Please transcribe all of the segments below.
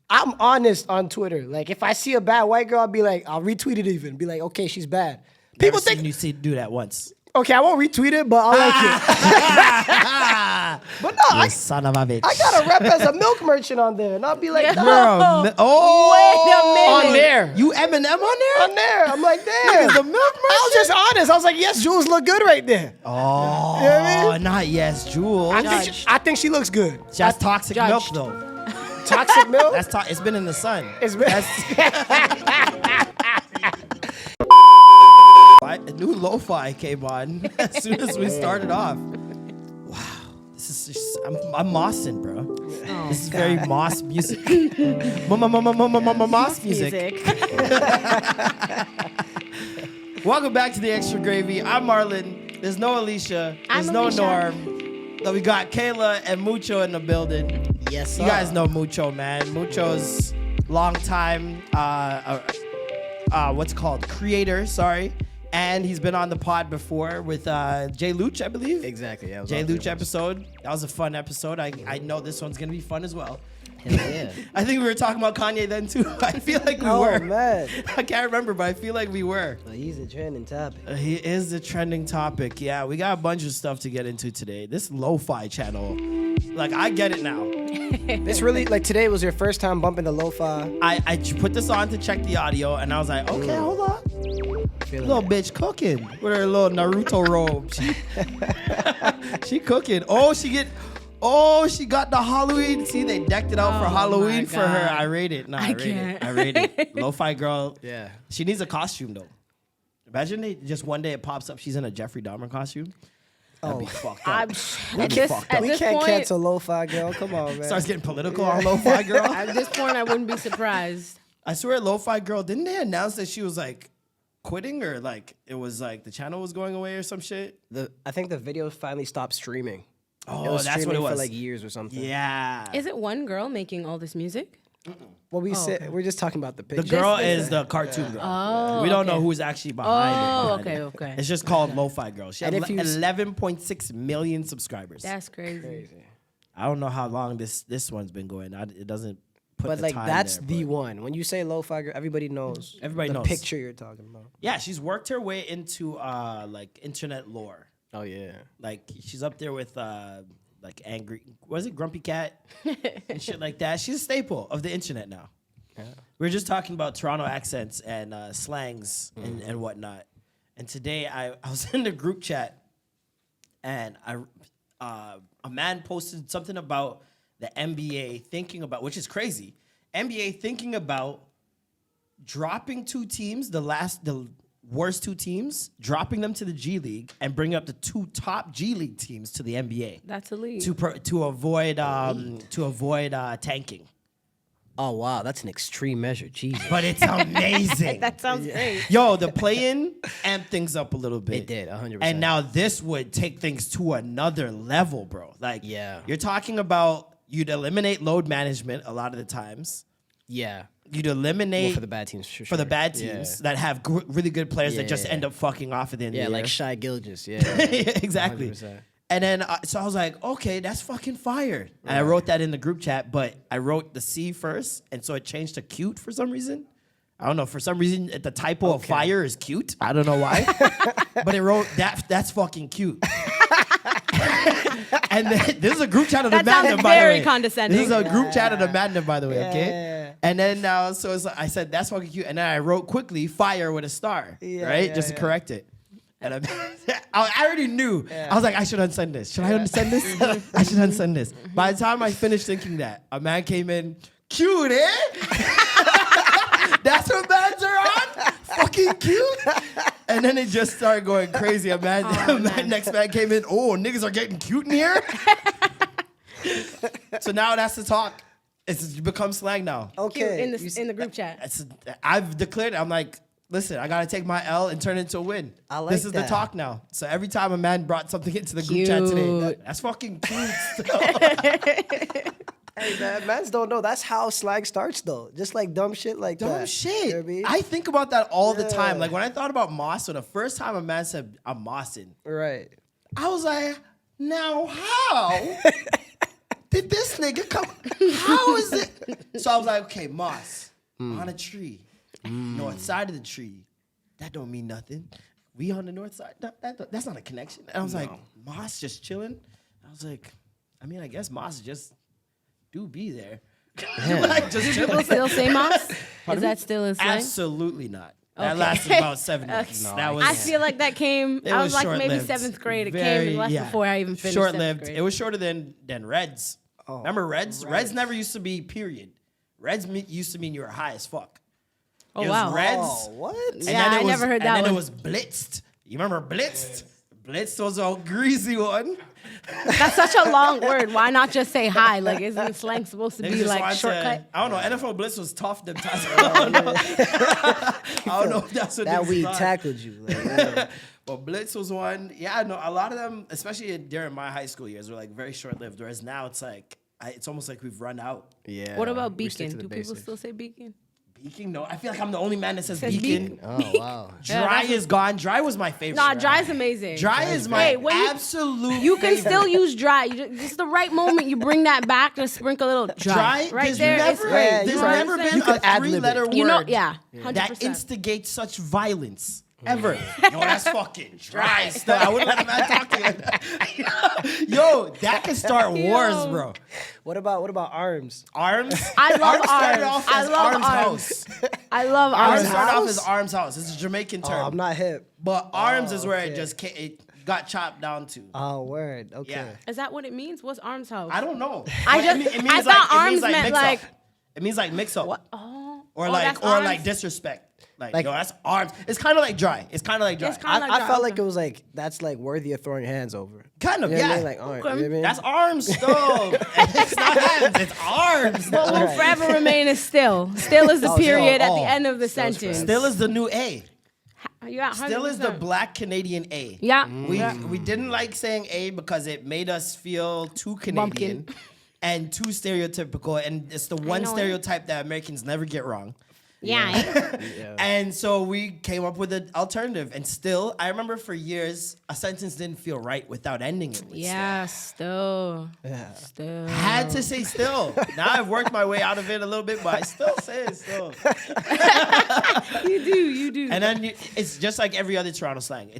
I'm honest on Twitter. Like, if I see a bad white girl, I'll retweet it even. Be like, okay, she's bad. People think you do that once. Okay, I won't retweet it, but I like it. But no, You son of a bitch. I got to rep as a milk merchant on there, and I'll be like, Wait a no. minute. On there. You Eminem on there? On there. I'm like, damn. The milk merchant? I was just honest. I was like, yes, Jules look good right there. Oh, You know what I mean? not yes, Jewel. I think she looks good. That's toxic milk, though. Toxic milk? It's been in the sun. It's been. A new lo-fi came on as soon as we started off. Wow, this is just, I'm mossing, bro. Oh, this is very moss music. Moss music. Welcome back to the Extra Gravy. I'm Marlon. There's no Alicia. There's no Alicia. Norm. So we got Kayla and Mucho in the building. Yes, sir. You guys know Mucho, man. Mucho's long time, what's it called? Creator, sorry. And he's been on the pod before with Jay Luch, I believe. Exactly. Yeah, Jay Luch episode. That was a fun episode. I know this one's going to be fun as well. Hell yeah. I think we were talking about Kanye then too. I feel like we Oh, were. man. I can't remember, but I feel like we were. Well, he's a trending topic. He is the trending topic. Yeah, we got a bunch of stuff to get into today. This lo-fi channel, like I get it now. It's really, like, today was your first time bumping the lo-fi. I put this on to check the audio, and I was like, okay, hold on. Little bitch cooking with her little Naruto robe. She cooking. She got the Halloween. See, they decked it out for Halloween for her. I rate it. No, I rate it. I rate it. Lo-fi girl. Yeah. She needs a costume though. Imagine just one day it pops up. She's in a Jeffrey Dahmer costume. That'd be fucked up. We can't cancel lo-fi girl. Come on, man. Starts getting political on lo-fi girl. At this point, I wouldn't be surprised. I swear, lo-fi girl. Didn't they announce that she was like quitting, or like it was like the channel was going away or some shit? I think the video finally stopped streaming. Oh, that's what it was. For like years or something. Yeah. Is it one girl making all this music? Well, we're just talking about the picture. The girl is the cartoon girl. Oh, we don't know who's actually behind it. Okay. It's just called Lo-Fi Girl. She has And if you- 11.6 million subscribers. That's crazy. I don't know how long this one's been going. It doesn't put But the like time that's there, the but- one. When you say lo-fi girl, everybody knows. Everybody the knows. picture you're talking about. Yeah, she's worked her way into like internet lore. Oh yeah. Like she's up there with like angry, was it Grumpy Cat and shit like that. She's a staple of the internet now. Yeah. We were just talking about Toronto accents and slangs and whatnot. And today I was in the group chat and a man posted something about the NBA thinking about, which is crazy, NBA thinking about dropping two teams, the worst two teams, dropping them to the G League and bringing up the two top G League teams to the NBA. That's elite. To avoid tanking. Oh wow, that's an extreme measure. Jesus. But it's amazing. That sounds great. Yo, the play-in amped things up a little bit. It did, 100%. And now this would take things to another level, bro. Like, Yeah. You're talking about you'd eliminate load management a lot of the times. Yeah. You'd eliminate For the bad teams, for sure. for the bad teams that have really good players that just end up fucking off at the end of the year. like Shai Gilgeous. Yeah. Exactly. 100%. And then, so I was like, okay, that's fucking fire. And I wrote that in the group chat, but I wrote the C first, and so it changed to cute for some reason. I don't know. For some reason, the typo of fire is cute. I don't know why. But it wrote, that's fucking cute. And then, this is a group chat of the That sounds Madden, by the way. very condescending. This is a group chat of the Madden, by the way, okay? Yeah. And then now, so it's like, I said, that's fucking cute. And then I wrote quickly, fire with a star, right? Just to correct it. And I already knew. I was like, I should unsend this. Should I unsend this? I should unsend this. By the time I finished thinking that, a man came in, cute, eh? That's what mans are on? Fucking cute? And then it just started going crazy. Next man came in, oh, niggas are getting cute in here? So now that's the talk. It's become slang now. Okay. In the group chat. I've declared it. I'm like, listen, I gotta take my L and turn it into a win. I like this is the that. talk now. So every time a man brought something into the group chat today, that's fucking cute. Hey man, mans don't know. That's how slang starts though. Just like dumb shit like that. Dumb shit. You know what I mean? I think about that all the time. Yeah. Like when I thought about moss, so the first time a man said I'm mossing, Right. I was like, now how did this this nigga come. How is it? So I was like, okay, moss on a tree, north side of the tree. That don't mean nothing. We on the north side. That's not a connection. And I was like, moss just chilling. I was like, I mean, I guess moss just do be there. Like, just People chilling. still say moss? Is that still a slang? Absolutely not. That Okay. lasted about 7 months. No, That was I feel like that came. It I was was like maybe short-lived. 7th grade. It Very- came less yeah. before I even finished. short-lived. 7th grade. It was shorter than Reds. Oh, Remember Reds? Reds never used to be period. Reds used to mean you were high as fuck. Oh, It was wow. Reds. Oh, what? and Yeah, then it I was- never heard that And then one. it was Blitzed. You remember Blitzed? Blitzed was a greasy one. That's such a long word. Why not just say hi? Like, isn't slang supposed to They be just like wanted to- shortcut? I don't know. NFL Blitz was tough them times. I don't know if that's what That niggas we thought. tackled you. Like, yeah. But Blitz was one. Yeah, no, a lot of them, especially during my high school years, were like very short-lived. Whereas now it's like, it's almost like we've run out. Yeah. What about we stick beacon? to Do the people basics. still say beacon? Beacon? No, I feel like I'm the only man that says Says beacon. beacon. Oh, wow. Yeah, Dry that's is gone. Dry was my favorite. Nah, dry's amazing. Dry is my Hey, when you- absolute You can favorite. still use dry. Just the right moment, you bring that back, just sprinkle a little dry. Dry? Right There's there, it's never, great. Yeah, You there's know what I'm never saying? been You could a ad-lib it. three-letter word You know, yeah, 100%. that instigates such violence. Ever. Yo, that's fucking dry stuff. I wouldn't let a man talk to you like that. Yo, that can start wars, Yo. bro. What about arms? Arms? I love started arms. off I as love Arms arms. House. I love Arms arms. started off house? as Arms House. It's a Jamaican Oh, term. I'm not hip. But arms is where it okay. just it got chopped down to. Oh, word. Okay. Yeah. Is that what it means? What's arms house? I don't know. I But just- it means I thought it means arms meant mix-up. like- It means like mix up. What? Oh. Or Oh, like that's or arms? like disrespect. Like, Like- yo, that's arms. It's kind of like dry. It's kind of like dry. It's kinda I, like I felt okay. like it was like, that's like worthy of throwing your hands over. Kind of, You know what I yeah. mean? Like, all right, Okay. you know what I mean? That's arms though. It's not hands. It's arms. What will Alright. forever remain is still. Still is the Oh, period at still. the Oh. end of the Still's sentence. Still is the new A. You got Still is the 100%. black Canadian A. Yeah. We didn't like saying A because it made us feel too Canadian Bumpkin. and too stereotypical, and it's the one know it. stereotype that Americans never get wrong. Yeah. And so we came up with an alternative. And still, I remember for years, a sentence didn't feel right without ending it with Yeah, still. Yeah. Still. still. Had to say still. Now I've worked my way out of it a little bit, but I still say it still. You do. And then it's just like every other Toronto slang.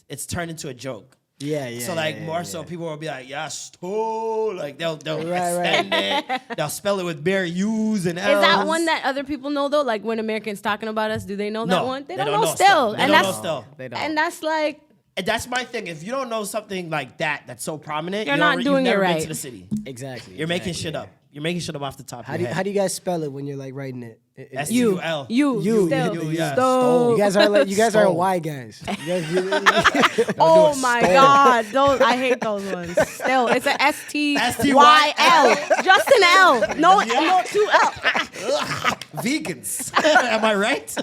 It's turned into a joke. Yeah, yeah. So like yeah, more yeah. so people will be like, yeah, still. Like they'll Right, extend it. They'll spell it with bare U's and L's. Is that one that other people know though? Like when Americans talking about us, do they know that No, one? they don't don't know know still. still. They And don't that's know still. They don't. and that's like And that's my thing. If you don't know something like that that's so prominent, You're you not don't- doing you've it never been right. to the city. Exactly. You're making exactly. shit up. You're making shit up off the top How of do your you, head. how do you guys spell it when you're like writing it? S-T-U-L. you still. you, yeah. Still. You guys are like, you guys are Stole. Y guys. You guys, Oh my God, those I hate those ones. Still, it's a S-T-Y-L, just an L, no 2 L. Vegans. Am I right?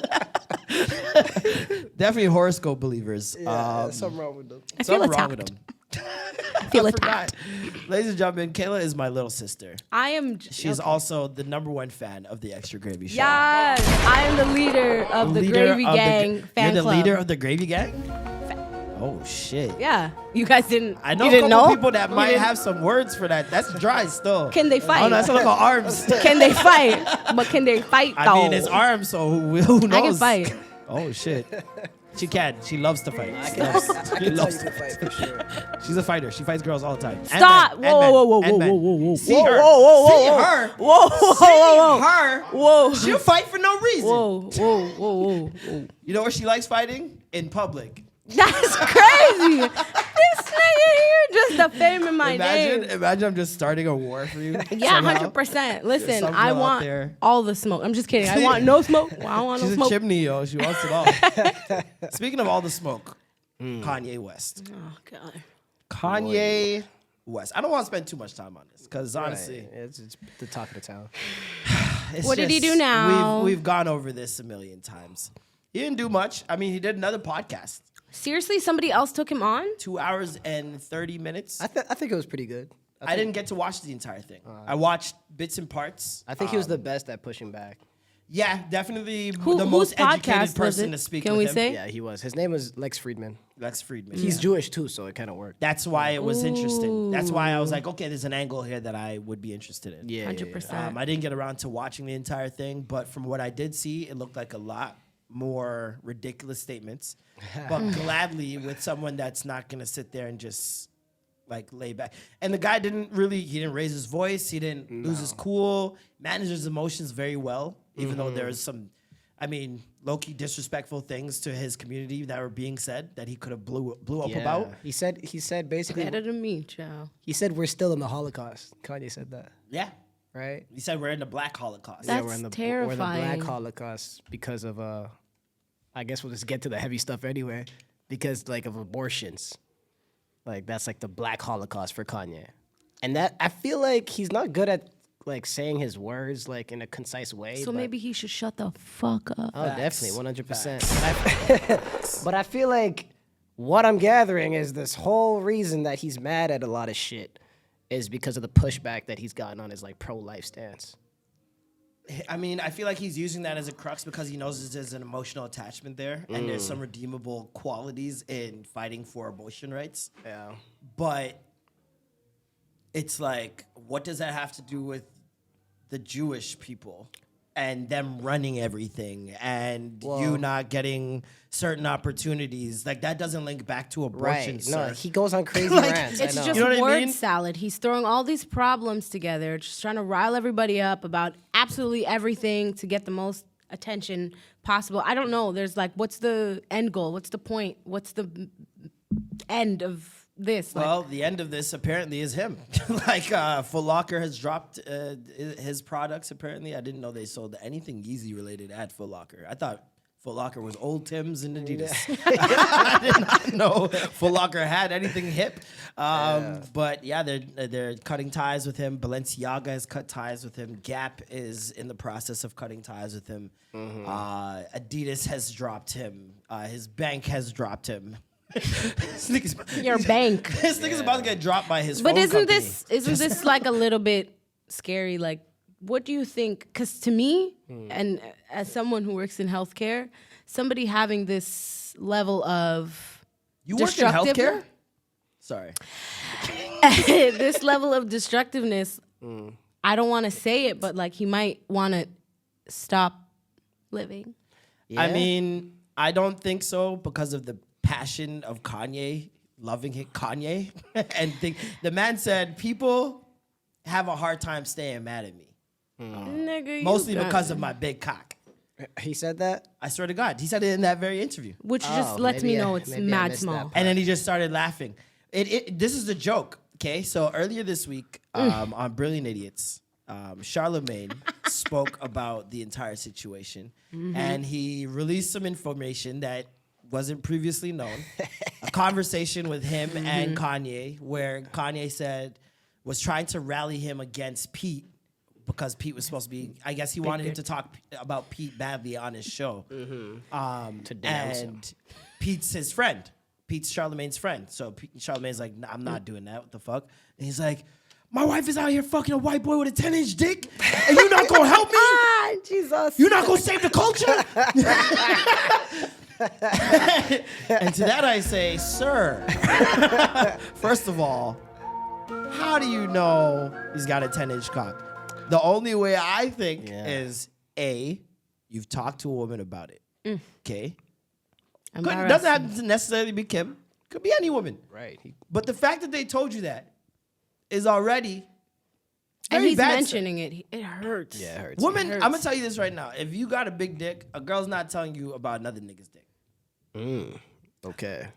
Definitely horoscope believers. yeah, something wrong with them. I feel Something wrong attacked. with them. I feel I attacked. forgot. Ladies and gentlemen, Kayla is my little sister. I am. She's okay. also the #1 fan of the Extra Gravy Show. Yes, I am the leader of the Leader Gravy of the Gang fan You're the club. leader of the Gravy Gang? Oh, shit. Yeah, you guys didn't. I know you a didn't couple know? people that You might didn't- have some words for that. That's dry still. Can they fight? Oh, no, that's what I call arms. Can they fight? But can they fight though? I mean, it's arms, so who knows? I can fight. Oh, shit. She can. She loves to fight. I She can, loves- I she can tell loves you to can fight for sure. She's a fighter. She fights girls all the time. And Stop! men, Whoa, and whoa, whoa, men, and whoa, men. whoa, whoa, See whoa, her. whoa, whoa, See whoa, her. Whoa, whoa, whoa, whoa, Her. whoa, She'll fight for no reason. whoa, whoa, whoa, whoa. You know where she likes fighting? In public. That's crazy. This nigga here just defaming my name. Imagine I'm just starting a war for you. Yeah, somehow. 100%. Listen, some I girl out want there. all the smoke. I'm just kidding. I want no smoke. I don't want no She's a smoke. chimney, yo. She wants it all. Speaking of all the smoke, Kanye West. Oh God. Kanye West. I don't want to spend too much time on this because honestly, Right. It's the talk of the town. it's What did he just- do now? We've gone over this a million times. He didn't do much. I mean, he did another podcast. Seriously, somebody else took him on? 2 hours and 30 minutes. I think it was pretty good. I didn't get to watch the entire thing. I watched bits and parts. I think he was the best at pushing back. Yeah, definitely the Whose most podcast educated was person it? to speak Can with we him. say? Yeah, he was. His name was Lex Friedman. Lex Friedman. He's Jewish too, so it kind of worked. That's why it was interesting. That's why I was like, okay, there's an angle here that I would be interested in. Yeah, 100%. I didn't get around to watching the entire thing, but from what I did see, it looked like a lot more ridiculous statements. But gladly with someone that's not gonna sit there and just like lay back. And the guy didn't raise his voice. He didn't lose his cool. Managed his emotions very well, even though there was some, low-key disrespectful things to his community that were being said that he could have blew up about. He said basically. Better than me, child. He said we're still in the Holocaust. Kanye said that, Yeah. right? He said we're in the Black Holocaust. That's We're in the terrifying. Black Holocaust because of I guess we'll just get to the heavy stuff anyway. Because like of abortions, like that's like the Black Holocaust for Kanye, and that I feel like he's not good at like saying his words like in a concise way. So but- maybe he should shut the fuck up. Oh, definitely, 100%. But I feel like what I'm gathering is this whole reason that he's mad at a lot of shit is because of the pushback that he's gotten on his like pro-life stance. I feel like he's using that as a crux because he knows there's an emotional attachment there and there's some redeemable qualities in fighting for abortion rights. Yeah. But it's like, what does that have to do with the Jewish people and them running everything and you not getting certain opportunities? Like, that doesn't link back to abortion, Right. sir. No, he goes on crazy Like, rants. It's I know. just You know what I word mean? salad. He's throwing all these problems together, just trying to rile everybody up about absolutely everything to get the most attention possible. I don't know. There's like, what's the end goal? What's the point? What's the end of this? Well, the end of this apparently is him. Foot Locker has dropped his products. Apparently, I didn't know they sold anything Yeezy related at Foot Locker. I thought Foot Locker was old Tim's and Adidas. I did not know Foot Locker had anything hip. But yeah, they're cutting ties with him. Balenciaga has cut ties with him. Gap is in the process of cutting ties with him. Adidas has dropped him. His bank has dropped him. Your bank. This nigga's about to get dropped by his But phone company. isn't this like a little bit scary? Like, what do you think? Because to me, and as someone who works in healthcare, somebody having this level of You work in healthcare? Sorry. this level of destructiveness, I don't want to say it, but like he might want to stop living. Yeah. I don't think so because of the passion of Kanye, loving Kanye. And the man said, people have a hard time staying mad at me. Nigga, Mostly you got because it. of my big cock. He said that? I swear to God. He said it in that very interview. Which just lets me know it's maybe I mad missed small. that part. And then he just started laughing. This is the joke, okay? So earlier this week on Brilliant Idiots, Charlemagne spoke about the entire situation. And he released some information that wasn't previously known. A conversation with him and Kanye where Kanye was trying to rally him against Pete because Pete was supposed to be, I guess he wanted him to talk about Pete badly on his show. To denounce him. And Pete's his friend. Pete's Charlemagne's friend. So Charlemagne's like, nah, I'm not doing that. What the fuck? And he's like, my wife is out here fucking a white boy with a 10-inch dick, and you not gonna help me? Jesus. You not gonna save the culture? And to that I say, sir, first of all, how do you know he's got a 10-inch cock? The only way I think is A, you've talked to a woman about it. Okay? Doesn't have to necessarily be Kim. Could be any woman. Right. But the fact that they told you that is already And very he's bad, sir. mentioning it. It hurts. Yeah, it hurts. Women, hurts. I'm gonna tell you this right now. If you got a big dick, a girl's not telling you about another nigga's dick. Okay.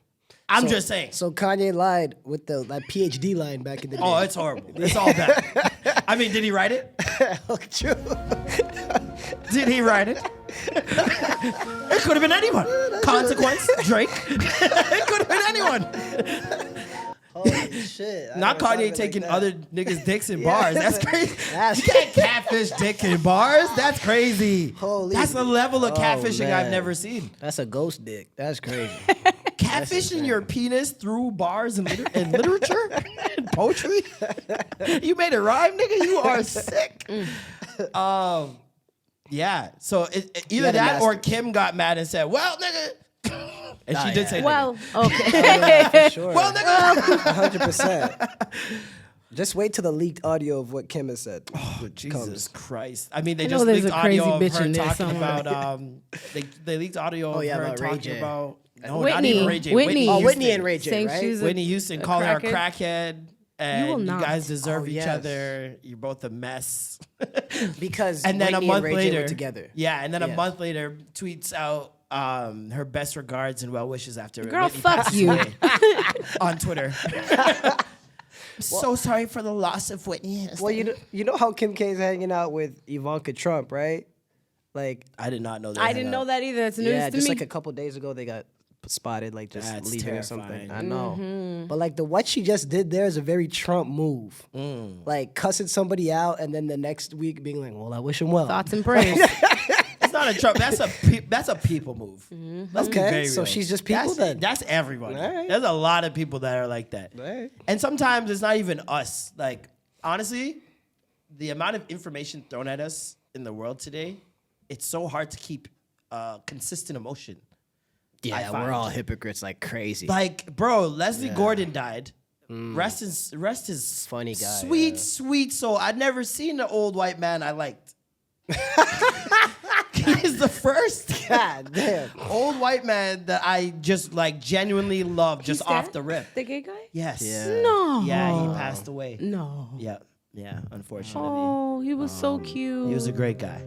I'm just saying. So Kanye lied with that PhD line back in the day. Oh, it's horrible. It's all bad. I mean, did he write it? True. Did he write it? It could have been anyone. Consequence, Drake. It could have been anyone. Holy shit. I Not never thought of Kanye it taking like that. other niggas' dicks in bars. That's crazy. That's- You can't catfish dick in bars. That's crazy. Holy- That's the level of Oh, catfishing I've man. never seen. That's a ghost dick. That's crazy. Catfishing your penis through bars and literature and poetry. You made it rhyme, nigga. You are sick. Yeah. So either gotta that or master. Kim got mad and said, "Well, nigga," and Nah, she did yeah. say, Well, "Nigga." okay. For sure. Well, nigga. 100%. Just wait till the leaked audio of what Kim has said. Jesus Christ! I mean, they I know just there's leaked a crazy audio of bitch her in there talking somewhere. about. They leaked audio Oh, of yeah, her about Ray talking J. about. No, not Whitney. even Ray J. Whitney. Oh, Houston. Whitney and Ray J, Saying right? she's Whitney Houston a calling her a crackhead. crackhead, and will you not. guys deserve Oh, each yes. other. You're both a mess. Because And then Whitney a month and Ray J later, were together. Yeah, and then a Yeah. month later, tweets out her best regards and well wishes after Girl, Whitney fuck passes you. away on Twitter. So sorry for the loss of Whitney. Well, you know how Kim K is hanging out with Ivanka Trump, right? Like, I did not know that. I didn't know that either. It's news yeah, to just me. like a couple days ago, they got spotted like just That's leaving terrifying. or something. I know. Mm-hmm. But like what she just did there is a very Trump move. Like cussing somebody out and then the next week being like, well, I wish him well. Thoughts and prayers. It's not a Trump. That's a people move. Let's be Okay, very so real. she's just people then. That's everybody. All right. There's a lot of people that are like that. Right. And sometimes it's not even us. Like, honestly, the amount of information thrown at us in the world today, it's so hard to keep consistent emotion. I Yeah, find. we're all hypocrites like crazy. Like, bro, Leslie Gordon died. Rest his Funny guy, sweet, yeah. sweet soul. I'd never seen an old white man I liked. He's the first God damn. old white man that I just like genuinely love, just He's off dead? the rip. The gay guy? Yes. Yeah. No. Yeah, he passed away. No. Yeah. Yeah, unfortunately. Oh, he was so cute. He was a great guy.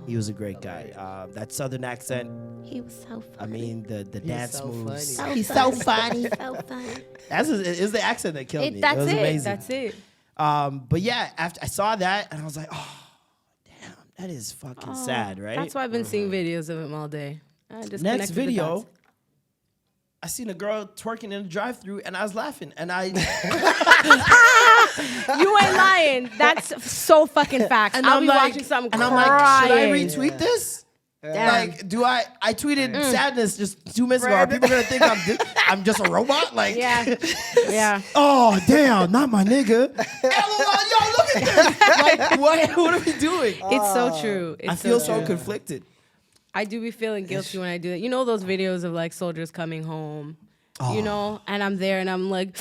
He was a great guy. That southern accent, He was so funny. I mean, the dance so moves. funny. He's so funny. So funny. It's the accent that killed me. That's it was it. amazing. That's it. But yeah, after I saw that, and I was like, oh, damn, that is fucking sad, right? That's why I've been seeing videos of him all day. I just Next connected the video, dots. I seen a girl twerking in a drive-thru, and I was laughing, and I You ain't lying. That's so fucking facts. and I'll I'm be like, watching something and I'm crying. like, should I retweet this? Damn. Like, do I tweeted sadness just 2 minutes ago. Are people gonna think I'm just a robot? Like, Yeah. Yeah. oh damn, not my nigga. LOL, yo, look at this. Like, what are we doing? It's so true. It's I feel so true. conflicted. I do be feeling guilty when I do that. You know those videos of like soldiers coming home, you know, and I'm there and I'm like,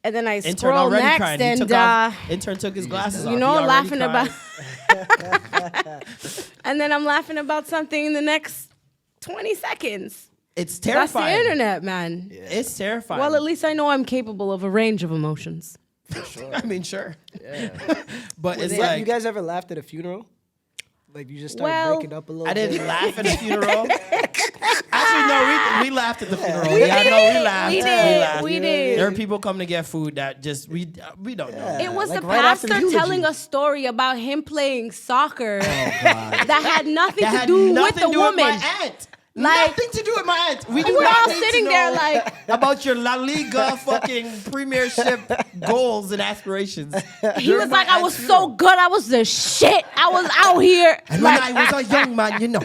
and then I Intern scroll already next crying. and Intern took his glasses off. you know, He already laughing cried. about, and then I'm laughing about something in the next 20 seconds. It's That's the terrifying. internet, man. It's terrifying. Well, at least I know I'm capable of a range of emotions. I mean, sure. But it's you like guys ever laughed at a funeral? Like you just start Well, breaking up a little I bit? didn't laugh at the funeral. Actually, no, we laughed at the funeral. Yeah, no, we laughed. We did. laughed. We did. There were people coming to get food that just we don't know. It was like the right after the pastor eulogy. telling a story about him playing soccer that had nothing That to had do with nothing the to do woman. with my aunt. Like- Nothing to do with my aunt. We do We're not all need sitting to there know like- about your La Liga fucking premiership goals and aspirations. He During was my like, I aunt's was funeral. so good. I was the shit. I was out here. And Like, when I was a young man, you know,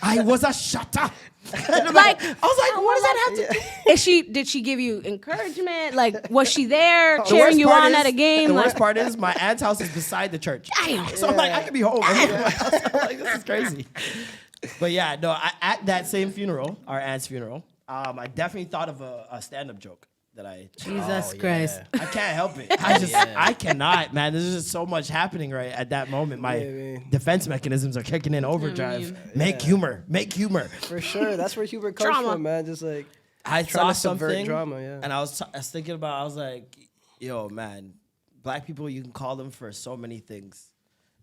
I was a shutter. And I'm Like- I was like, what does that have to do? did she give you encouragement? Like, was she there The cheering worst you part on is- at a game? The Like, worst part is my aunt's house is beside the church. Damn. So I'm like, I could be home. I'm like, this is crazy. But yeah, no, at that same funeral, our aunt's funeral, I definitely thought of a stand-up joke that I Jesus Christ. I can't help it. I cannot, man. There's just so much happening right at that moment. My man. defense mechanisms are kicking in overdrive. Make humor. For sure. That's where humor comes Drama. from, man. Just like I Trying saw to subvert something, drama, yeah. and I was thinking about. I was like, yo, man, black people, you can call them for so many things.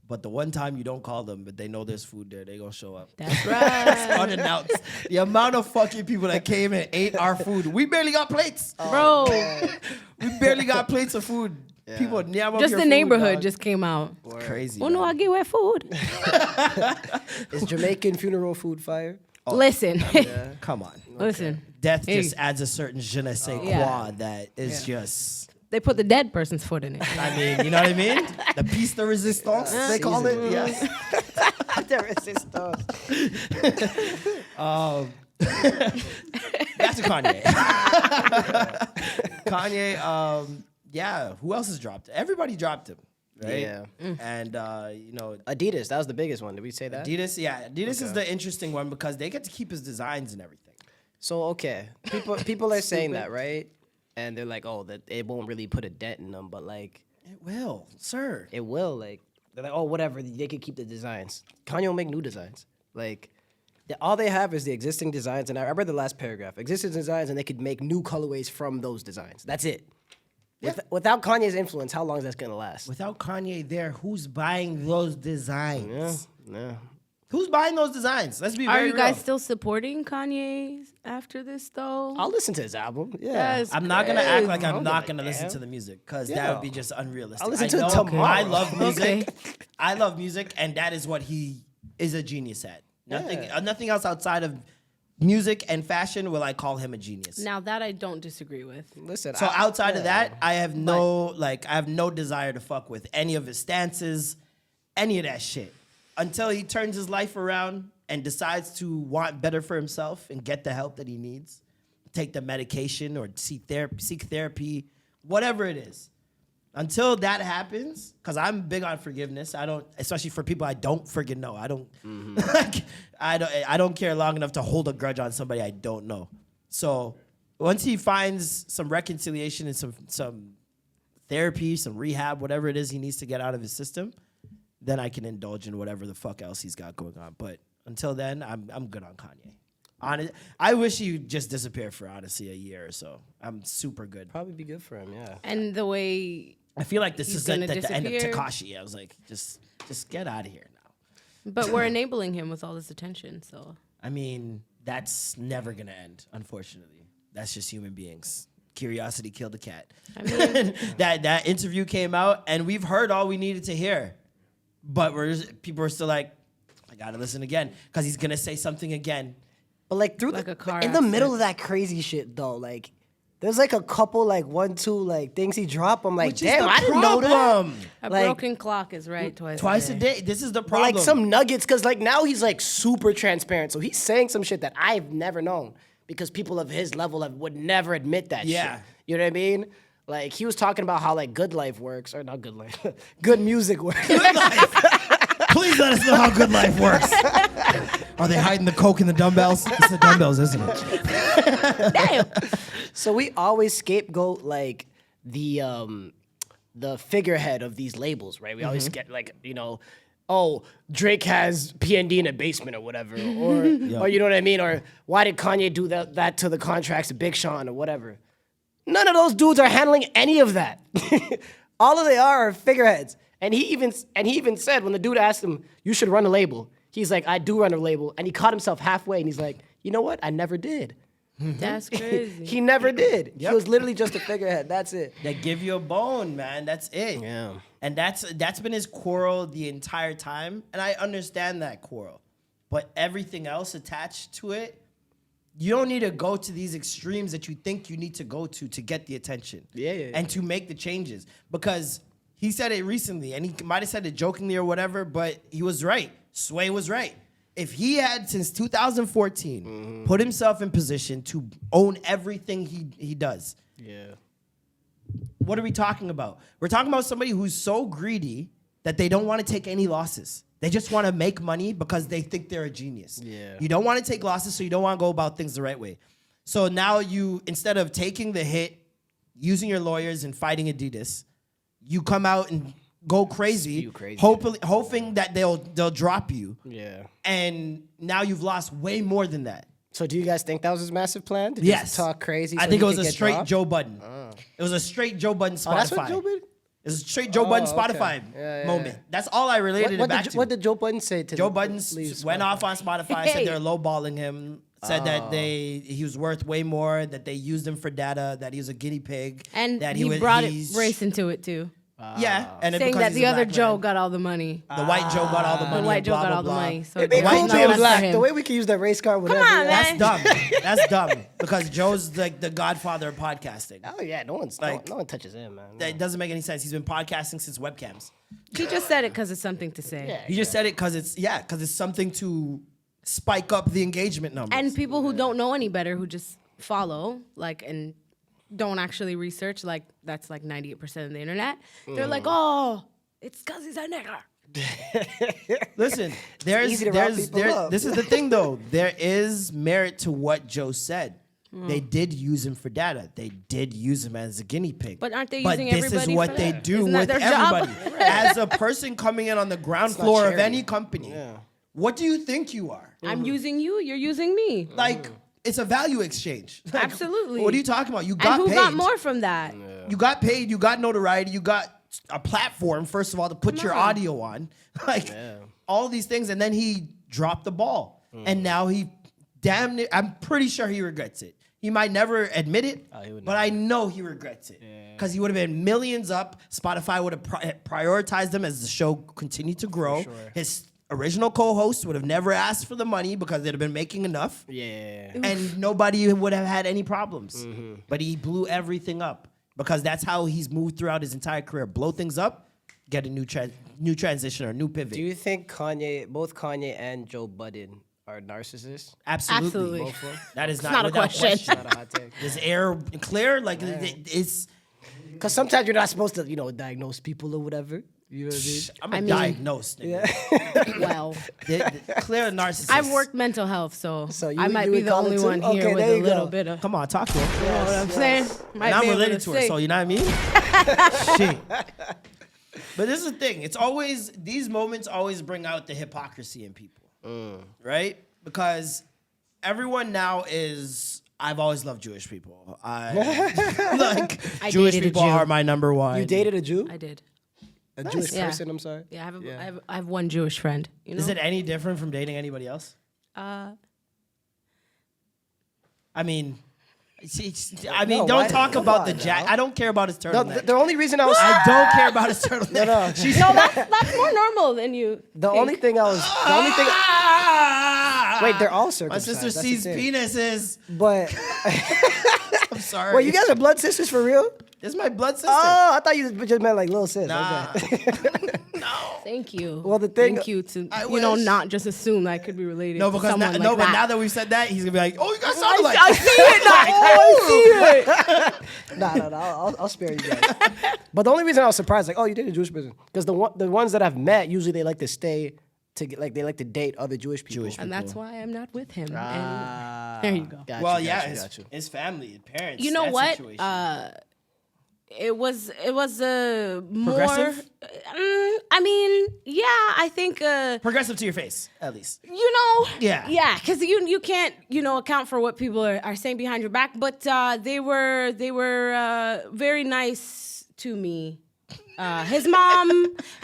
But the one time you don't call them, but they know there's food there, they gonna show up. That's right. Unannounced. The amount of fucking people that came and ate our food. We barely got plates. Bro, We barely got plates of food. People nyam up just your the food, neighborhood dog. just came out. Crazy. Oh no, I man. get wet food. is Jamaican funeral food fire? Listen, Come on. listen. Death Hey. just adds a certain je ne sais quoi Yeah. that is just. They put the dead person's foot in it. I mean, you know what I mean? The piece de resistance, they call it. Yes. Back to Kanye. Kanye, yeah, who else has dropped? Everybody dropped him. right? Yeah. And you know, Adidas, that was the biggest one. Did we say that? Adidas, Adidas is the interesting one because they get to keep his designs and everything. So okay, people are saying that, right? And they're like, oh, that it won't really put a dent in them, but like It will, sir. it will. Like they're like, oh, whatever, they can keep the designs. Kanye will make new designs. Like all they have is the existing designs, and I read the last paragraph, existing designs, and they could make new colorways from those designs. That's it. Yeah. Without Kanye's influence, how long is that gonna last? Without Kanye there, who's buying those designs? Yeah. Who's buying those designs? Let's be Are very you guys real. still supporting Kanye after this though? I'll listen to his album. Yeah. Yes. I'm not gonna act like I I'm don't not give a gonna listen damn. to the music because Yeah. that would be just unrealistic. I'll listen I to it know tomorrow. I love music. Okay. I love music, and that is what he is a genius at. Nothing else outside of music and fashion will I call him a genius. Now that I don't disagree with. Listen. So outside of that, I have no desire to fuck with any of his stances, any of that shit. Until he turns his life around and decides to want better for himself and get the help that he needs, take the medication or seek therapy, whatever it is. Until that happens, because I'm big on forgiveness. I don't, especially for people I don't forgive. No, I don't. Like, I don't care long enough to hold a grudge on somebody I don't know. So once he finds some reconciliation and some therapy, some rehab, whatever it is he needs to get out of his system, then I can indulge in whatever the fuck else he's got going on. But until then, I'm good on Kanye. I wish he would just disappear for honestly a year or so. I'm super good. probably be good for him. Yeah. And the way I feel like this He's is like gonna the end of disappear. Tekashi. I was like, just get out of here now. but we're enabling him with all this attention, so I mean, that's never gonna end, unfortunately. That's just human beings. Curiosity killed the cat. I mean that interview came out, and we've heard all we needed to hear, but people are still like, I gotta listen again because he's gonna say something again. But like through Like a car in the middle accident. of that crazy shit though, like there's like a couple like 1, 2 like things he dropped. I'm like, Which is damn, the I didn't know that. problem. a Like- broken clock is right Twice a day. This is the But problem. like some nuggets, cause like now he's like super transparent. So he's saying some shit that I've never known because people of his level would never admit that Yeah. shit. You know what I mean? Like he was talking about how like good life works, or not good life, good music works. Please let us know how good life works. Are they hiding the coke in the dumbbells? It's the dumbbells, isn't it? Damn. So we always scapegoat like the figurehead of these labels, right? We always get like, you know, oh, Drake has PND in a basement or whatever, or you know what I mean, or why did Kanye do that to the contracts to Big Sean or whatever? None of those dudes are handling any of that. All of they are figureheads. And he even said when the dude asked him, "You should run a label," he's like, "I do run a label," and he caught himself halfway, and he's like, "You know what? I never did." That's crazy. He never did. He was literally just a figurehead. That's it. They give you a bone, man. That's it. Yeah. And that's been his quarrel the entire time. And I understand that quarrel. But everything else attached to it, you don't need to go to these extremes that you think you need to go to get the attention. Yeah. And to make the changes. Because he said it recently, and he might have said it jokingly or whatever, but he was right. Sway was right. If he had, since 2014, put himself in position to own everything he does, Yeah. what are we talking about? We're talking about somebody who's so greedy that they don't want to take any losses. They just want to make money because they think they're a genius. Yeah. You don't want to take losses, so you don't want to go about things the right way. So now you, instead of taking the hit, using your lawyers and fighting Adidas, you come out and go crazy, Spew crazy. hoping that they'll drop you. Yeah. And now you've lost way more than that. So do you guys think that was his massive plan? To Yes. just talk crazy. I so think he it was could a get straight dropped? Joe Budden. It was a straight Joe Budden Spotify. Oh, that's what Joe did? It was a straight Joe Budden okay. Spotify Yeah, moment. That's all I related it back to. What did Joe Budden say to Joe the Budden leaves? went off on Spotify, Hey. said they're lowballing him, said that he was worth way more, that they used him for data, that he was a guinea pig, And that he was, brought he's- race into it too. Yeah, and then Saying because that he's the a other black Joe man, got all the money. the white Joe got all the money. The white and Joe blah, got blah, all the blah. money. So It'd be there's cool no being left for black. him. The way we can use that race card, whatever. on, That's man. dumb. That's dumb because Joe's like the godfather of podcasting. Oh yeah, no one touches him, man. That doesn't make any sense. He's been podcasting since webcams. He just said it because it's something to say. Yeah. He just said it because it's something to spike up the engagement numbers. And people who don't know any better, who just follow, like, and don't actually research, like, that's like 98% of the internet. They're like, oh, It's because he's a nigger. Listen, easy to wrap people up. this is the thing though. There is merit to what Joe said. They did use him for data. They did use him as a guinea pig. But aren't they using this is everybody what for they that? do Isn't that with their job? everybody. As a person coming in on the ground not floor of charity. any company, what do you think you are? I'm using you. You're using me. Like, it's a value exchange. Like, Absolutely. What are you talking about? You And got who paid. got more from that? You got paid. You got notoriety. You got a platform, first of all, to put your audio on. Like, all these things. And then he dropped the ball. And now he, damn near, I'm pretty sure he regrets it. He might never admit it, but I know he regrets it. Because he would have been millions up. Spotify would have prioritized him as the show continued to grow. His original co-host would have never asked for the money because they'd have been making enough. Yeah. And nobody would have had any problems. But he blew everything up because that's how he's moved throughout his entire career. Blow things up, get a new transition or new pivot. Do you think both Kanye and Joe Budden are narcissists? Absolutely. Absolutely. Both of them. That is not a without question. Not a hot take. Is air clear? Like, it's... Because sometimes you're not supposed to, diagnose people or whatever. You know what I mean? I'm diagnosed, nigga. Well, Clear narcissist. I've worked mental health, so you- I might you be would the call it only too? one here Okay, with there a you little go. bit of. Come on, talk to him. You know what I'm saying? Might And I'm be able related to her, say. so you know what I mean? Shit. But this is the thing. It's always, these moments always bring out the hypocrisy in people. Right? Because everyone now is, I've always loved Jewish people. I Jewish dated a people Jew. are my number one. You dated a Jew? I did. A Jewish Yeah. person, I'm sorry? Yeah, I have one Jewish friend. You know? Is it any different from dating anybody else? I mean, No, don't why- talk come about on the jack. now. I don't care about his No, turtleneck. the only reason I was... I don't care about his turtleneck. No. No, that's more normal than you. The think. only thing I was... The only thing... Wait, they're all My circumcised. sister that's the sees thing. penises. But... I'm sorry. Wait, you guys are blood sisters for real? This is my blood sister. Oh, I thought you just meant like little sis. Nah. Okay. Thank you. Well, the thing- Thank you to I you know wish. not just assume that I could be related. No, to because someone like but that. now that we've said that, he's gonna be like, "Oh, you guys sound alike." I see it now. Oh, I see it. No, I'll spare you guys. But the only reason I was surprised, like, oh, you did a Jewish person, because the ones that I've met, usually they like to stay they like to date other Jewish people. And that's why I'm not with him. Ah, And there you go. got Well, you, yeah, got you, his, got you. his family, parents. You know that what? situation. It was a more. Progressive? I mean, yeah, I think. Progressive to your face, at least. You know, Yeah. because you can't account for what people are saying behind your back, but they were very nice to me. His mom,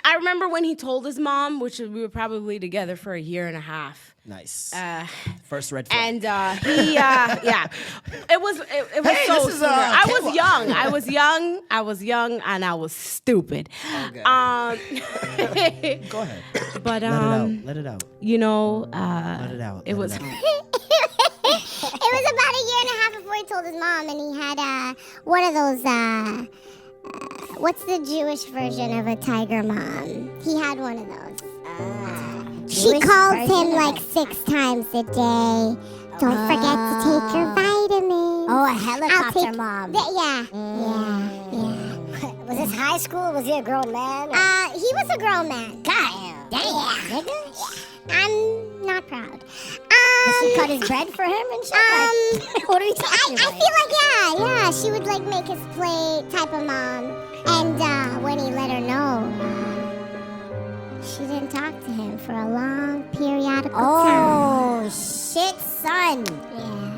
I remember when he told his mom, which we were probably together for a year and a half. Nice. First red flag. And he, yeah, it was Hey, so. this is, sweet. I was Kayla. young. I was young, and I was stupid. Go ahead. But Let it out. you know, Let it out. it Let was. it out. It was about a year and a half before he told his mom, and he had one of those. What's the Jewish version of a tiger mom? He had one of those. She calls him like 6 times a day. Don't forget to take your vitamins. Oh, a helicopter mom. Yeah. Was this high school? Was he a grown man? He was a grown man. God damn, Yeah. nigga. I'm not proud. Did she cut his bread for him and shit? What are you talking I about? feel like, yeah, she would like make his plate type of mom. And when he let her know, she didn't talk to him for a long periodical time. Oh, shit, son. Yeah.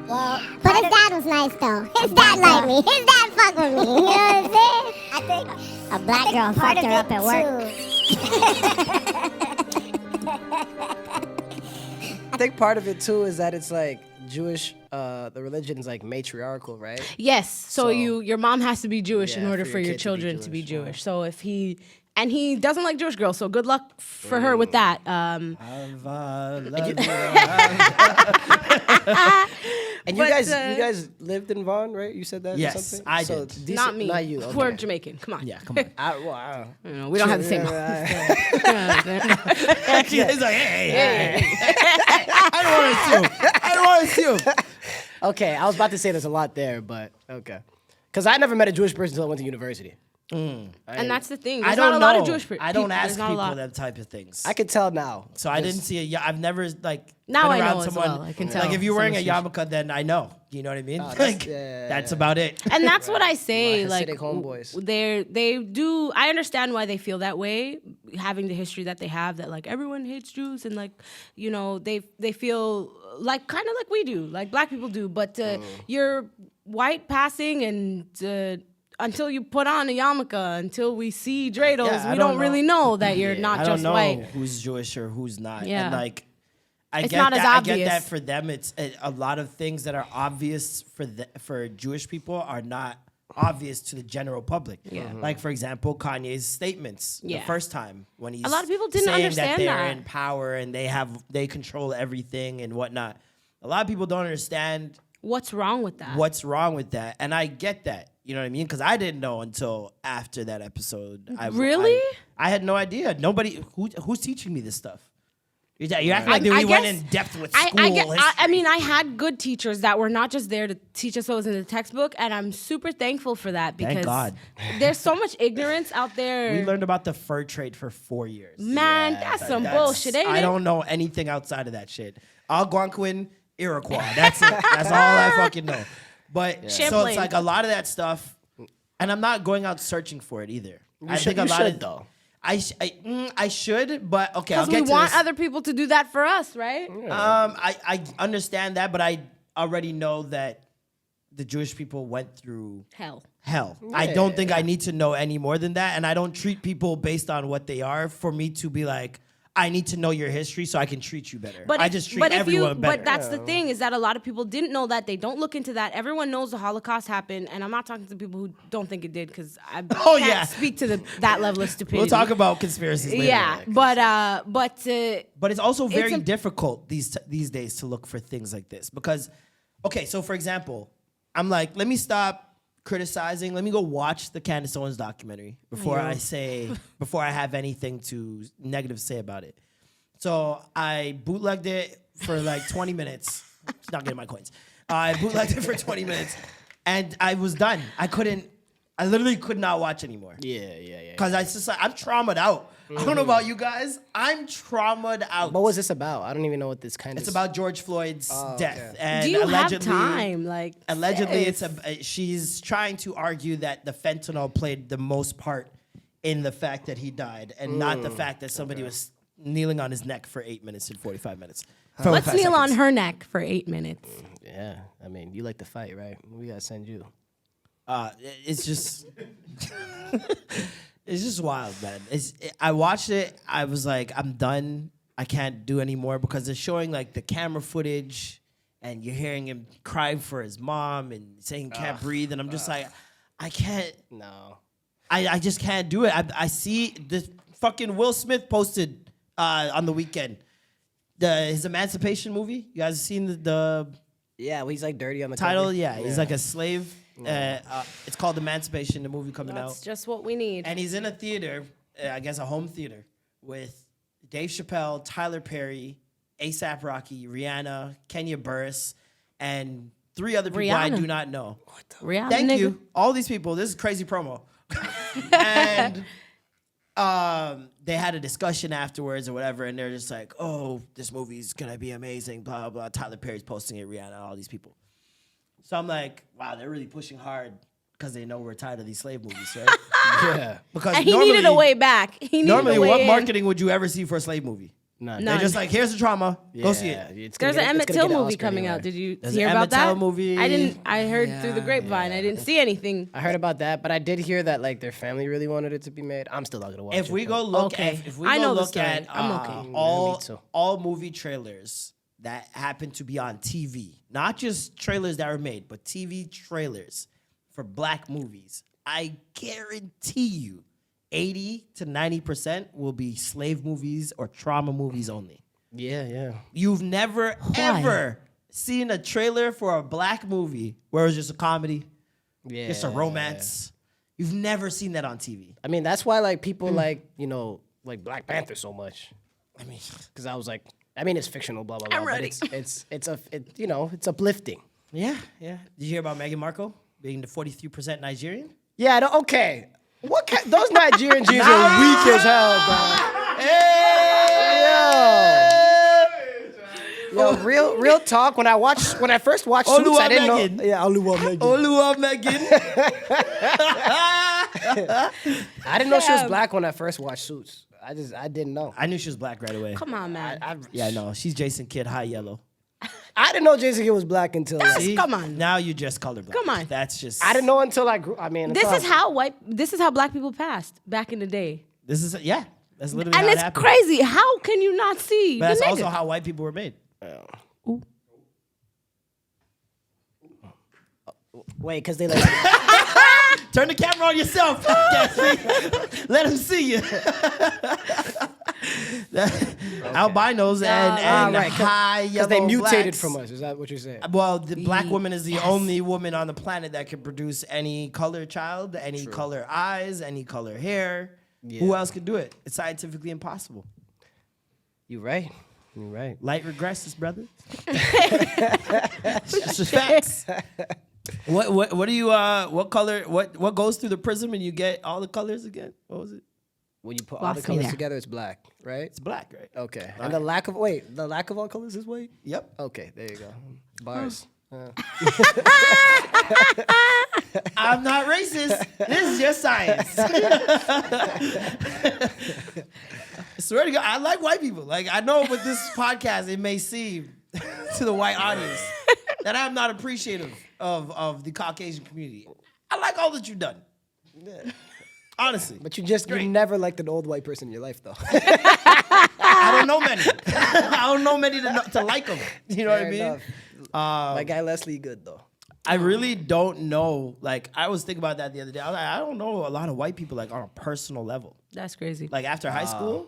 Well, But his dad was nice though. His dad liked me. His dad fucked with me. You know what I'm saying? I think a black girl Part fucked of her up it, at work. I think part of it too is that it's like Jewish, the religion is like matriarchal, right? Yes. So, So- your mom has to be Jewish in Yeah, order for for your your kid to be children to be Jewish, Jewish. So if he doesn't like Jewish girls, so good luck for her with that. And you But, guys lived in Vaughan, right? You said that. Yes, or something? I So did. decent- Not me. Not you. Okay. We're Jamaican. Come on. Yeah, come on. You know, we don't have the same. He's like, hey. I don't want to assume. Okay, I was about to say there's a lot there, but okay. Because I never met a Jewish person until I went to university. And that's the thing. I There's don't not a know. lot of Jewish people. I don't There's ask not a people lot. them type of things. I could tell now. So I didn't see I've never like Now been I around know as someone. well. I can tell Like if you're wearing a someone's yarmulke, then I know. You know what I mean? that's- That's about it. And that's what I say. My Like Hasidic homeboys. they do. I understand why they feel that way, having the history that they have. That like everyone hates Jews, and like they feel like kind of like we do, like black people do. But you're white passing, and until you put on a yarmulke, until we see dreidels, Yeah, I we don't don't really know that you're not I just don't know white. who's Jewish or who's not. Yeah. And like, I It's get not as that. I get obvious. that for them. It's a lot of things that are obvious for Jewish people are not obvious to the general public. Yeah. Like for example, Kanye's statements the Yeah. first time when he's A lot of people didn't saying understand that they're that. in power and they control everything and whatnot. A lot of people don't understand What's wrong with that? what's wrong with that, and I get that. You know what I mean? Because I didn't know until after that episode. Really? I had no idea. Nobody who's teaching me this stuff. You're acting like we went in depth with school. I mean, I had good teachers that were not just there to teach us what was in the textbook, and I'm super thankful for that because Thank God. there's so much ignorance out there. We learned about the fur trade for 4 years. Man, that's some bullshit, ain't I it? don't know anything outside of that shit. Algonquin, Iroquois. That's it. That's all I fucking know. But so Champlain. it's like a lot of that stuff, and I'm not going out searching for it either. I should- think a you lot should, of though. I should, but okay, I'll Because get we to want this. other people to do that for us, right? I understand that, but I already know that the Jewish people went through Hell. hell. I don't think I need to know any more than that, and I don't treat people based on what they are for me to be like, I need to know your history so I can treat you better. I just treat everyone better. But that's the thing is that a lot of people didn't know that. They don't look into that. Everyone knows the Holocaust happened, and I'm not talking to people who don't think it did because I can't speak to that level of stupidity. We'll talk about conspiracies later. Yeah, but But it's also very a- difficult these days to look for things like this because, okay, so for example, I'm like, let me stop criticizing. Let me go watch the Candace Owens documentary before I have anything negative to say about it. So I bootlegged it for like 20 minutes. Not getting my coins. I bootlegged it for 20 minutes, and I was done. I literally could not watch anymore. Yeah. Because I just like I'm traumatized out. I don't know about you guys. I'm traumatized out. What was this about? I don't even know what this kind of. It's about George Floyd's death, and do you allegedly, have time? Like allegedly, sis. she's trying to argue that the fentanyl played the most part in the fact that he died, and not the fact that somebody was kneeling on his neck for 8 minutes and 45 minutes. Let's 45 kneel on seconds. her neck for 8 minutes. Yeah, I mean, you like to fight, right? We gotta send you. It's just, it's just wild, man. I watched it. I was like, I'm done. I can't do anymore because they're showing like the camera footage, and you're hearing him crying for his mom and saying he can't breathe, and I'm just like, I can't. No. I just can't do it. I see this fucking Will Smith posted on the weekend his Emancipation movie. You guys seen the Yeah, well, he's like dirty on the title? cover. Yeah, he's like a slave. It's called Emancipation, the movie coming out. That's just what we need. And he's in a theater, I guess a home theater, with Dave Chappelle, Tyler Perry, A$AP Rocky, Rihanna, Kenya Burris, and 3 other people I Rihanna. do not know. Rihanna, Thank nigga. you. All these people. This is crazy promo. And they had a discussion afterwards or whatever, and they're just like, oh, this movie's going to be amazing, blah, blah. Tyler Perry's posting it, Rihanna, all these people. So I'm like, wow, they're really pushing hard because they know we're tired of these slave movies, right? Yeah. Because And he needed a way back. He needed normally, a way what in. marketing would you ever see for a slave movie? None. They're just like, here's the trauma. Go see it. It's gonna There's get- an it's Emmett gonna Till get an movie Oscar coming anyway. out. Did you There's hear an about Emmett that? Till movie. I didn't. I heard through the grapevine. I didn't see anything. I heard about that, but I did hear that like their family really wanted it to be made. I'm still not gonna watch it. If we go look Okay. at, if we I go know the look story. at I'm okay. me all too. all movie trailers that happen to be on TV, not just trailers that were made, but TV trailers for black movies, I guarantee you 80 to 90% will be slave movies or trauma movies only. Yeah. You've never ever seen a trailer for a black movie where it's just a comedy, Yeah. just a romance. You've never seen that on TV. I mean, that's why like people like like Black Panther so much. I mean, Because I was like, I mean, it's fictional, blah blah blah. I'm ready. But it's uplifting. yeah. Did you hear about Meghan Markle being the 43% Nigerian? Yeah. Okay. Those Nigerian jeans are weak as hell, bro. Yo, real talk. When I first watched Suits, Oluwa I didn't Meghan. know. Yeah, Oluwa Meghan. Oluwa Meghan. I didn't know she was black when I first watched Suits. I didn't know. I knew she was black right away. Come on, man. Yeah, I know. She's Jason Kidd, high yellow. I didn't know Jason Kidd was black until. See? Come on. Now you just colorblind. Come on. That's just. I didn't know until I grew. I mean, This is how black people passed back in the day. This is yeah. That's literally And how it it's happened. crazy. How can you not see But that's the also nigga? how white people were made. wait, because they like. Turn the camera on yourself. Let them see you. Albinos and right, high Because yellow they mutated blacks. from us. Is that what you're saying? Well, the black woman is the only woman on the planet that can produce any color child, any color eyes, any color hair. Yeah. Who else could do it? It's scientifically impossible. You're right. You're right. Light regresses, brother. It's just facts. What do you what color what goes through the prism and you get all the colors again? What was it? When you put all the Lost me colors there. together, it's black, right? It's black, right? Okay. And the lack of all colors is white? Yep. Okay, there you go. Bars. I'm not racist. This is just science. I swear to God, I like white people. Like I know with this podcast, it may seem to the white audience that I'm not appreciative of the Caucasian community. I like all that you've done. Honestly. But you never liked an old white person in your life, though. I don't know many. I don't know many to like them. You know what I mean? Enough. My guy Leslie, good though. I really don't know. Like, I was thinking about that the other day. I was like, I don't know a lot of white people like on a personal level. That's crazy. Like after high school.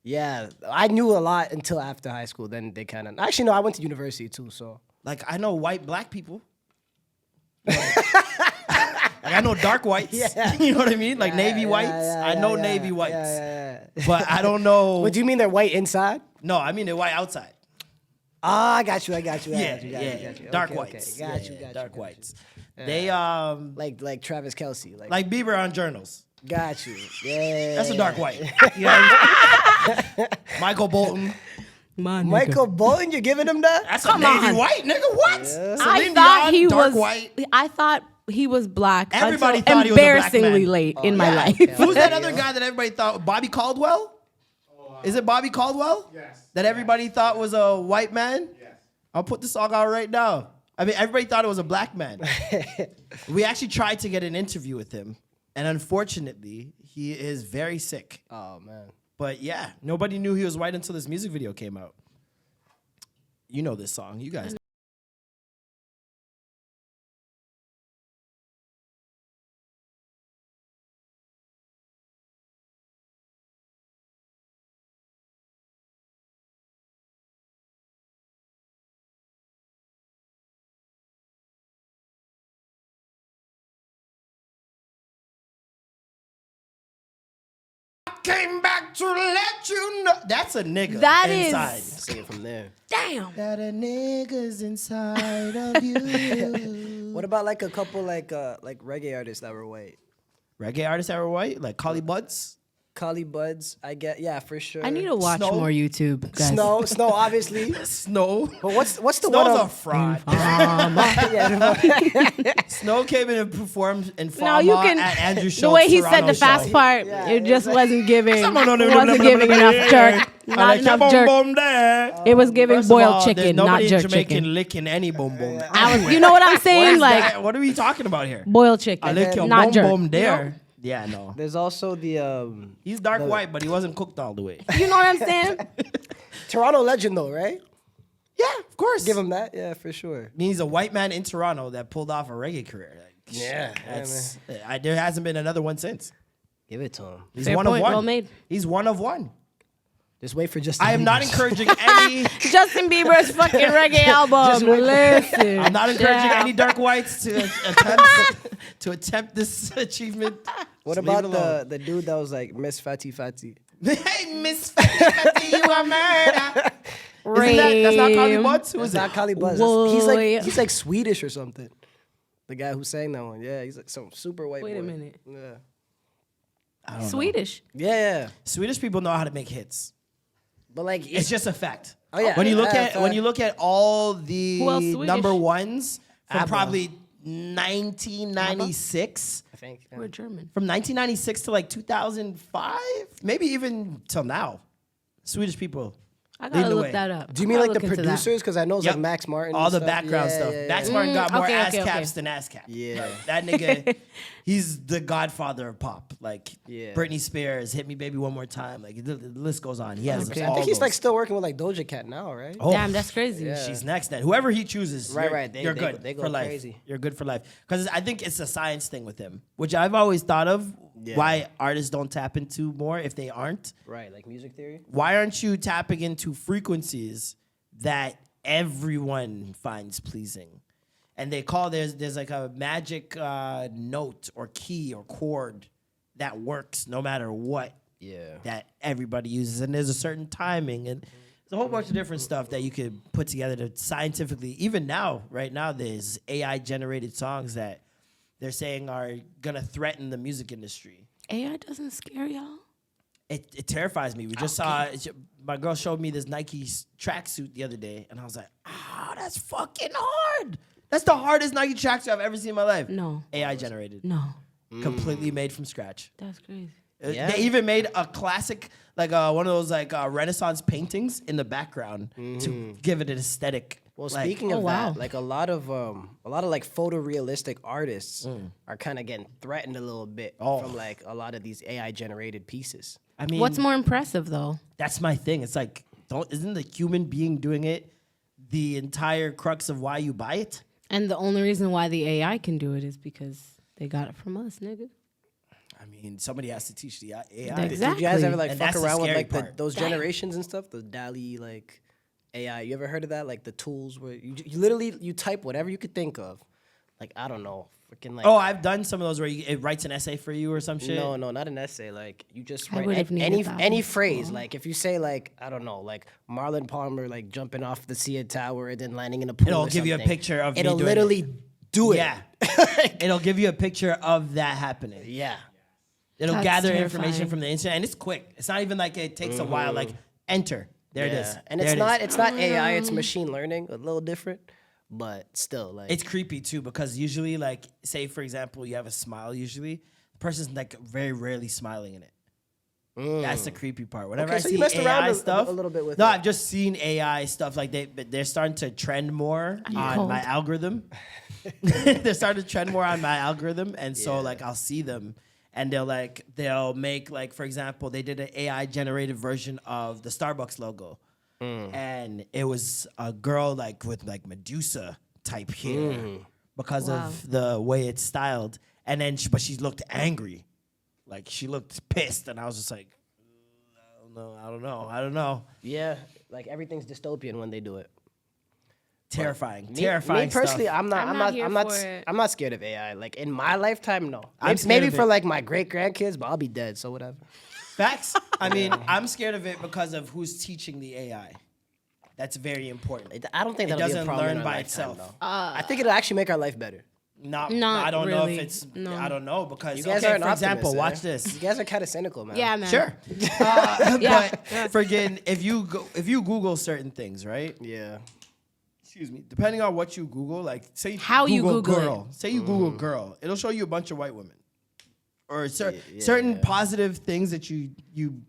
Yeah, I knew a lot until after high school. Then they kind of actually no, I went to university too. So Like I know white black people. Like I know dark whites. Yeah. You know what I mean? Like navy whites. I know navy whites. But I don't know. What do you mean they're white inside? No, I mean they're white outside. Ah, I got you. Got you. Dark Okay, whites. okay. Got you. Dark whites. They Like Travis Kelce. like Bieber on journals. Got you. Yeah. That's a dark white. You know what I mean? Michael Bolton. Michael Bolton, you're giving him that? That's a navy white nigga. What? I thought he dark was white. I thought he was black. Everybody until thought he was a black embarrassingly man. late in my life. Who's that other guy that everybody thought? Bobby Caldwell? Is it Bobby Caldwell? Yes. That everybody thought was a white man? Yes. I'll put the song out right now. I mean, everybody thought it was a black man. We actually tried to get an interview with him, and unfortunately, he is very sick. Oh man. But yeah, nobody knew he was white until this music video came out. You know this song. You guys know. Came back to let you know. That's a nigga. That is- inside. Sing it from there. Damn. That a nigga's inside of you. What about like a couple like reggae artists that were white? Reggae artists that were white, like Collie Buddz. Collie Buddz, I get, yeah, for sure. I need to watch Snow? more YouTube, guys. Snow, obviously. Snow. But what's the Snow's one? a fraud. Snow came in and performed in No, Fama you can. at Andrew Schultz The way he said Toronto the fast show. part, Yeah, it just wasn't giving. No, wasn't giving enough jerk. Not enough jerk. It was giving First of boiled all, there's chicken, not nobody in jerk Jamaican chicken. licking any boom boom. You know what I'm What saying? is Like that? What are we talking about here? boiled I chicken, lick your not boom jerk. boom there. Yeah, no. There's also the He's dark white, but he wasn't cooked all the way. You know what I'm saying? Toronto legend though, right? Yeah, of course. Give him that, yeah, for sure. He's a white man in Toronto that pulled off a reggae career. Like, Yeah, that's, there hasn't been another one since. Give it to him. He's Fair one point, of one. well made. He's one of one. Just wait for Justin. I am not Bieber's. encouraging any. Justin Bieber's fucking reggae album. Listen, I'm not encouraging yeah. any dark whites to attempt this achievement. What Just leave about it alone. the dude that was like Miss Fatty Fatty? Hey, Miss Fatty, you a murder. Isn't that's not Collie Rame. Buddz? Who is It's not it? Collie Buddz. Boy. He's like Swedish or something. The guy who sang that one. Yeah, he's like some super white Wait boy. a minute. Yeah. Swedish. Yeah. Swedish people know how to make hits. But like, It's just a fact. Oh, yeah. When you look Yeah, when you look at all the Who else Swedish? number ones from ABBA. probably 1996, I think. We're German. from 1996 to like 2005, maybe even till now, Swedish people. I Lead gotta the look way. that up. Do you I mean gotta like the look into that. producers? Because I know it's Yep. like Max Martin. All and the stuff. background Yeah, stuff. yeah, Max yeah. Martin got more okay, ass okay, caps okay. than ass caps. Yeah. That nigga, he's the godfather of pop. Like Yeah. Britney Spears, Hit Me Baby One More Time. Like the list goes on. He has Okay. all I think he's those. like still working with like Doja Cat now, right? Oh, Damn, that's crazy. She's next then. Whoever he chooses, Right, you're, right. you're good they go for life. crazy. You're good for life. Because I think it's a science thing with him, which I've always thought of why artists don't tap into more if they aren't. Right, like music theory. Why aren't you tapping into frequencies that everyone finds pleasing? And they call there's like a magic note or key or chord that works no matter what. Yeah. That everybody uses, and there's a certain timing, and there's a whole bunch of different stuff that you could put together to scientifically. Even now, right now, there's AI generated songs that they're saying are gonna threaten the music industry. AI doesn't scare y'all? It terrifies me. We just saw my girl showed me this Nike tracksuit the other day, and I was like, that's fucking hard. That's the hardest Nike tracksuit I've ever seen in my life. No. AI generated, No. completely made from scratch. That's crazy. Yeah. They even made a classic, like one of those like Renaissance paintings in the background to give it an aesthetic. Well, like, speaking of wow. that, like a lot of like photorealistic artists are kind of getting threatened a little bit from like a lot of these AI generated pieces. I mean, What's more impressive though? that's my thing. It's like, isn't the human being doing it the entire crux of why you buy it? And the only reason why the AI can do it is because they got it from us, nigga. I mean, somebody has to teach the AI. Exactly. Did you guys ever like And fuck that's the around with scary like part. those generations and stuff? The DALL-E like AI. You ever heard of that? Like the tools where you literally you type whatever you could think of. Like I don't know, freaking like. Oh, I've done some of those where it writes an essay for you or some shit. No, not an essay. Like you just I write would've needed that any one. phrase. Like if you say like I don't know, like Marlon Palmer like jumping off the CN Tower and then landing in a pool. It'll or give you a something. picture of me It'll doing literally do it. Yeah. It'll give you a picture of that happening. Yeah. It'll That's gather terrifying. information from the internet, and it's quick. It's not even like it takes a while. Like enter, there it is, And There it's not AI. It's machine learning. A little different, but still like It's creepy too because usually, like, say for example, you have a smile. Usually, the person's like very rarely smiling in it. That's the creepy part. Whenever Okay, I so see you messed around AI a stuff, little bit with no, it. I've just seen AI stuff like they're starting to trend more on cold? my algorithm. They're starting to trend more on my algorithm, and so like I'll see them, and they'll make like for example, they did an AI generated version of the Starbucks logo, and it was a girl like with like Medusa type hair because Wow. of the way it's styled, and then but she looked angry. Like she looked pissed, and I was just like, I don't know. yeah, like everything's dystopian when they do it. Terrifying, Me terrifying. personally, stuff. I'm not scared of AI. Like in my lifetime, no. I'm scared Maybe of for it. like my great grandkids, but I'll be dead, so whatever. Facts. I mean, I'm scared of it because of who's teaching the AI. That's very important. I don't think It that'll be a doesn't problem learn in our by lifetime, itself. though. I think it'll actually make our life better. Not Not I don't know if really. it's. No. I don't know because You guys okay, are an for example, optimist, watch eh? this. You guys are kind of cynical, man. Yeah, man. Sure. Yeah. But friggin', if you Google certain things, right? Yeah. Excuse me. Depending on what you Google, like say How you Google it. girl, say you Google girl, it'll show you a bunch of white women, or certain positive things that you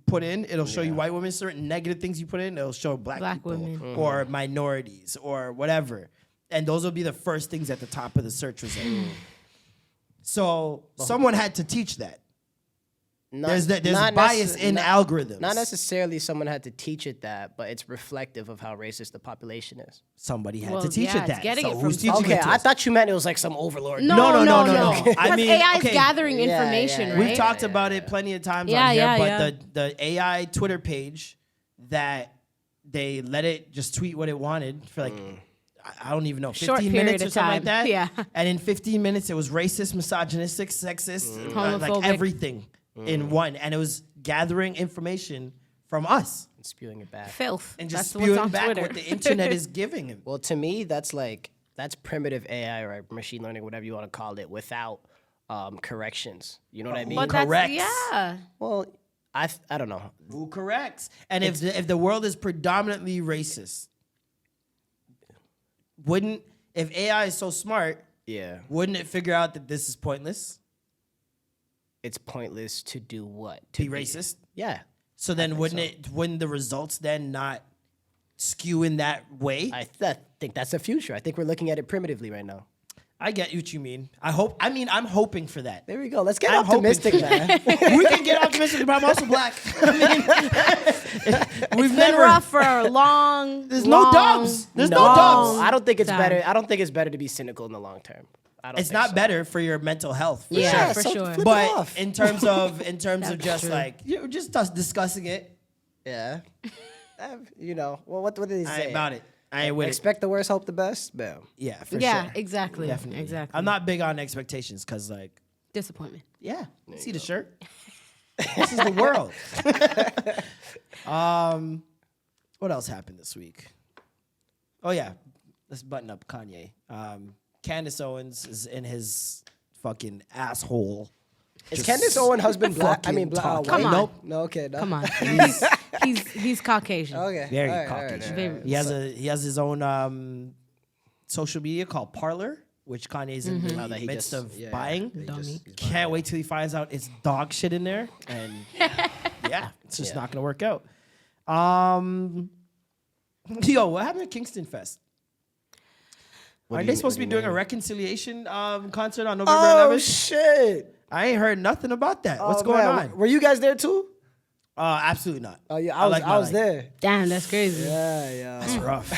put in, it'll show you white women. Certain negative things you put in, it'll show black people women. or minorities or whatever, and those will be the first things at the top of the search result. So someone had to teach that. There's not bias necess- in not- algorithms. Not necessarily someone had to teach it that, but it's reflective of how racist the population is. Somebody had Well, to teach yeah, it it's that. getting So it who's from teaching Okay, it to I us? thought you meant it was like some overlord. No. No. I Because mean, AI is okay. gathering Yeah, information, yeah, right? We've talked about it plenty of times Yeah, on here, yeah, but yeah. the AI Twitter page that they let it just tweet what it wanted for like I don't even know 15 Short period minutes or of something like time. that. Yeah. And in 15 minutes it was racist, misogynistic, sexist, like Homophobic. everything in one, and it was gathering information from us And spewing it back. Filth. and just That's what's spewing on back Twitter. what the internet is giving him. Well, to me, that's primitive AI or machine learning, whatever you want to call it, without corrections. You know what I mean? But Correct. yeah. Well, I don't know. Who corrects? And if the world is predominantly racist, if AI is so smart, Yeah, wouldn't it figure out that this is pointless? it's pointless to do what? To be racist? Yeah, So then wouldn't the results then not skew in that way? I think that's the future. I think we're looking at it primitively right now. I get what you mean. I'm hoping for that. There we go. Let's get I'm hoping optimistic, for man. We can get optimistic, but I'm also black. I mean, we've Been never. rough for a long. There's no dubs. There's no dubs. I don't think it's time. better. I don't think it's better to be cynical in the long term. I don't It's think not so. better for your mental health. For Yeah, sure. for sure. flip it But off. in terms of just true. like just us discussing it, Yeah. Well, what did they I say? ain't about it. I ain't with it. Expect the worst, hope the best. Bam. Yeah, for Yeah, sure. exactly. Definitely. Exactly. I'm not big on expectations because, like, Disappointment. yeah, see the shirt. This is the world. What else happened this week? Oh yeah, let's button up Kanye. Candace Owens is in his fucking asshole. Is Candace Owen husband black? I mean, black. talking. Come on. Nope. No, okay. No. Come on. He's Caucasian. Okay. Very all right, Caucasian. all right. He has his own social media called Parler, which Kanye's in the that he midst just- of yeah, buying. he just- Can't wait till he finds out it's dog shit in there, and yeah, it's just not gonna work out. Yo, what happened at Kingston Fest? Aren't they supposed to be doing a reconciliation concert on November Oh 11th? shit! I ain't heard nothing about that. What's Oh, going man. on? Were you guys there too? Absolutely not. Oh yeah, I like my I was life. there. Damn, that's crazy. Yeah. That's rough.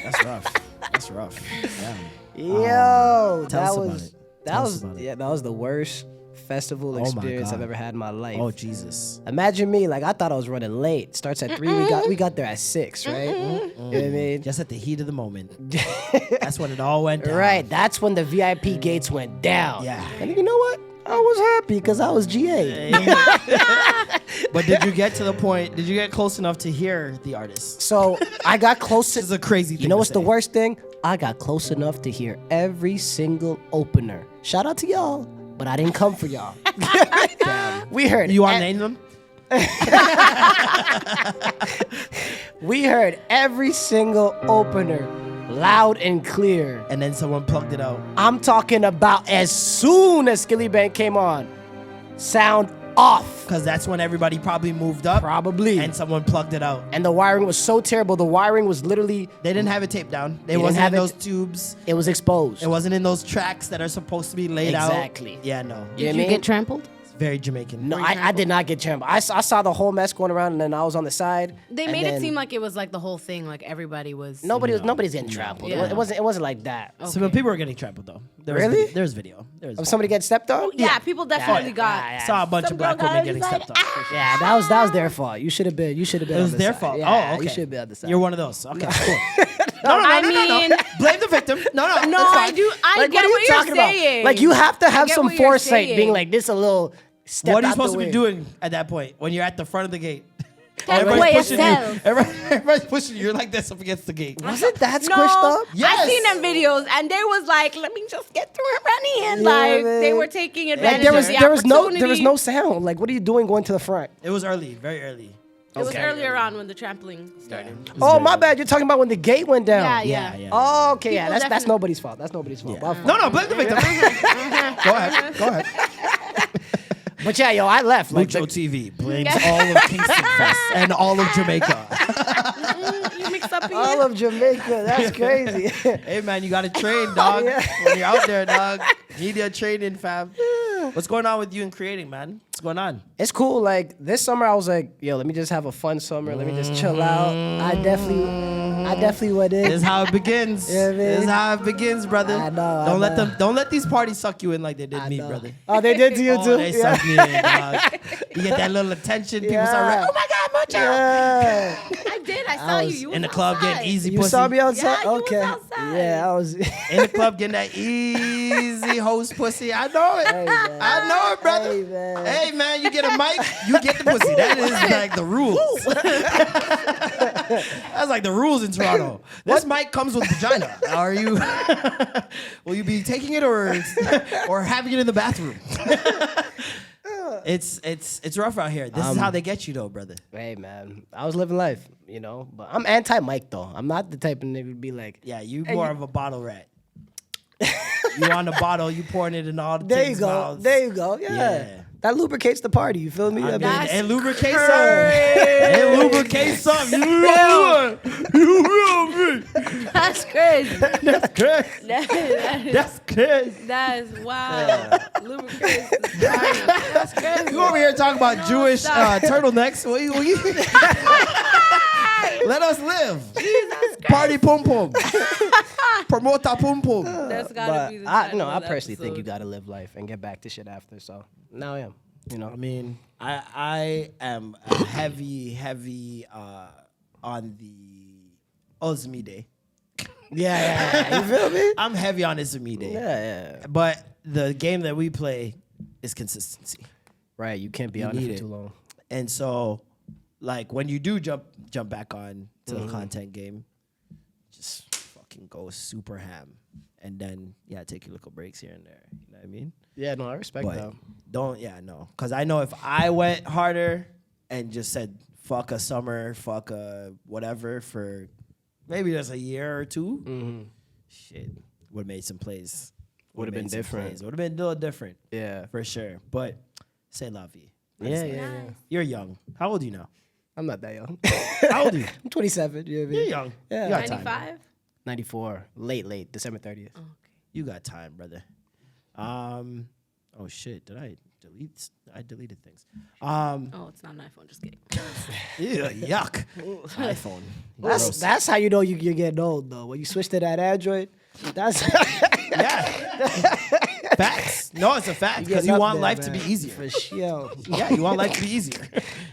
That's rough. That's rough. Damn. Yo, tell us about it. Tell us about it. that was the worst festival my experience God. I've ever had in my life. Oh Jesus. Imagine me, like I thought I was running late. Starts at 3. We got there at 6, right? You know what I mean? Just at the heat of the moment. That's when it all went down. Right. That's when the VIP gates went down. Yeah. And you know what? I was happy because I was GA. But did you get to the point? Did you get close enough to hear the artist? So I got close to. This is a crazy thing. You know to what's the say. worst thing? I got close enough to hear every single opener. Shout out to y'all, but I didn't come for y'all. We heard. You want to name them? We heard every single opener, loud and clear. And then someone plugged it out. I'm talking about as soon as Skilly Bank came on, sound off. Because that's when everybody probably moved up. Probably. And someone plugged it out. And the wiring was so terrible. The wiring was literally, They didn't have it taped down. It didn't wasn't have in it- those tubes. it was exposed. It wasn't in those tracks that are supposed to be laid out. Exactly. Yeah, no. You know what I Did you mean? get trampled? It's very Jamaican. No, I did not get trampled. I saw the whole mess going around, and then I was on the side. They and made it then seem like it was like the whole thing, like everybody was. nobody's getting trampled. Yeah. It wasn't like that. Some people were getting trampled though. Really? There's video. There's Of somebody getting stepped on? Yeah, people definitely got. Saw a bunch Some of black girl women got getting like, stepped on. Yeah, that was their fault. You should have been. It on was the their side. fault. Yeah, Oh, okay. You should be on the side. You're one of those. Okay, cool. I mean, Blame the victim. No, no, it's I fine. do. I Like, get what are you what you're talking about? saying. Like, you have to have get some what you're foresight, being saying. like this a little step What are you out supposed the to be way. doing at that point when you're at the front of the gate? Play pushing you. yourself. Everybody's pushing you. You're like this up against the gate. Was it that No, squished up? Yes. I seen them videos, and they was like, "Let me just get through it running," and Yeah, like man. they were taking Like advantage there was of the there was opportunity. no sound. Like, what are you doing going to the front? It was early, very early. It was earlier on when the trampling started. Oh, my bad. You're talking about when the gate went down. Yeah. Oh, okay. Yeah, People that's definitely- nobody's fault. That's nobody's fault. My fault. No, blame the victim. Go ahead. But yeah, yo, I left. Like, Mucho TV blames all of Kingston Fest and all of Jamaica. You mix up all here. of Jamaica. That's crazy. Hey man, you gotta train, dog. Yeah. When you're out there, dog, need your training, fam. What's going on with you in creating, man? What's going on? It's cool. Like this summer, I was like, yo, let me just have a fun summer. Let me just chill out. I definitely went in. This is how it begins. Yeah, man. This is how it begins, brother. I know, Don't I let know. them. Don't let these parties suck you in like they did I me, know. brother. Oh, they did to you Oh, too. they Yeah. sucked me in, dog. You get that little attention. People start Yeah. like, oh my God, Mucho. Yeah. I did. I saw you. You was In the club outside. getting easy You pussy. saw me outside? Yeah, you was Okay. outside. Yeah, I was. In the club getting that easy host pussy. I know it. Hey, man. I know it, brother. Hey, man. Hey, man, you get a mic, you get the pussy. That is like the rules. That's like the rules in Toronto. Toronto. This mic comes with vagina. Are you? Will you be taking it or having it in the bathroom? It's rough out here. This is how they get you, though, brother. Hey man, I was living life, you know. But I'm anti-mic though. I'm not the type of nigga to be like, Yeah, you more of a bottle rat. You on the bottle, you pouring it in all the there you things' go, mouths. there you go. Yeah. That lubricates the party. You feel me? I mean, That's It lubricates something. It lubricates something. You feel me? That's crazy. That's crazy. That's crazy. That is wild. Lubricants. That's crazy. You over here talking about Jewish turtlenecks. Let us live. Party pum pum. Promote our pum pum. That's gotta be the I title I of the personally think episode. you gotta live life and get back to shit after. So now I am. You know. I mean, I am heavy on the Ozmi Day. Yeah. You feel me? I'm heavy on Ozmi Day. Yeah. But the game that we play is consistency. Right. You can't be You on it need for it. too long. And so, like, when you do jump back on to the content game, just fucking go super ham. And then, take your little breaks here and there. You know what I mean? Yeah. No, I respect But that. don't, no. Because I know if I went harder and just said, fuck a summer, fuck a whatever for maybe just a year or two, shit, would have made some plays. Would have been different. Would have been a little different. Yeah. For sure. But c'est la vie. Yeah. You're young. How old are you now? I'm not that young. How old are you? I'm 27. You know what I mean? You're young. Yeah. You got time. 95? 94. Late. December 30th. Oh, okay. You got time, brother. Oh shit! Did I delete? I deleted things. Oh, it's not an iPhone. Just kidding. Ew, yuck. iPhone. That's how you know you're getting old though. When you switch to that Android, that's Yeah. Facts. No, it's a fact because getting you up want there, life to man. be easier. for sure. Yeah, you want life to be easier.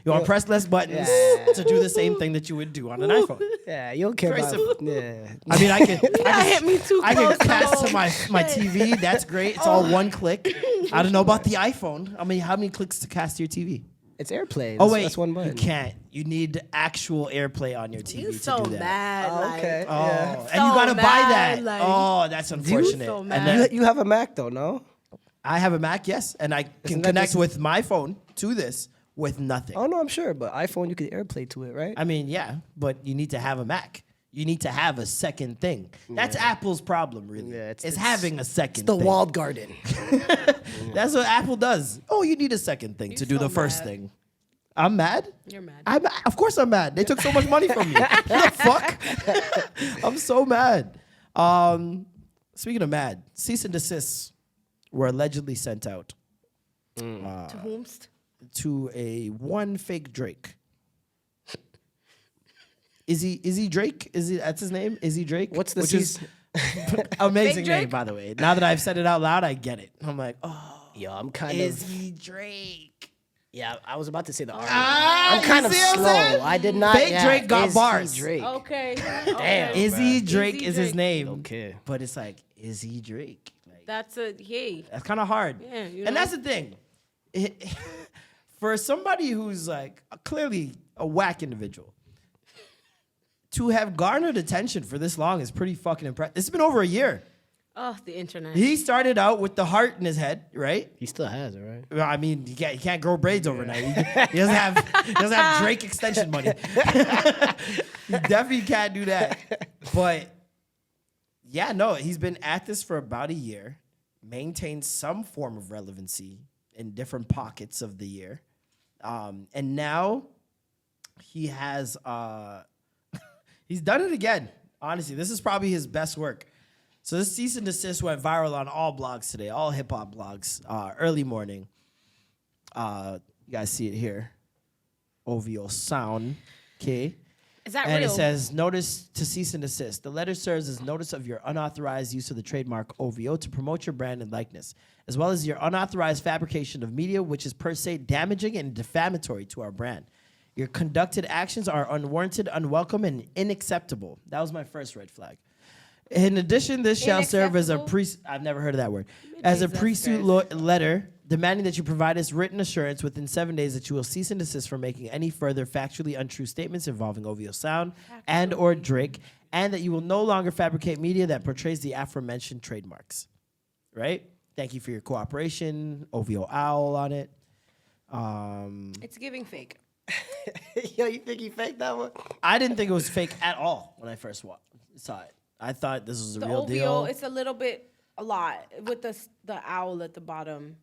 You want to press less buttons to do the same thing that you would do on an iPhone. Yeah, you don't care Very about. simple. Yeah. I mean, I can hit me too I close. can cast to my TV. That's great. It's all one click. I don't know about the iPhone. I mean, how many clicks to cast to your TV? It's AirPlay. Oh wait, that's one you button. can't. You need actual AirPlay on your TV You to so do that. mad. Oh, like, okay. Oh, Yeah. and So you gotta buy mad, that. like, Oh, that's unfortunate. so And mad. then You have a Mac though, no? I have a Mac, yes, and I can that connect just- with my phone to this with nothing. Oh no, I'm sure, but iPhone you could AirPlay to it, right? I mean, yeah, but you need to have a Mac. You need to have a second thing. That's Apple's problem, really. Yeah, it's having a second the thing. walled garden. That's what Apple does. Oh, you need a second thing to do so the first mad. thing. I'm mad. You're mad. Of course I'm mad. They took so much money from me. What the fuck? I'm so mad. Speaking of mad, cease and desists were allegedly sent out To whomst? to a one fake Drake. Is he Drake? That's his name? Is he Drake? What's the Which is Fake amazing name, Drake? by the way. Now that I've said it out loud, I get it. I'm like, oh, Yo, I'm kind is of. he Drake? Yeah, I was about to say the R. Ah, I'm kind you of see what I'm slow. saying? I did not. Fake Drake got is bars. he Drake. Okay. Damn. Is he Drake? Is he Is his Drake? name? Okay. But it's like, is he Drake? Like, That's a hey. that's kind of hard. Yeah, you and know? that's the thing. For somebody who's like clearly a whack individual, to have garnered attention for this long is pretty fucking impressive. It's been over a year. Oh, the internet. He started out with the heart in his head, right? He still has it, right? Well, I mean, he can't grow braids overnight. He doesn't have Drake extension money. He definitely can't do that. But yeah, no, he's been at this for about a year, maintained some form of relevancy in different pockets of the year, and now he has he's done it again. Honestly, this is probably his best work. So this cease and desist went viral on all blogs today, all hip hop blogs, early morning. You guys see it here. OVO sound, okay? Is that And real? it says, notice to cease and desist. The letter serves as notice of your unauthorized use of the trademark OVO to promote your brand and likeness, as well as your unauthorized fabrication of media, which is per se damaging and defamatory to our brand. Your conducted actions are unwarranted, unwelcome, and unacceptable. That was my first red flag. In addition, this shall serve as a I've never heard of that word. As a Jesus pre-suit Christ. letter demanding that you provide us written assurance within 7 days that you will cease and desist from making any further factually untrue statements involving OVO Sound and or Drake and that you will no longer fabricate media that portrays the aforementioned trademarks. Right? Thank you for your cooperation. OVO Owl on it. It's giving fake. Yo, you think he faked that one? I didn't think it was fake at all when I first saw it. I thought this was a The real OVO, deal. it's a little bit a lot with the owl at the bottom.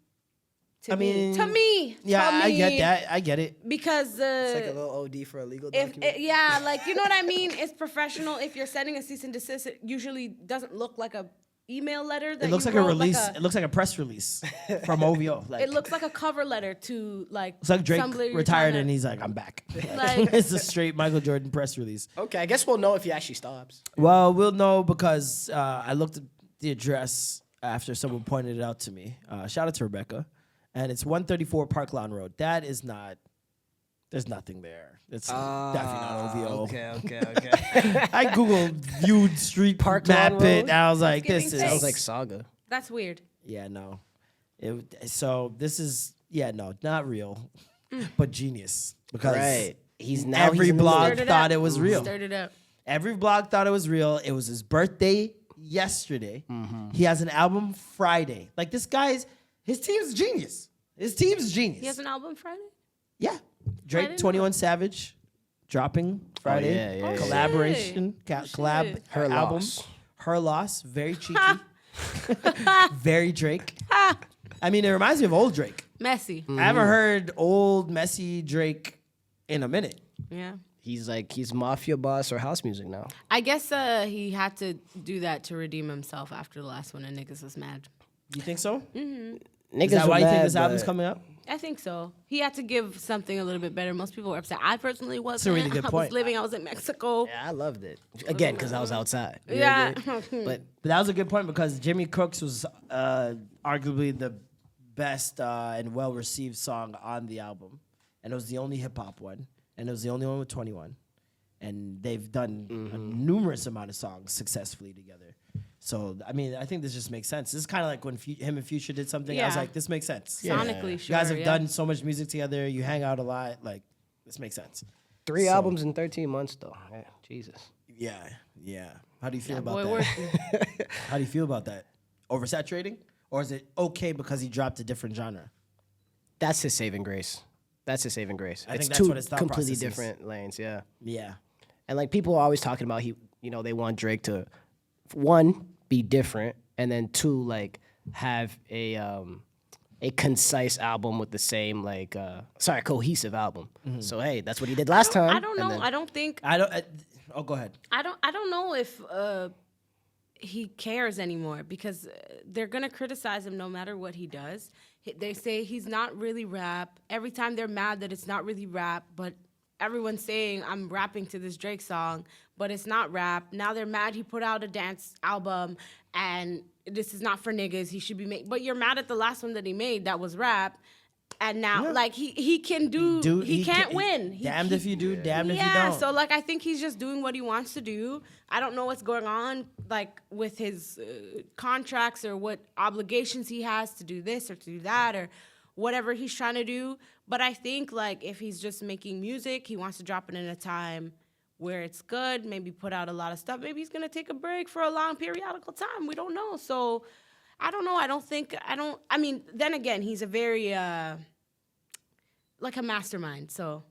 To I me, mean, yeah, I get that. I get it. Because It's like a little OD for a legal if document. yeah, like you know what I mean. It's professional. If you're sending a cease and desist, it usually doesn't look like a email letter. That It looks you like a wrote, release. It looks like a press release from OVO. Like, It looks like a cover letter to like. it's like Drake somebody you're retired trying to- and he's like, I'm back. Like- It's a straight Michael Jordan press release. Okay, I guess we'll know if he actually stops. Well, we'll know because I looked at the address after someone pointed it out to me. Shout out to Rebecca. And it's 134 Park Lawn Road. That is not, there's nothing there. It's definitely not OVO. Okay. I Googled viewed street Park map Lawn it, Road? and I was like, It's this giving is. fake. Sounds like Saga. That's weird. Yeah, no. So this is, no, not real, but genius. Because Right. He's every in the blog league. Stirred it thought up. it was real. Stirred it up. Every blog thought it was real. It was his birthday yesterday. Mm-hmm. He has an album Friday. Like his team's genius. His team's genius. He has an album Friday. Yeah. Drake, didn't 21 Savage, dropping Friday. yeah, yeah, Collaboration, collab, shit. Her album. Loss. Her Loss, very cheeky. Very Drake. I mean, it reminds me of old Drake. Messy. I haven't heard old, messy Drake in a minute. Yeah. He's mafia boss or house music now. I guess he had to do that to redeem himself after the last one, and niggas was mad. You think so? Niggas Is that were why you think mad, this album's but- coming up? I think so. He had to give something a little bit better. Most people were upset. I personally wasn't. a really good I point. was in Mexico. Yeah, I loved it. Again, because I was outside. You know Yeah. what I mean? But But that was a good point because Jimmy Cooks was arguably the best and well-received song on the album. And it was the only hip-hop one. And it was the only one with 21. And they've done a numerous amount of songs successfully together. So, I mean, I think this just makes sense. This is kind of like when him and Future did something. I was Yeah. like, this makes sense. Sonically, You sure. guys have yeah. done so much music together. You hang out a lot. Like, this makes sense. 3 So- albums in 13 months, though. Yeah, Jesus. Yeah. How do you feel That about boy that? working. How do you feel about that? Oversaturating? Or is it okay because he dropped a different genre? That's his saving grace. I think it's that's two what his thought completely process is. different lanes, yeah. Yeah. And like people are always talking about they want Drake to, one, be different, and then two, like have a concise album with the same cohesive album. So hey, that's what he did last time. I don't know. and then- I don't think. Go ahead. I don't know if he cares anymore because they're gonna criticize him no matter what he does. They say he's not really rap. Every time they're mad that it's not really rap, but everyone's saying I'm rapping to this Drake song, but it's not rap. Now they're mad he put out a dance album and this is not for niggas. He should be made. But you're mad at the last one that he made that was rap. And now, like, he can he can't win. Damned if you do, damned if you Yeah, don't. so, like, I think he's just doing what he wants to do. I don't know what's going on, like, with his contracts or what obligations he has to do this or to do that or whatever he's trying to do. But I think, like, if he's just making music, he wants to drop it in a time where it's good, maybe put out a lot of stuff. Maybe he's going to take a break for a long periodical time. We don't know. So, I don't know. I mean, then again, he's a very, like a mastermind. So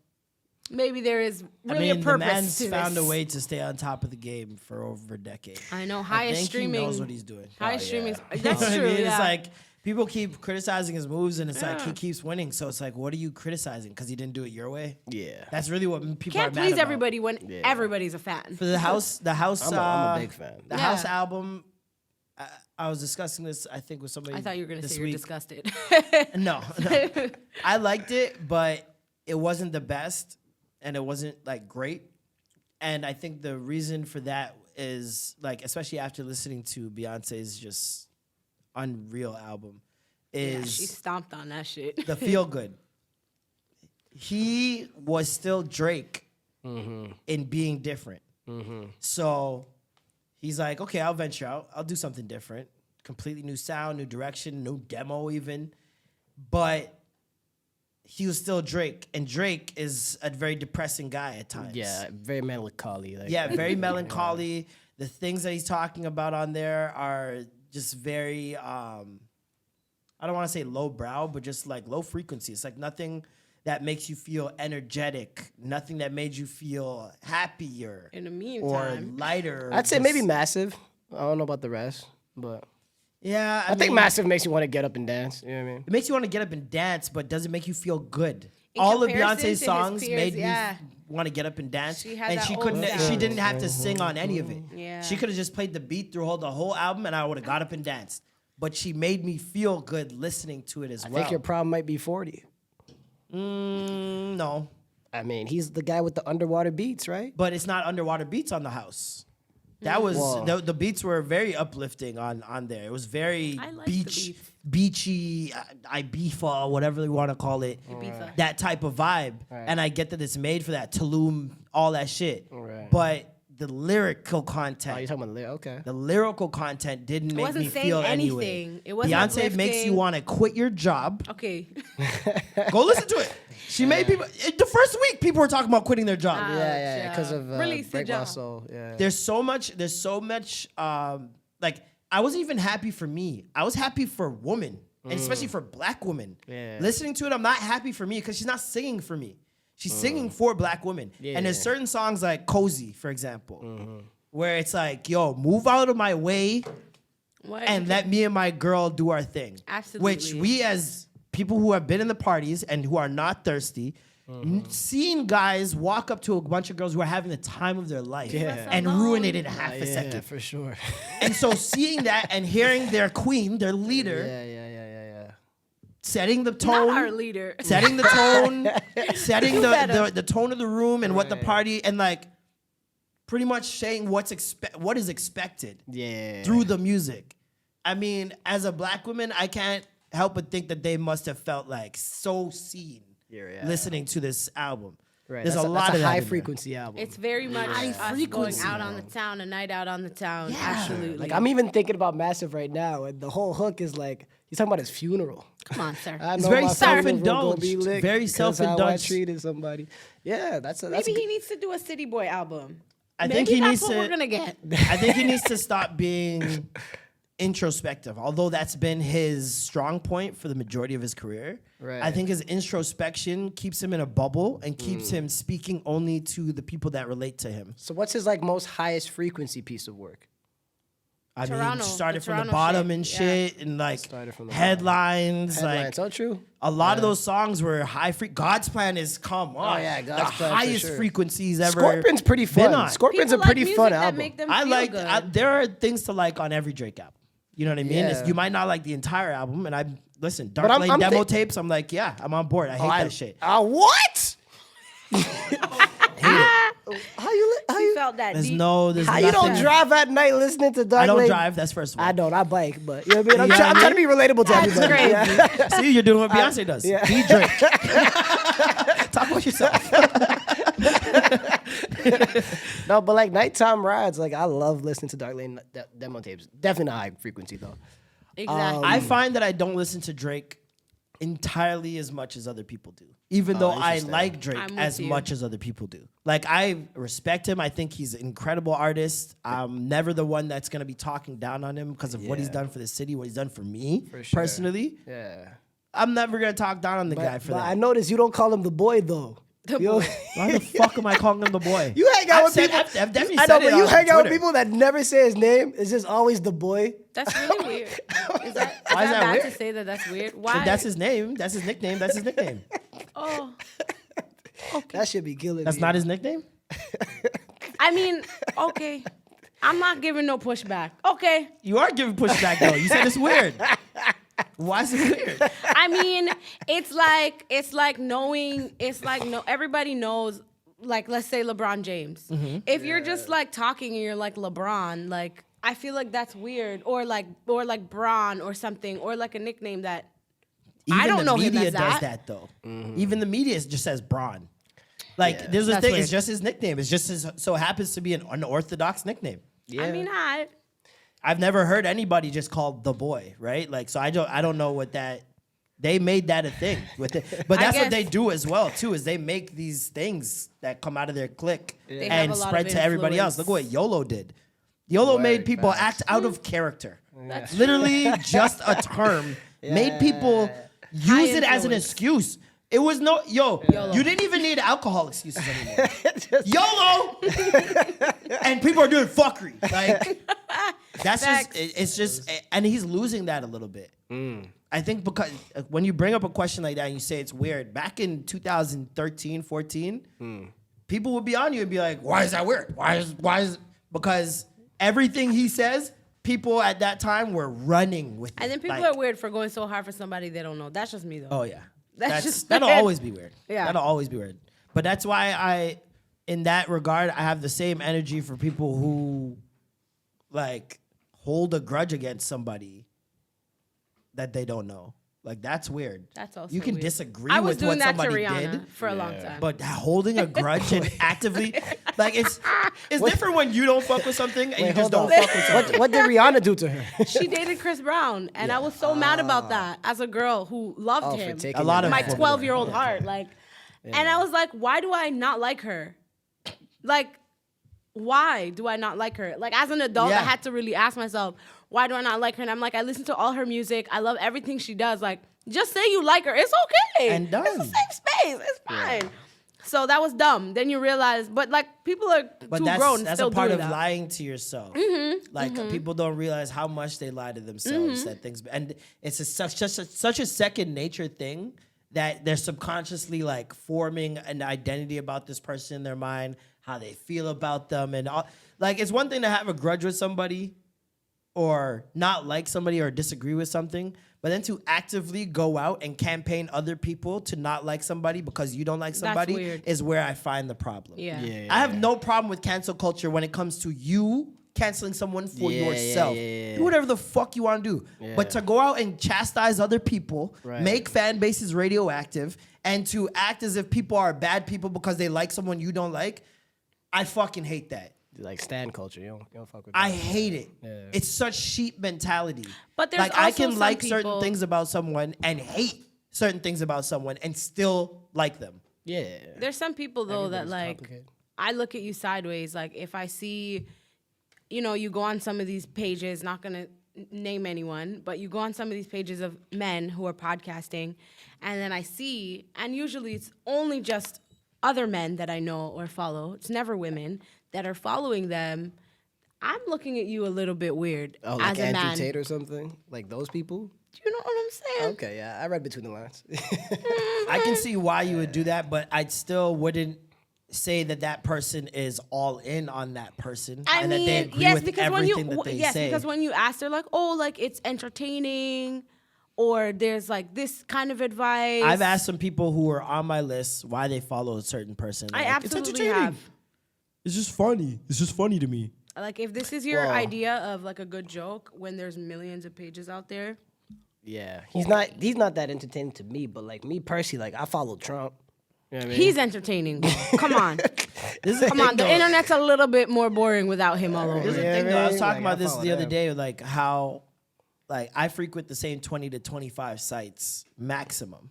maybe there is really a the purpose man's to found this. a way to stay on top of the game for over a decade. I know. I Highest think streaming. he knows what he's doing. Highest streaming. You That's know what true. I mean? Yeah. It's like people keep criticizing his moves, and it's like he Yeah. keeps winning. So it's like, what are you criticizing? Because he didn't do it your way. Yeah. That's really what people Can't are mad please about. everybody when everybody's a fan. For the house, I'm a big fan. The Yeah. house album. I was discussing this, I think, with somebody. I thought you were going to this say you're week. disgusted. No. I liked it, but it wasn't the best, and it wasn't like great. And I think the reason for that is like, especially after listening to Beyonce's just unreal album, Yeah, is she stomped on that shit. the feel good. He was still Drake in being different. So he's like, okay, I'll venture out. I'll do something different. Completely new sound, new direction, new demo even. But he was still Drake, and Drake is a very depressing guy at times. Yeah, very melancholy. Like, Yeah, very melancholy. The things that he's talking about on there are just very, I don't want to say lowbrow, but just like low frequency. It's like nothing that makes you feel energetic, nothing that made you feel happier In the or meantime, lighter. I'd say Just- maybe Massive. I don't know about the rest, but Yeah, I think mean, Massive makes you want to get up and dance. You know what I mean? It makes you want to get up and dance, but does it make you feel good? In All of comparison to Beyonce's his songs peers, made yeah. me want to get up and dance, She had and that she old couldn't. She sound. didn't have to sing on any of it. Yeah. She could have just played the beat through the whole album, and I would have got up and danced. But she made me feel good listening to it as I well. think your problem might be 40. No, I mean, he's the guy with the underwater beats, right? but it's not underwater beats on the house. That was Whoa. the beats were very uplifting on there. It was very I like the beachy, Ibiza, whatever you want to call it. Ibiza. That type of vibe. Right. And I get that it's made for that Tulum, all that shit. Right. But the lyrical Oh, content, you're talking about okay. the lyrical content didn't make wasn't me saying feel anything. anyway. It wasn't Beyonce makes you uplifting. want to quit your job. Okay. Go listen to it. She made people. The first week, people were talking about quitting their job. Yeah, because of Release the Break My job. Soul. Yeah. There's so much. Like I wasn't even happy for me. I was happy for women, and especially for black women. Yeah. Listening to it, I'm not happy for me because she's not singing for me. She's singing for black women. And there's certain songs like "Cozy," for example, where it's like, "Yo, move out of my way What? and let me and my girl do our thing." Absolutely. Which we, as people who have been in the parties and who are not thirsty, seeing guys walk up to a bunch of girls who are having the time of their life and ruin it in half a yeah, second. for sure. And so seeing that and hearing their queen, their leader, yeah. setting the Not tone, our leader. setting the tone, setting better. the tone of the room and what the party, and like pretty much saying what is expected Yeah. through the music. I mean, as a black woman, I can't help but think that they must have felt like so seen listening to this album. Right. There's that's a lot that's of a that high in there. frequency album. It's very much us going out on the town, a night out on the town. Absolutely. Like I'm even thinking about Massive right now, and the whole hook is like he's talking about his funeral. Come on, sir. I It's know very my funeral gonna self-indulged. be lit Very 'cause how I self-indulged. treated somebody. Yeah, that's Maybe he needs to do a City Boy album. I Maybe think he that's needs what to. we're gonna get. I think he needs to stop being introspective, although that's been his strong point for the majority of his career. Right. I think his introspection keeps him in a bubble and keeps him speaking only to the people that relate to him. So what's his like most highest frequency piece of work? I Toronto, mean, started the from the Toronto bottom shit, and yeah. shit, and like Started from the headlines, Headlines, like so true. a lot of those songs were high God's Plan is come on, yeah, the God's Plan for highest sure. frequencies ever. Scorpion's pretty been fun. on. Scorpion's People a pretty like fun music that album. make them I feel like. good. There are things to like on every Drake album. You know what I mean? Yeah. You might not like the entire album, and I listen. Dark I'm- Lane I'm demo thi- tapes. I'm like, yeah, I'm on board. I hate that shit. What? How He you felt that There's deep. there's how you don't nothing- drive at night listening to Dark I don't Lane? drive. That's first of all. I don't. I bike, but you know what I mean. You know what I'm I trying to be relatable to That's everybody. crazy. Yeah. See, you're doing what Beyonce does. yeah. Be Drake. Talk about yourself. No, but like nighttime rides, like I love listening to Dark Lane demo tapes. Definitely not high frequency though. Exactly. I find that I don't listen to Drake entirely as much as other people do. Even though I interesting. like Drake I'm with as you. much as other people do. Like I respect him. I think he's an incredible artist. I'm never the one that's gonna be talking down on him because of what he's Yeah. done for the city, what he's done for me sure. personally. Yeah. I'm never gonna talk down on the guy for But that. I noticed you don't call him the boy though. The You- boy. Why the fuck am I calling him the boy? You hang out I've with said- people. I've definitely I said know, it but you on hang out with Twitter. people that never say his name. It's just always the boy. That's really weird. Is that Why is that bad weird? to say that that's weird? Why? That's his name. That's his nickname. That's his nickname. Oh, That should be killing That's me. not his nickname? I mean, okay. I'm not giving no pushback. Okay. You are giving pushback though. You said it's weird. Why is it weird? I mean, it's like knowing. It's like no. Everybody knows. Like, let's say LeBron James. If you're just like talking and you're like LeBron, like I feel like that's weird. Or like Bron or something, or like a nickname that Even I don't know the him media as does that. that though. Just says Braun. Like there's a That's thing. weird. It's just his nickname. It's just so happens to be an unorthodox nickname. I mean, I've never heard anybody just called the boy, right? Like so I don't know what that They made that a thing with it. But that's what guess- they do as well, too, is they make these things that come out of their clique They have and a lot spread of to everybody else. Look at what YOLO did. YOLO made people act out of character. Literally just a term. Made people use it as an influence. excuse. It was no, YOLO. you didn't even need alcohol excuses anymore. YOLO! And people are doing fuckery. Like, that's Facts. it's just, and he's losing that a little bit. I think because when you bring up a question like that and you say it's weird, back in 2013, 14, people would be on you and be like, why is that weird? Why is, because everything he says, people at that time were running with it. And then people Like, are weird for going so hard for somebody they don't know. That's just me though. oh yeah. That's just That'll weird. always be weird. Yeah. That'll always be weird. But that's why in that regard, I have the same energy for people who like hold a grudge against somebody that they don't know. Like, that's weird. That's also you can weird. disagree I was with doing what that to somebody Rihanna did, for a long time. but holding a grudge and actively, like, it's different when you don't fuck with something and you just don't fuck with something. What did Rihanna do to her? She dated Chris Brown, and I was so mad about that as a girl who loved for him. taking A lot of My people. 12-year-old heart, like, and I was like, why do I not like her? Like, why do I not like her? Like, as an adult, Yeah. I had to really ask myself, why do I not like her? And I'm like, I listen to all her music. I love everything she does. Like, just say you like her. It's okay. And done. It's a safe space. It's fine. So that was dumb. Then you realize, but like, people are But too that's grown that's still a part doing of that. lying to yourself. Like people don't realize how much they lie to themselves. That things, and it's such a second nature thing that they're subconsciously like forming an identity about this person in their mind, how they feel about them, and all. Like, it's one thing to have a grudge with somebody, or not like somebody, or disagree with something. But then to actively go out and campaign other people to not like somebody because you don't like somebody weird. is where I find the problem. Yeah. I have no problem with cancel culture when it comes to you canceling someone for yourself. Do whatever the fuck you want to do. But to go out and chastise other people, make fan bases radioactive, and to act as if people are bad people because they like someone you don't like, I fucking hate that. Like stan culture, you don't fuck with that. I hate it. It's such sheep mentality. But there's like, I also can some like people- certain things about someone and hate certain things about someone and still like them. Yeah. There's some people though that Everybody's like complicated. I look at you sideways. Like if I see, you know, you go on some of these pages, not gonna name anyone, but you go on some of these pages of men who are podcasting, and then I see, and usually it's only just other men that I know or follow. It's never women that are following them. I'm looking at you a little bit weird Oh, like as a Andrew man. Tate or something? Like those people? Do you know what I'm saying? Okay, yeah. I read between the lines. I can see why you would do that, but I still wouldn't say that person is all in on that person I and mean, that they agree yes, with because when everything you that they say. because when you ask, they're like, oh, like it's entertaining, or there's like this kind of advice. I've asked some people who are on my list why they follow a certain person. I Like, it's absolutely entertaining. have. It's just funny. It's just funny to me. Like if this is your Well- idea of like a good joke, when there's millions of pages out there, Yeah. He's not that entertaining to me, but like me personally, like I follow Trump. You know what I mean? he's entertaining. Come on, This is the come thing, on. The though. internet's a little bit more boring without him all over. Here's the Yeah, thing, though. I was man, talking like, about I this follow the other them. day, like how, like I frequent the same 20 to 25 sites maximum.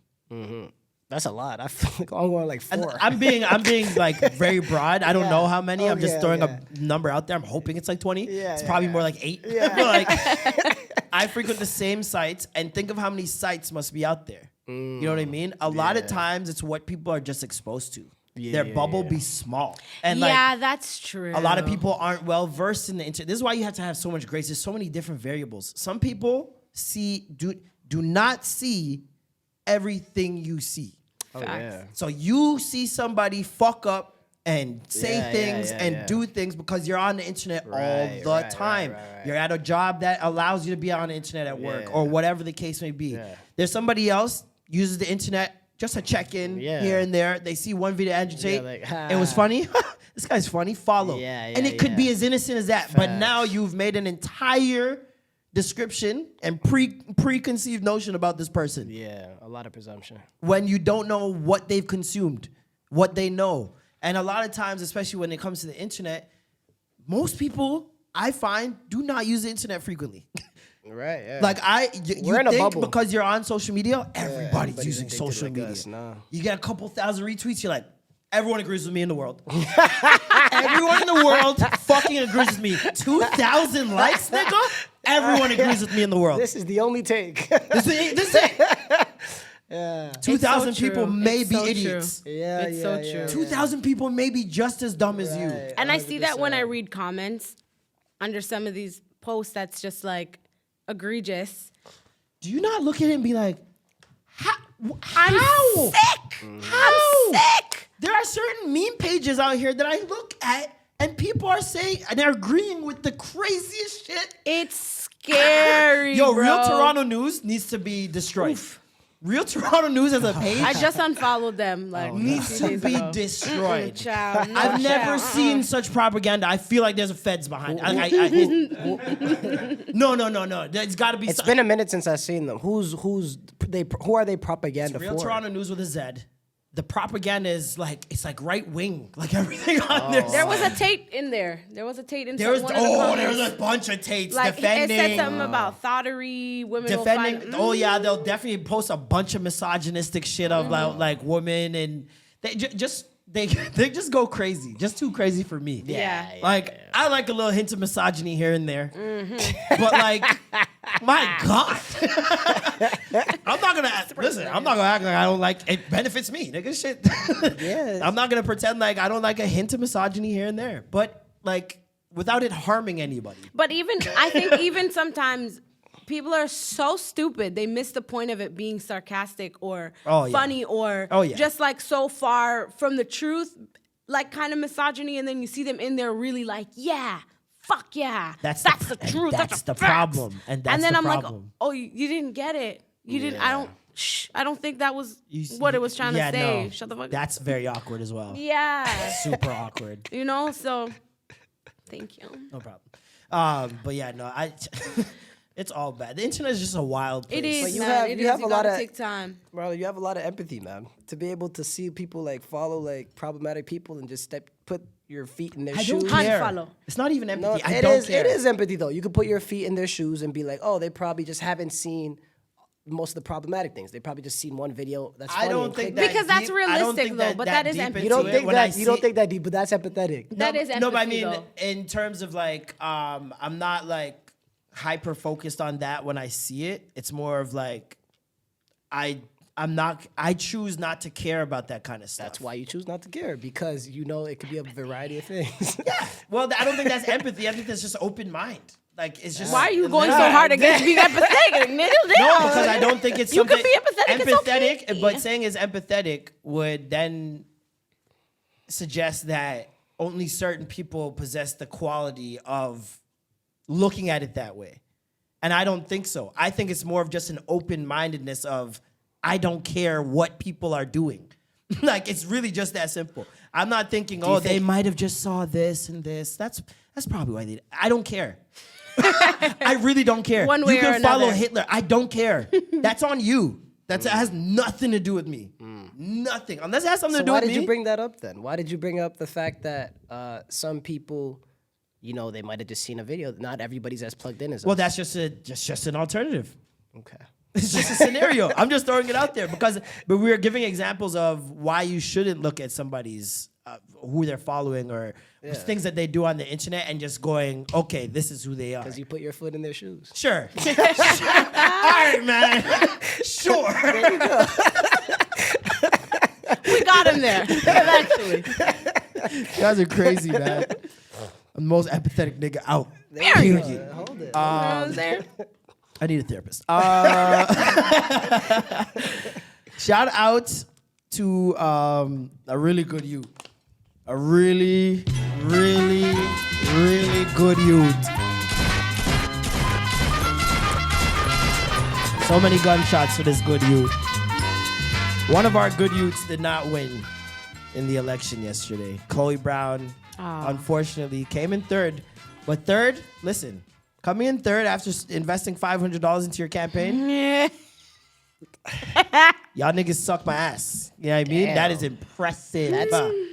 That's a lot. I feel like I'm going like And 4. I'm being like very broad. I don't know how many. I'm just Okay, throwing okay. a number out there. I'm hoping it's like 20. Yeah, it's yeah, probably yeah. more like 8. But like I frequent the same sites, and think of how many sites must be out there. You know what I mean? A lot of times it's what people are just exposed to. Their bubble be small. And Yeah, that's true. a lot of people aren't well versed in the internet. This is why you have to have so much grace. There's so many different variables. Some people do not see everything you see. Oh, yeah. So you see somebody fuck up and say Yeah, things yeah, and yeah. do things because you're on the internet all Right, the right, time. right. You're at a job that allows you to be on the internet at work or whatever the case may be. Yeah. There's somebody else uses the internet just to check in Yeah. here and there. They see one video agitate. like, it was funny. This guy's funny. Follow. Yeah, and yeah, it could yeah. be as innocent as that. But now you've made an entire description and preconceived notion about this person Yeah, a lot of presumption. when you don't know what they've consumed, what they know. And a lot of times, especially when it comes to the internet, most people, I find, do not use the internet frequently. Right. Yeah. Like We're in you a think bubble. because you're on social media, everybody's everybody's using addicted social like media. us, nah. You get a couple thousand retweets, you're like, everyone agrees with me in the world. Everyone in the world fucking agrees with me. 2,000 likes, nigga. Everyone agrees with me in the world. This is the only take. This is it. Yeah. 2,000 It's so people true. may It's be so true. idiots. Yeah. It's so true. 2,000 people may be just as dumb as you. Right. And I see that when I read comments under some of these posts that's just like egregious. Do you not look at it and be like, I'm how? sick. How? I'm sick. There are certain meme pages out here that I look at and people are saying, and they're agreeing with the craziest shit. It's scary. Yo, bro. Real Toronto News needs to be destroyed. Real Toronto News as a page I just unfollowed them like needs to be destroyed. Child, no, I've never child. sin such propaganda. I feel like there's a feds behind it. No. There's got to be It's some- been a minute since I've seen them. Who are they propaganda Real for? Toronto News with a Z. The propaganda is like, it's like right wing, like everything on there. There was a Tate in there. There was a Tate in There was, one of the comments. there's a bunch of Tates Like defending. it said something about thoughterry, women will defending. find. Oh yeah, they'll definitely post a bunch of misogynistic shit about like women, and they they just go crazy, just too crazy for me. Yeah. Like I like a little hint of misogyny here and there, Mm-hmm. but like, my God, I'm not gonna listen. I'm not gonna act like I don't like it. Benefits me, nigga. Shit. Yeah. I'm not gonna pretend like I don't like a hint of misogyny here and there, but like without it harming anybody. But I think even sometimes people are so stupid they miss the point of it being sarcastic or funny or just like so far from the truth, like kind of misogyny, and then you see them in there really like, yeah, fuck yeah, that's the truth, That's the facts. problem, and that's then the I'm problem. like, oh, you didn't get it. You didn't. I don't think that was what it was trying to say. No, Shut the fuck up. That's very awkward as well. Yeah. Super awkward. You know, so thank you. No problem. But yeah, no, it's all bad. The internet is just a wild place. It is. But you man. have- It you is. have a lot gotta of- take time. Marlon, you have a lot of empathy, man. To be able to see people like follow like problematic people and just put your feet in their I shoes. don't care. Unfollow. It's not even No, empathy. I it don't is. care. It is empathy though. You could put your feet in their shoes and be like, oh, they probably just haven't seen most of the problematic things. They probably just seen one video that's funny. I don't and think clicked that Because that's deep. I don't realistic, think though, but that is deep empathy. You don't into it. think When I that. You don't see- think that deep, but that's empathetic. That is No, but I empathy, mean, though. in terms of like, I'm not like hyper focused on that when I see it. It's more of like, I choose not to care about that kind of stuff. That's why you choose not to care, because you know it could be a variety of things. Well, I don't think that's empathy. I think that's just open mind. Like it's just. Why are you going so hard against being empathetic, nigga? No, because I don't think it's You something can be empathetic, it's okay. but saying it's empathetic would then suggest that only certain people possess the quality of looking at it that way. And I don't think so. I think it's more of just an open-mindedness of I don't care what people are doing. Like it's really just that simple. I'm not thinking, they might have just saw this and this. That's probably why they. I don't care. I really don't care. One way you can or follow another. Hitler. I don't care. That's on you. That has nothing to do with me. Nothing. Unless it has something So to do why with did me. you bring that up then? Why did you bring up the fact that some people, you know, they might have just seen a video. Not everybody's as plugged in as Well, us. that's just an alternative. Okay. It's just a scenario. I'm just throwing it out there but we're giving examples of why you shouldn't look at somebody's who they're following or things that they do on the internet and just going, okay, this is who they are. Because you put your foot in their shoes. Sure. All right, man. Sure. We got him there. Eventually. You guys are crazy, man. I'm the most empathetic nigga out. Period. Hold it. You know what I'm saying? I need a therapist. Shout out to a really good youth. A really, really, really good youth. So many gunshots for this good youth. One of our good youths did not win in the election yesterday. Chloe Brown, unfortunately, came in third. But third, listen, coming in third after investing $500 into your campaign, Yeah. y'all niggas suck my ass. You know what I mean? That is impressive.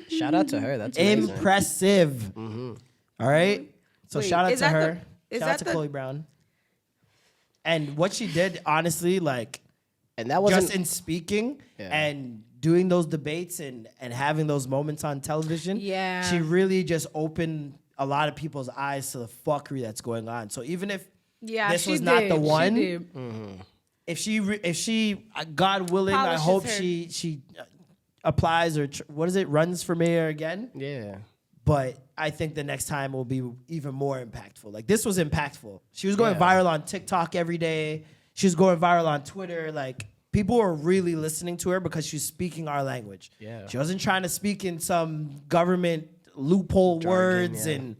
Shout out to her. That's amazing. Impressive. All right? So Wait, shout out is to that her. is Shout out that to the- Chloe Brown. And what she did, honestly, like, And that wasn't just in speaking Yeah. and doing those debates and having those moments on television, Yeah. she really just opened a lot of people's eyes to the fuckery that's going on. So even if this she was not did. the She one, did. if she, God willing, I Polishes hope her- she applies or runs for mayor again. Yeah. But I think the next time will be even more impactful. Like, this was impactful. She was going Yeah. viral on TikTok every day. She was going viral on Twitter. Like, people were really listening to her because she's speaking our language. Yeah. She wasn't trying to speak in some government loophole words yeah. and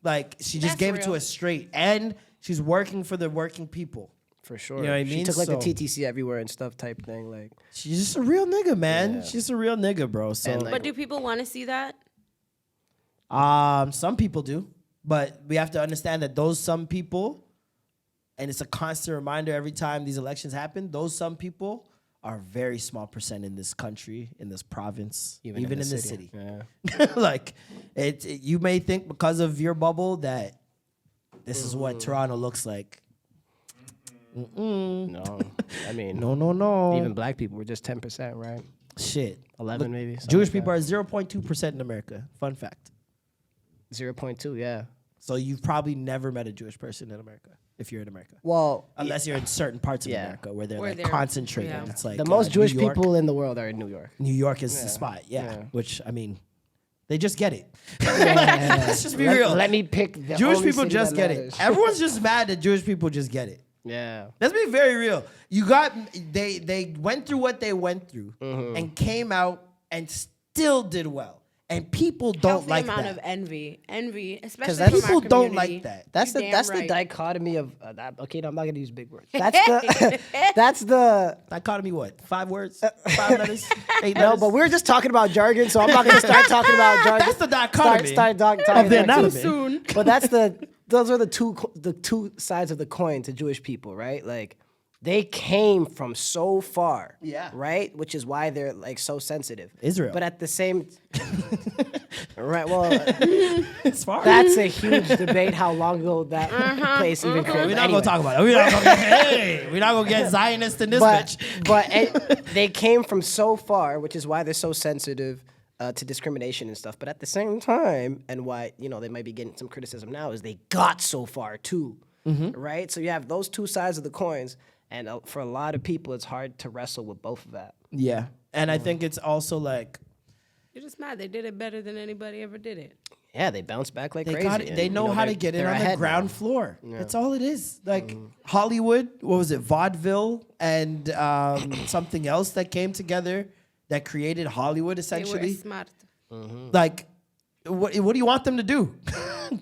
like she just That's gave it to real. us straight. And she's working for the working people. For sure. You know what I She mean? took like So- the TTC everywhere and stuff type thing. Like, She's just a real nigga, man. Yeah. She's just a real nigga, bro. So And, like, But do people want to see that? some people do, but we have to understand that those some people, and it's a constant reminder every time these elections happen, those some people are a very small percent in this country, in this province, even in the city. Yeah. Like, you may think because of your bubble that this is what Toronto looks like. No. I mean, No. even black people were just 10%, right? Shit. 11 maybe. something Jewish like people are 0.2% in America. Fun fact. that. 0.2, yeah. So you've probably never met a Jewish person in America if you're in America. Well, Unless you're in certain parts of Yeah. America where they're Where like they're- concentrated. yeah. It's like the most New Jewish York. people in the world are in New York. New York is the spot, Yeah. Which, I mean, they just get it. Let's just be real. Let me pick the Jewish only people city just that get matters. it. Everyone's just mad that Jewish people just get it. Yeah. Let's be very real. They went through what they went through and came out and still did well. And people don't Healthy like amount that. of envy, especially that's- from People our don't community. like that. That's You're the damn that's the right. dichotomy of that. Okay, no, I'm not gonna use big words. That's the that's the Dichotomy what? 5 words? 5 letters? 8 no. letters? But we're just talking about jargon, so I'm not gonna start talking about jargon. That's the dichotomy Start talking of the jargon. anatomy. Soon. But those are the two sides of the coin to Jewish people, right? Like, they came from so far, Yeah. right? Which is why they're like so sensitive. Israel. But at the same, right? Well, It's far. that's a huge debate. How long ago that place even created? We're not Anyway. gonna talk about it. We're not gonna get Zionist in this bitch. But they came from so far, which is why they're so sensitive to discrimination and stuff. But at the same time, and why they might be getting some criticism now, is they got so far too, right? So you have those two sides of the coins, and for a lot of people, it's hard to wrestle with both of that. Yeah, and I think it's also like You're just mad. They did it better than anybody ever did it. Yeah, they bounce back like they crazy. got it. and, They know how to they're- get it they're on the ahead ground now. floor. That's all it is. Like Hollywood, what was it? Vaudeville and something else that came together that created Hollywood They essentially. were smart. Like, what do you want them to do?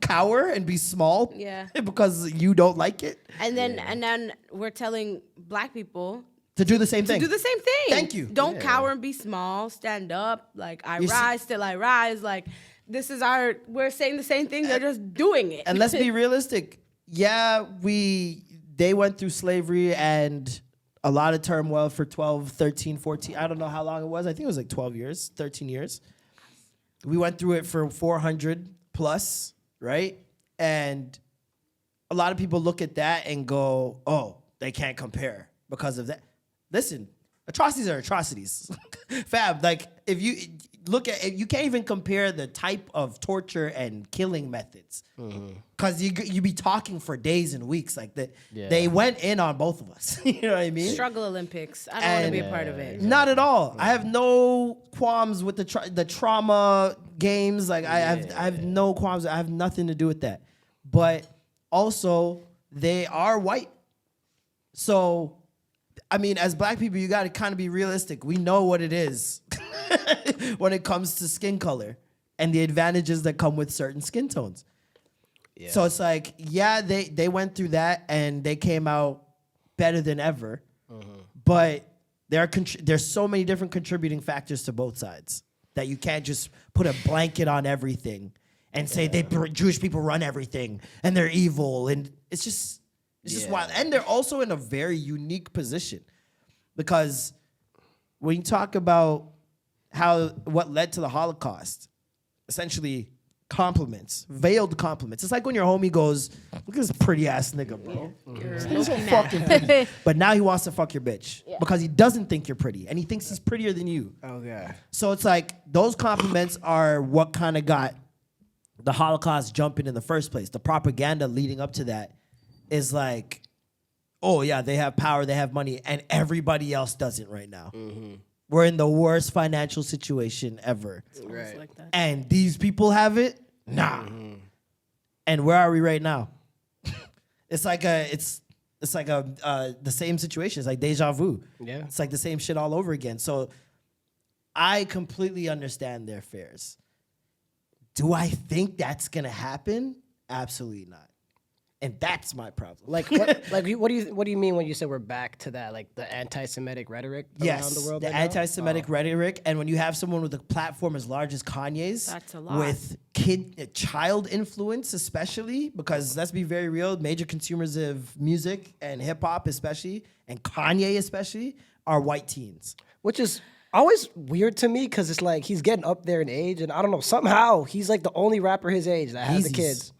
Cower and be small? Yeah. Because you don't like it? And then we're telling black people To do the same to thing. do the same thing. Thank you. Don't cower and be small. Stand up. Like, I You see- rise till I rise. Like, this is we're saying the same thing. They're just doing it. And let's be realistic. Yeah, they went through slavery and a lot of turmoil for 12, 13, 14. I don't know how long it was. I think it was like 12 years, 13 years. We went through it for 400 plus, right? And a lot of people look at that and go, oh, they can't compare because of that. Listen, atrocities are atrocities. Fab, like, if you look at it, you can't even compare the type of torture and killing methods. Because you be talking for days and weeks. Like, they went in on both of us. You know what I mean? Struggle Olympics. I don't want to be a part of it. Not at all. I have no qualms with the trauma games. Like, I have no qualms. I have nothing to do with that. But also, they are white. So, I mean, as black people, you got to kind of be realistic. We know what it is when it comes to skin color and the advantages that come with certain skin tones. Yeah. So it's like, yeah, they went through that and they came out better than ever. But there's so many different contributing factors to both sides that you can't just put a blanket on everything and say Jewish people run everything and they're evil. And it's just wild. And they're also in a very unique position because when you talk about what led to the Holocaust, essentially compliments, veiled compliments. It's like when your homie goes, look at this pretty ass nigga, bro. He's so fucking pretty. But now he wants to fuck your bitch because he doesn't think you're pretty and he thinks he's prettier than you. Okay. So it's like those compliments are what kind of got the Holocaust jumping in the first place. The propaganda leading up to that is like, oh yeah, they have power, they have money, and everybody else doesn't right now. We're in the worst financial situation ever. Right. Like that. And these people have it? Nah. And where are we right now? It's like the same situation. It's like deja vu. Yeah. It's like the same shit all over again. So I completely understand their fears. Do I think that's gonna happen? Absolutely not. And that's my problem. Like what do you mean when you say we're back to that, like the anti-Semitic rhetoric around the world? The right now? anti-Semitic rhetoric, and when you have someone with a platform as large as Kanye's, That's a lot. with child influence, especially because let's be very real, major consumers of music and hip hop, especially, and Kanye especially, are white teens. Which is always weird to me because it's like he's getting up there in age, and I don't know, somehow he's like the only rapper his age that has the kids.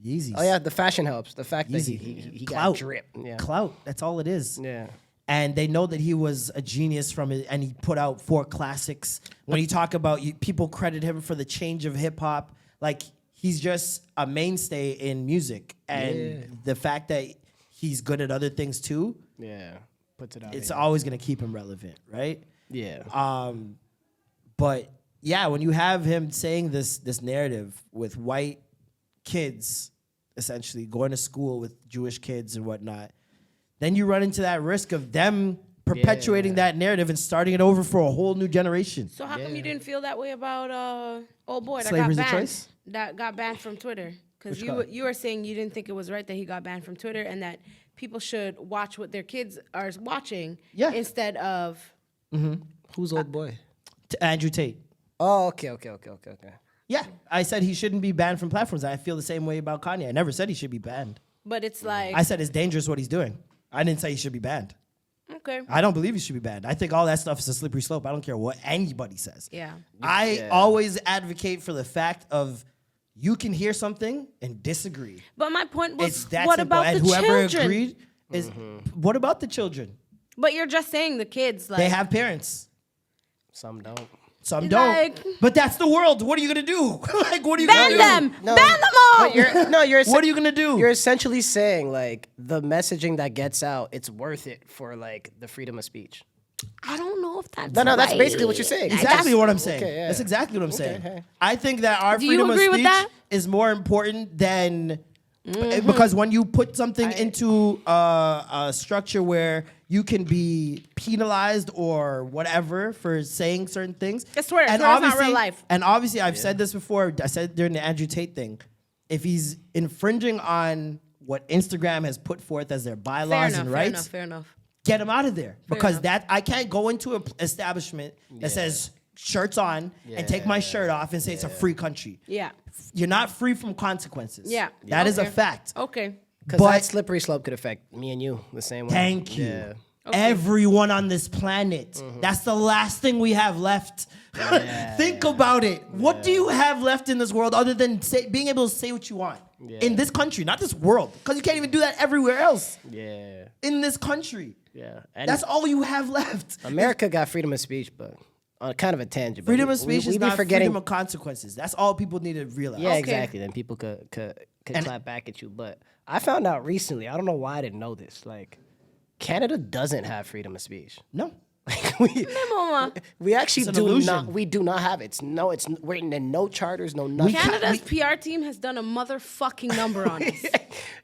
Yeezys. Oh yeah, the fashion helps. The fact that Yeezy. he Clout. got drip. Yeah. Clout. That's all it is. Yeah. And they know that he was a genius from it, and he put out 4 classics. When you talk about, people credit him for the change of hip hop. Like, he's just a mainstay in music, and the fact that he's good at other things too. Yeah. Puts it out. It's always gonna keep him relevant, right? Yeah. But yeah, when you have him saying this narrative with white kids essentially going to school with Jewish kids and whatnot, then you run into that risk of them perpetuating that narrative and starting it over for a whole new generation. So how come you didn't feel that way about old boy that Slavery's a got banned? choice? That got banned from Twitter because you were saying you didn't think it was right that he got banned from Twitter and that people should watch what their kids are watching instead of. Who's old boy? Andrew Tate. Oh, okay. Yeah, I said he shouldn't be banned from platforms. I feel the same way about Kanye. I never said he should be banned. But it's like I said it's dangerous what he's doing. I didn't say he should be banned. okay. I don't believe he should be banned. I think all that stuff is a slippery slope. I don't care what anybody says. Yeah. I always advocate for the fact of you can hear something and disagree. But my point was, It's that what simple. about And the whoever children? agreed is what about the children? But you're just saying the kids. Like They have parents. Some don't. Some don't. Like- But that's the world. What are you gonna do? Like, what are you ban gonna them. do? Ban them all. You're What are you gonna do? You're essentially saying like the messaging that gets out, it's worth it for like the freedom of speech. I don't know if that's No, that's right. basically what you're saying. Exactly what I'm saying. Okay, yeah. That's exactly what I'm saying. hey. I think that our Do you freedom of agree with speech that? is more important than because when you put something into a structure where you can be penalized or whatever for saying certain things. It's Twitter. And Twitter's not obviously- real life. And obviously, I've said this before. I said during the Andrew Tate thing. If he's infringing on what Instagram has put forth as their bylaws and rights, Fair enough. get him out of there because enough. I can't go into an establishment that says shirts on and take my shirt off and say it's a free country. Yeah. You're not free from consequences. Yeah. That is a Okay. fact. Okay. Because But- that slippery slope could affect me and you the same way. Thank you. Yeah. Everyone on this planet. That's the last thing we have left. Think about it. What do you have left in this world other than being able to say what you want? In this country, not this world. Because you can't even do that everywhere else. Yeah. In this country. Yeah. And That's all you have left. America got freedom of speech, but on kind of a tangent. but Freedom we- of speech we is be not forgetting. freedom of consequences. That's all people need to realize. Yeah, Okay. exactly. Then people could clap back at you. But I found out recently. I don't know why I didn't know this. Like, Canada doesn't have freedom of speech. No. we actually It's an do illusion. not. We do not have it. We're in no charters, no nothing. Canada's PR team has done a motherfucking number on us.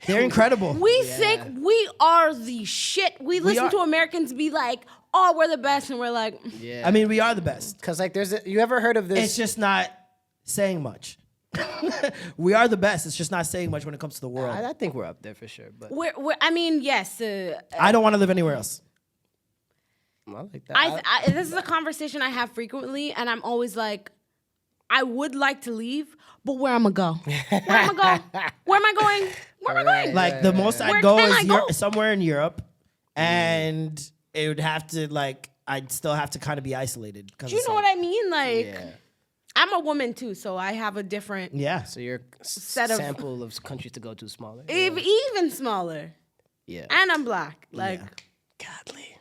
They're incredible. We think we are the shit. We listen to Americans be like, "Oh, we're the best," and we're like, Yeah. I mean, we are the best. Because like, you ever heard of this? It's just not saying much. We are the best. It's just not saying much when it comes to the world. I think we're up there for sure. But "We're." I mean, yes. I don't want to live anywhere else. I like that. This is a conversation I have frequently, and I'm always like, I would like to leave, but where am I go? Where am I go? Where am I going? Where am I going? Like the most Where I'd go can is I go? somewhere in Europe, and it would have to I'd still have to kind of be isolated. Do you know what I mean? Like, I'm a woman too, so I have a different, Yeah. So your Set of- sample of countries to go to smaller. even smaller. Yeah. And I'm black. Like, Godly.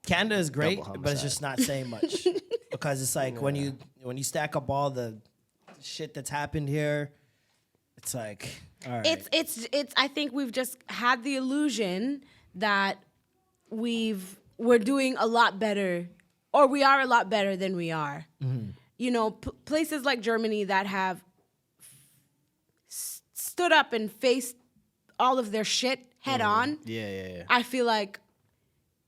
Canada is great, Double but it's homicide. just not saying much because it's like when you stack up all the shit that's happened here, it's like all right. it's. I think we've just had the illusion that we're doing a lot better, or we are a lot better than we are. You know, places like Germany that have stood up and faced all of their shit head on. Yeah. I feel like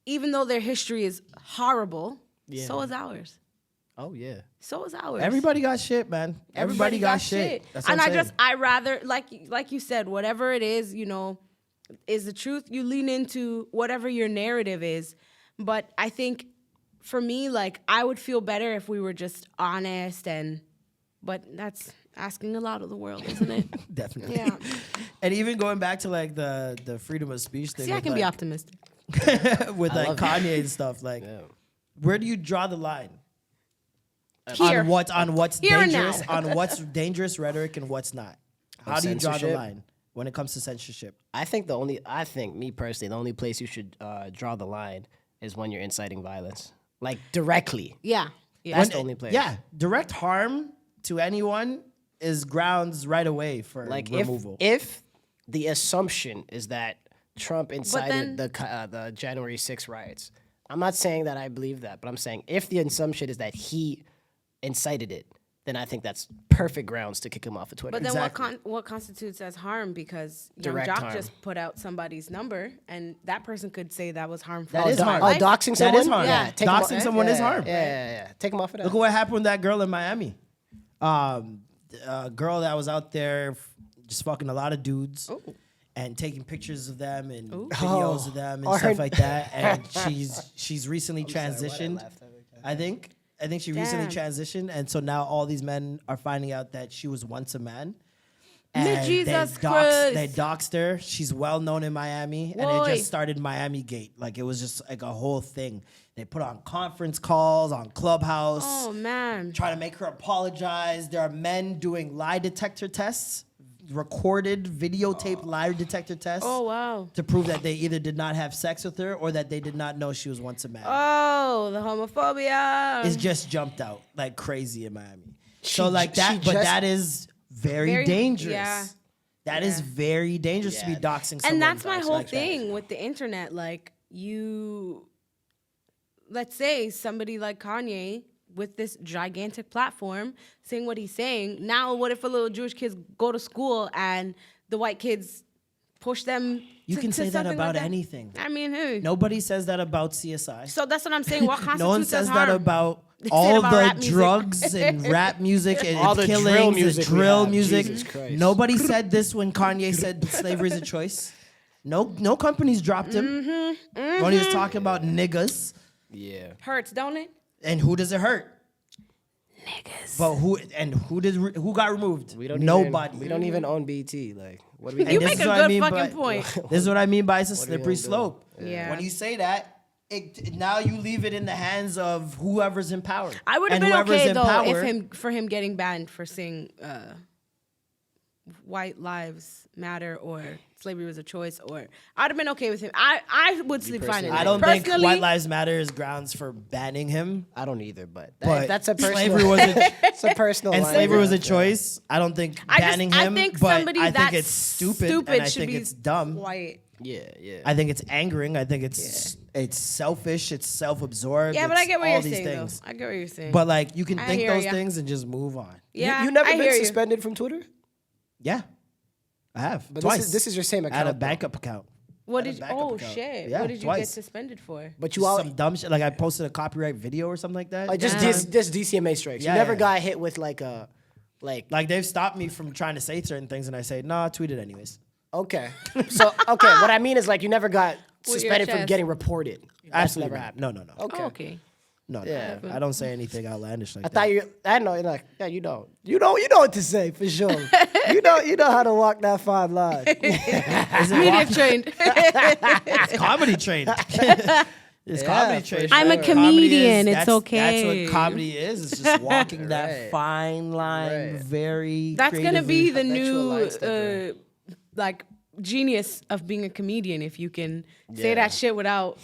even though their history is horrible, so is ours. Oh yeah. So is ours. Everybody got shit, man. Everybody got shit. That's what And I'm saying. I rather, like you said, whatever it is, you know, is the truth. You lean into whatever your narrative is. But I think for me, like, I would feel better if we were just honest but that's asking a lot of the world, isn't it? Definitely. Yeah. And even going back to like the freedom of speech thing. See, I with, can be like, optimistic. with like Kanye and stuff. Like, where do you draw the line? Here. On what's Here and dangerous, now. on what's dangerous rhetoric and what's not? How do you draw the censorship? line when it comes to censorship? I think me personally, the only place you should draw the line is when you're inciting violence, like directly. Yeah. That's the only place. Yeah, direct harm to anyone is grounds right away for Like removal. if the assumption is that Trump incited then- the January 6th riots, I'm not saying that I believe that, but I'm saying if the assumption is that he incited it, then I think that's perfect grounds to kick him off of Twitter. But then Exactly. what constitutes as harm? Because Young Direct Jock harm. just put out somebody's number, and that person could say that was harmful. That is harm. Oh, doxing That someone? is harm. Yeah. Take him off- Doxing someone is harm. Yeah. Take him off of that. Look at what happened with that girl in Miami. A girl that was out there just fucking a lot of dudes and taking pictures of them and videos of them and stuff like that. And she's recently transitioned. I think she recently Damn. transitioned, and so now all these men are finding out that she was once a man. Jesus they Christ. doxed her. She's well known in Miami, and Boy. it just started Miami Gate. Like it was just like a whole thing. They put on conference calls on Clubhouse, Oh man. trying to make her apologize. There are men doing lie detector tests, recorded, videotaped lie detector tests. Oh wow. To prove that they either did not have sex with her or that they did not know she was once a man. Oh, the homophobia. It's just jumped out like crazy in Miami. She So like j- that, she but just- that is very, Very- dangerous. yeah. That is very dangerous to be doxing someone. And that's my whole like that. thing with the internet. Like let's say somebody like Kanye with this gigantic platform saying what he's saying. Now, what if a little Jewish kids go to school and the white kids push them? You can to say that something about like anything. I mean, hey. Nobody says that about CSI. So that's what I'm saying. What constitutes No one as says harm? that about They say it all about the rap music. drugs and rap music and All the drill killings, music the we drill have. music. Jesus Christ. Nobody said this when Kanye said slavery is a choice. No companies dropped him. When he was talking about niggas. Yeah. Hurts, don't it? And who does it hurt? Niggas. But who got removed? We don't Nobody. we don't even own BT. Like, what do we And You this make is a what I good mean fucking by- point. This is what I mean by it's a do you slippery gonna do? slope. Yeah. When you say that, now you leave it in the hands of whoever's in power. I would have And been whoever's okay in though power- for him getting banned for saying white lives matter or slavery was a choice, or I'd have been okay with him. I would sleep fine at night. I don't think Personally, White Lives Matter is grounds for banning him. I don't either, but, But that's a personal. slavery was a, it's a personal. and line slavery was a there. choice. I don't think banning I him. think but somebody I think that's it's stupid, and I should think be it's dumb. White. Yeah. I think it's angering. I think it's selfish. It's self-absorbed. Yeah, but I it's get what all you're these saying things. though. I get what you're saying. But like, you can I think hear those ya. things and just move on. yeah, You never I been hear you. suspended from Twitter? Yeah, I have But twice. this is your same I account. had a though. backup account. What I had did? a backup Oh account. shit! Yeah, What did you twice. get suspended for? But you Just all some dumb shit. Like I posted a copyright video or something like that. just DCMA strikes. Yeah, you never yeah. got hit with like a like Like they've stopped me from trying to say certain things, and I say, "No, tweet it anyways." okay. So okay, what I mean is like you never got your suspended from chest. getting reported. That's Absolutely never not. happened. No. Okay. Oh, okay. No, Yeah. I don't say anything outlandish like I that. thought I know. Like, yeah, you know what to say for sure. you know how to walk that fine line. Media trained. Comedy trained. It's Yeah, comedy for trade. sure. I'm a Comedy comedian. It's that's okay. what comedy is. It's just walking Right. that fine line, Right. very. That's gonna be the Habitual line new stepper. like genius of being a comedian if you can say Yeah. that shit without.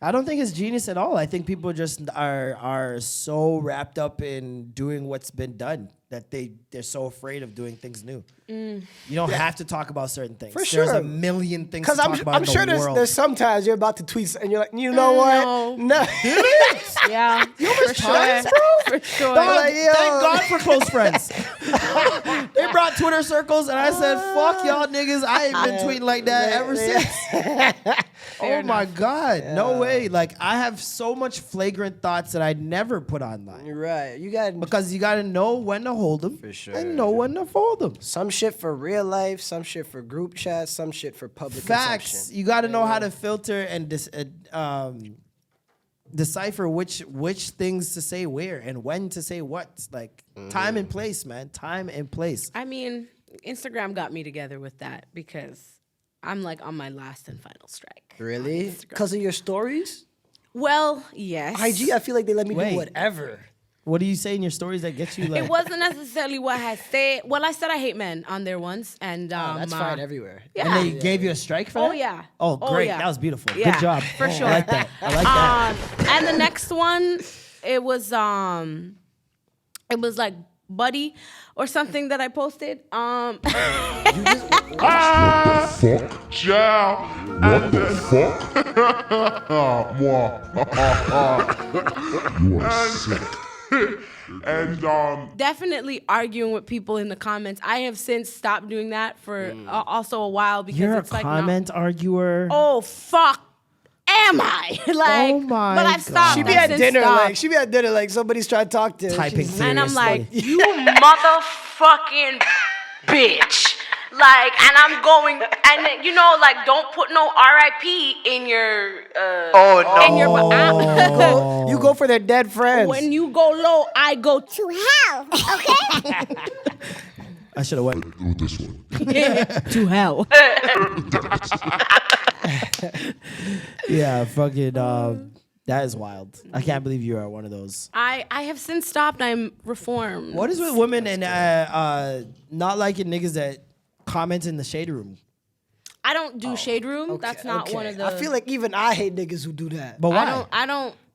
I don't think it's genius at all. I think people just are so wrapped up in doing what's been done that they're so afraid of doing things new. You don't have to talk about certain things. For There's sure. a million things to Because talk about I'm in sure the world. there's sometimes you're about to tweet and you're like, you know what? No. Yeah, for sure. For sure. Dog, Like, yo. thank God for close friends. They brought Twitter circles, and I said, "Fuck y'all niggas." I ain't been tweeting like that ever since. Oh my God, no way! Like I have so much flagrant thoughts that I never put online You're right. You got because you got to know when to hold them sure. and know when to fold them. some shit for real life, some shit for group chats, some shit for public Facts. consumption. You got to know how to filter and decipher which things to say where and when to say what. Like time and place, man. Time and place. I mean, Instagram got me together with that because I'm like on my last and final strike. Really? Because of your stories? Well, yes. IG, I feel like they let me Wait. do whatever. What do you say in your stories that gets you like? It wasn't necessarily what I said. Well, I said I hate men on there once, and That's fine everywhere. Yeah. And they gave you a strike for that? Oh, yeah. Oh, Oh, great. yeah. That was beautiful. Yeah, Good job. for sure. I like that. I like that. And the next one, it was like Buddy or something that I posted. Fuck, child. What the fuck? You are sick. And Definitely arguing with people in the comments. I have since stopped doing that for also a while because You're a it's like comment arguer. oh fuck, am I? Like, Oh my but I've stopped. God. She be I've at since dinner stopped. like she be at dinner like somebody's trying to talk to her. Typing She's- seriously. And I'm like, you motherfucking bitch. Like, and I'm going, and then, you know, like, don't put no RIP in your, in your, You go for their dead friends. when you go low, I go To hell, okay? I should have went. do this one. to hell. Yeah, fucking. That is wild. I can't believe you are one of those. I have since stopped. I'm reformed. What is with women and not liking niggas that comment in the shade room? I don't do shade room. That's not one of the. I feel like even I hate niggas who do that. But why?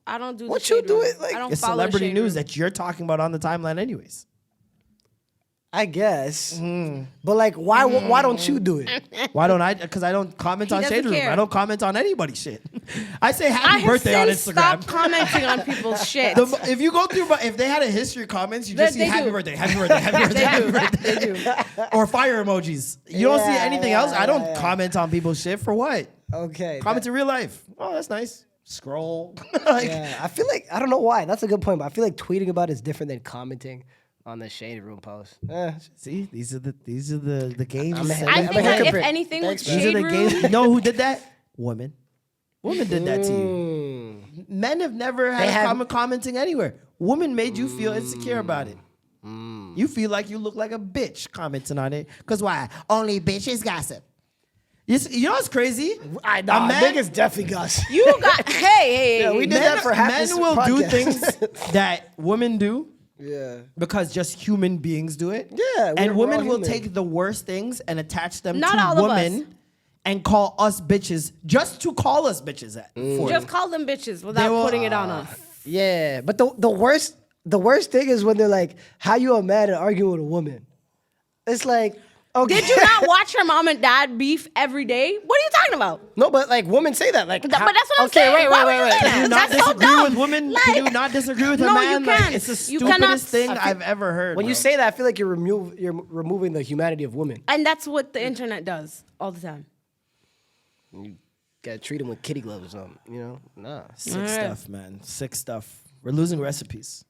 I don't do. What the you shade do room. it, like- I don't It's follow the celebrity shade news room. that you're talking about on the timeline, anyways. I guess. But like, why don't you do it? Why don't I? Because I don't comment He on doesn't shade room. care. I don't comment on anybody's shit. I say I happy have birthday on since Instagram. stopped commenting on people's shit. If you go through, if they had a history of comments, you just see They happy do. birthday, happy birthday, happy birthday, happy birthday. They do. Or fire emojis. You don't see Yeah, anything yeah, else. I don't yeah. comment on people's shit for what? Okay. Comment in real life. Oh, that's nice. Scroll. Like, Yeah, I feel like I don't know why. That's a good point, but I feel like tweeting about it is different than commenting on the shade room post. see, these are the games. I'm a- set. I I'm a think that if hypocrite. anything with Thanks, These are shade the room, games. You know who did that? Women. Women did that to you. Men have never had They a have- problem commenting anywhere. Women made you feel insecure about it. You feel like you look like a bitch commenting on it. Because why? Only bitches gossip. You know what's crazy? I know. A man- Niggas definitely got. you got hey. Yeah, we did that for half this Men will do podcast. things that women do Yeah. because just human beings do it. Yeah, And we're women all will human. take the worst things and attach them Not to all of us. women and call us bitches just to call us bitches for Just it. call them bitches without will- putting it on us. Yeah, but the worst thing is when they're like, "How you a man and arguing with a woman?" It's like, okay. Did you not watch your mom and dad beef every day? What are you talking about? No, but like women say that. Like, But that's what I'm okay, saying. wait, Why wait, would wait, you say wait. that? Do you not That's so disagree dumb. with women? Like- Can you not disagree with a No, man? you Like, can't. it's the You cannot- stupidest thing I've ever heard. When you bro. say that, I feel like you're removing the humanity of women. And that's what the internet does all the time. You gotta treat them with kitty gloves or something. You know? Nah. Sick Alright. stuff, man. Sick stuff. We're losing recipes.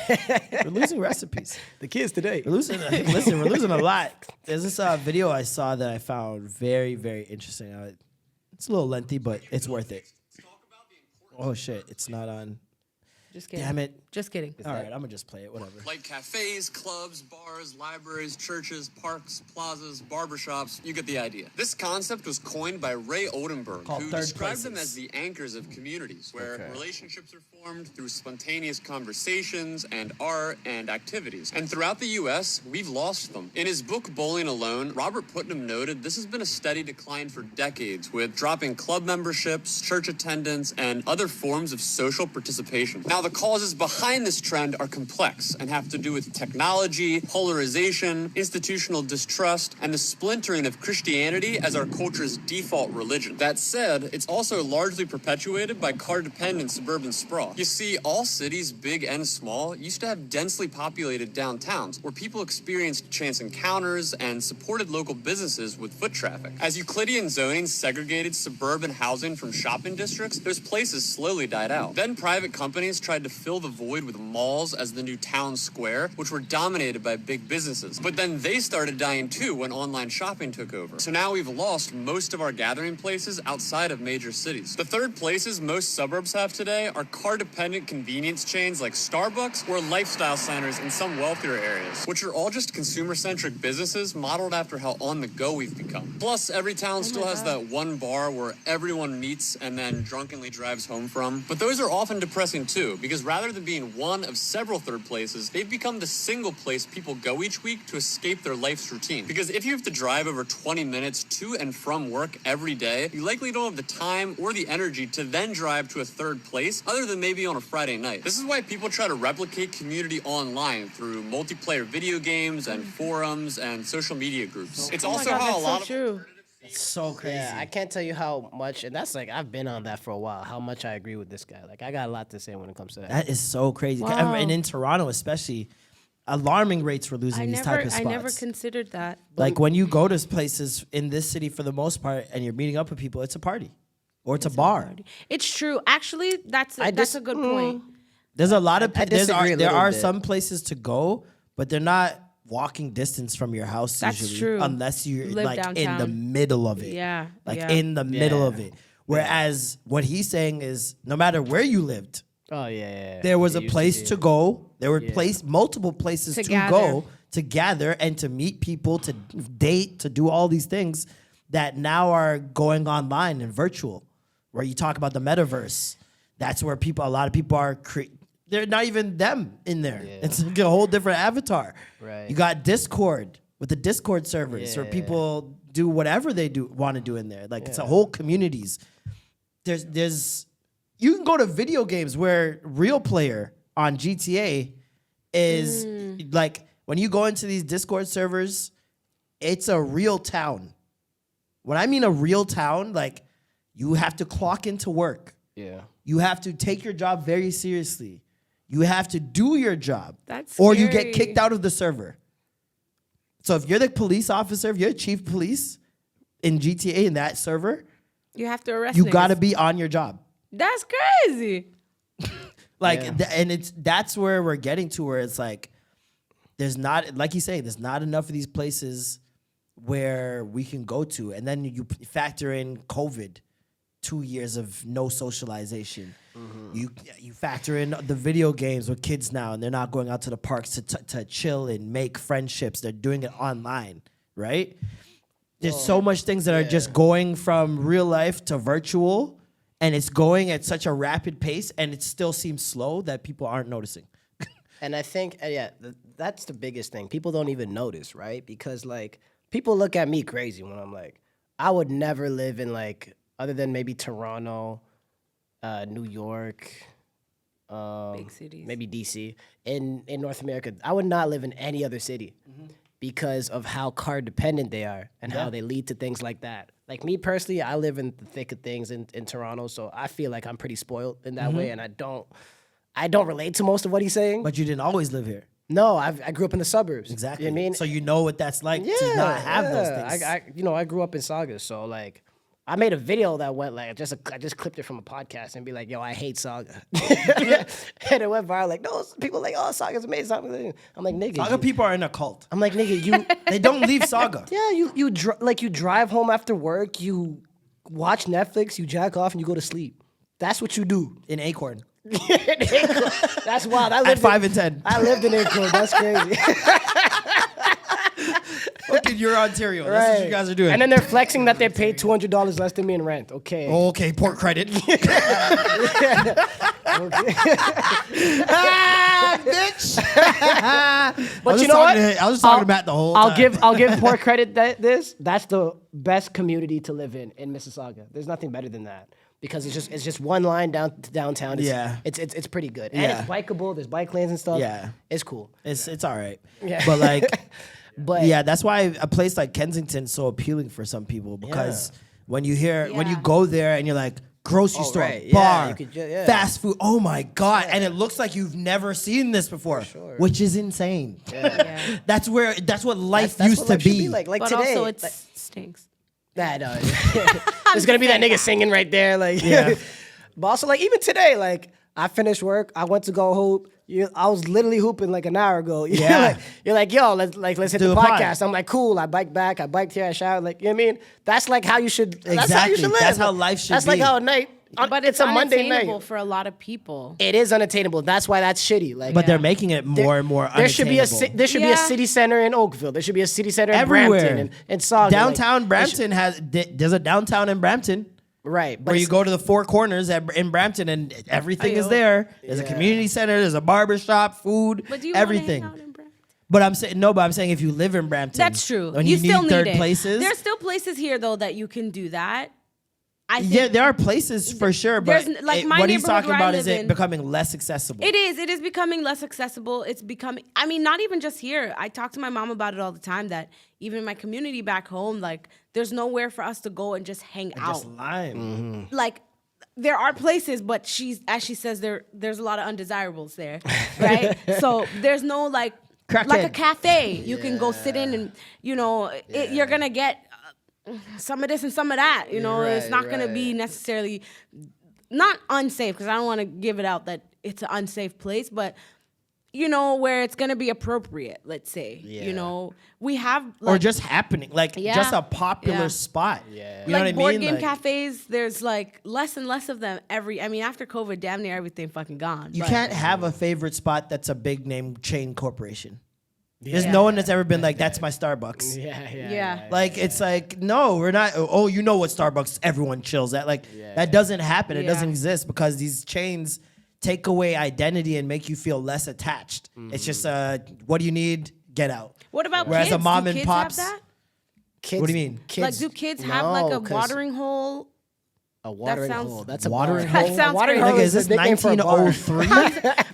We're losing recipes. The kids today. We're losing. Listen, we're losing a lot. There's this video I saw that I found very, very interesting. It's a little lengthy, but it's worth it. Oh shit, it's not on. Just kidding. Damn it. Just kidding. All right, I'm gonna just play it. Whatever. Like cafes, clubs, bars, libraries, churches, parks, plazas, barbershops, you get the idea. This concept was coined by Ray Oldenburg, Called who third described them places. as the anchors of communities, where relationships are formed through spontaneous conversations and art and activities. And throughout the U.S., we've lost them. In his book, Bowling Alone, Robert Putnam noted this has been a steady decline for decades, with dropping club memberships, church attendance, and other forms of social participation. Now, the causes behind this trend are complex and have to do with technology, polarization, institutional distrust, and the splintering of Christianity as our culture's default religion. That said, it's also largely perpetuated by car-dependent suburban sprawl. You see, all cities, big and small, used to have densely populated downtowns where people experienced chance encounters and supported local businesses with foot traffic. As Euclidean zoning segregated suburban housing from shopping districts, those places slowly died out. Then private companies tried to fill the void with malls as the new town square, which were dominated by big businesses. But then they started dying too when online shopping took over. So now we've lost most of our gathering places outside of major cities. The third places most suburbs have today are car-dependent convenience chains like Starbucks or lifestyle centers in some wealthier areas, which are all just consumer-centric businesses modeled after how on-the-go we've become. Plus, every town still has that one bar where everyone meets and then drunkenly drives home from. But those are often depressing too, because rather than being one of several third places, they've become the single place people go each week to escape their life's routine. Because if you have to drive over 20 minutes to and from work every day, you likely don't have the time or the energy to then drive to a third place, other than maybe on a Friday night. This is why people try to replicate community online through multiplayer video games and forums and social media groups. It's also how a lot of true. It's so crazy. Yeah, I can't tell you how much, and that's like I've been on that for a while. How much I agree with this guy. Like I got a lot to say when it comes to that. That is so crazy. Wow. And in Toronto, especially, alarming rates for losing these type of spots. I never considered that. Like when you go to places in this city for the most part, and you're meeting up with people, it's a party, or it's a bar. It's true. Actually, that's a good point. There's a lot of I disagree a there little are bit. some places to go, but they're not walking distance from your house That's usually, true. unless you're Live like in the downtown. middle of it. Yeah, like yeah. in the middle of it. Whereas what he's saying is, no matter where you lived, Oh yeah. there was It a used place be. to go. There were multiple places To to gather. go, to gather, and to meet people, to date, to do all these things that now are going online and virtual. Where you talk about the metaverse, that's where a lot of people are. They're not even them in there. It's like a whole different avatar. Right. You got Discord with the Discord servers, where people do whatever they want to do in there. Like it's a whole communities. There's you can go to video games where Real Player on GTA is like when you go into these Discord servers, it's a real town. When I mean a real town, like you have to clock into work. Yeah. You have to take your job very seriously. You have to do your job. That's or you get scary. kicked out of the server. So if you're the police officer, if you're chief of police in GTA in that server, You have to arrest. you niggas. got to be on your job. That's crazy. Like, and that's where we're getting to, where it's like, there's not, like you say, there's not enough of these places where we can go to. And then you factor in COVID, 2 years of no socialization. You factor in the video games with kids now, and they're not going out to the parks to chill and make friendships. They're doing it online, right? There's so much things that are just going from real life to virtual, and it's going at such a rapid pace, and it still seems slow that people aren't noticing. And I think, that's the biggest thing. People don't even notice, right? Because, like, people look at me crazy when I'm like, I would never live in, like, other than maybe Toronto, New York, Big cities. maybe DC, in North America. I would not live in any other city because of how car dependent they are and how they lead to things like that. Like me personally, I live in the thick of things in Toronto, so I feel like I'm pretty spoiled in that way, and I don't relate to most of what he's saying. But you didn't always live here. No, I grew up in the suburbs. Exactly. You know what I mean? So you know what that's like to not have those things. I grew up in Saugus, so like I made a video that went like I just clipped it from a podcast and be like, yo, I hate Saga. And it went viral. Like, no, people are like, oh, Saga's amazing. I'm like, nigga. Saga people are in a cult. I'm like, nigga, They don't leave Saga. yeah, you drive home after work, you watch Netflix, you jack off, and you go to sleep. That's what you do. In Acorn. That's wild. At 5 and 10. I lived in Inco. That's crazy. Look at your Ontario. That's what you guys are doing. And then they're flexing that they paid $200 less than me in rent. Okay. Okay, port credit. Bitch. But you know what? I was talking to Matt the whole I'll time. I'll give poor credit that that's the best community to live in Mississauga. There's nothing better than that because it's just one line down to downtown. It's pretty good. And it's bikeable. There's bike lanes and stuff. Yeah. It's cool. It's all right. Yeah. But like, But yeah, that's why a place like Kensington's so appealing for some people because when you go there and you're like, grocery store, right. Yeah, bar, you could fast food. Oh my God. And it looks like you've never seen this before, which is insane. Yeah. That's what life that's used what to life should be. like But today. also it stinks. There's gonna be that nigga singing right there, like. Yeah. But also, like even today, like I finished work, I went to go hoop. I was literally hooping like an hour ago. Yeah. You're like, yo, let's hit Do the the pod. podcast. I'm like, cool. I biked back. I biked here. I showered. Like, you know what I mean? That's like how you should. That's how you Exactly. should live. That's how life should That's like be. how a night. But it's a Monday unattainable night. for a lot of people. It is unattainable. That's why that's shitty. Like, But they're making it more and more there should be unattainable. there should be a Yeah. city center in Oakville. There should be a city center in Everywhere. Brampton and Sauga. Downtown Like, Brampton there's a downtown in Brampton. right? But Where you it's- go to the four corners in Brampton and everything is Ayo. there. There's a community center, there's a barber shop, food, But do you everything. Want to hang out in Brampton? But I'm saying if you live in Brampton, That's true. When you you still need third it. places, There's still places here though that you can do that. I think yeah, there are places for sure. But There's, like, my what he's neighborhood talking where I about is live it in- becoming less accessible. It is. It is becoming less accessible. It's becoming, I mean, not even just here. I talk to my mom about it all the time that even in my community back home, like, there's nowhere for us to go and just hang out. Just lime. Like, there are places, but as she says, there's a lot of undesirables there, right? So there's no, like a Crackhead. cafe you can go sit in and, you're going to get some of this and some of that. It's not going to be necessarily not unsafe because I don't want to give it out that it's an unsafe place, but where it's going to be appropriate, let's say. We have Or just happening, like Yeah. just a popular Yeah. spot. Yeah. You know what I board mean? game Like, cafes, there's like less and less of them after COVID, damn near everything fucking gone. you But- can't have a favorite spot that's a big name chain corporation. There's no one that's ever been like, that's my Starbucks. Yeah. Like, it's like, no, we're not. Oh, you know what Starbucks everyone chills at. Like, that doesn't happen. It Yeah. doesn't exist because these chains take away identity and make you feel less attached. It's just, what do you need? Get out. What about Whereas kids? a mom Do and kids pops. have that? Kids, What do you mean? Kids, Like, do kids have like a 'cause watering hole? A watering sounds- hole. That's a Watering bar. hole? That sounds watering crazy. hole Nigga, is a this nickname for a bar. 1903?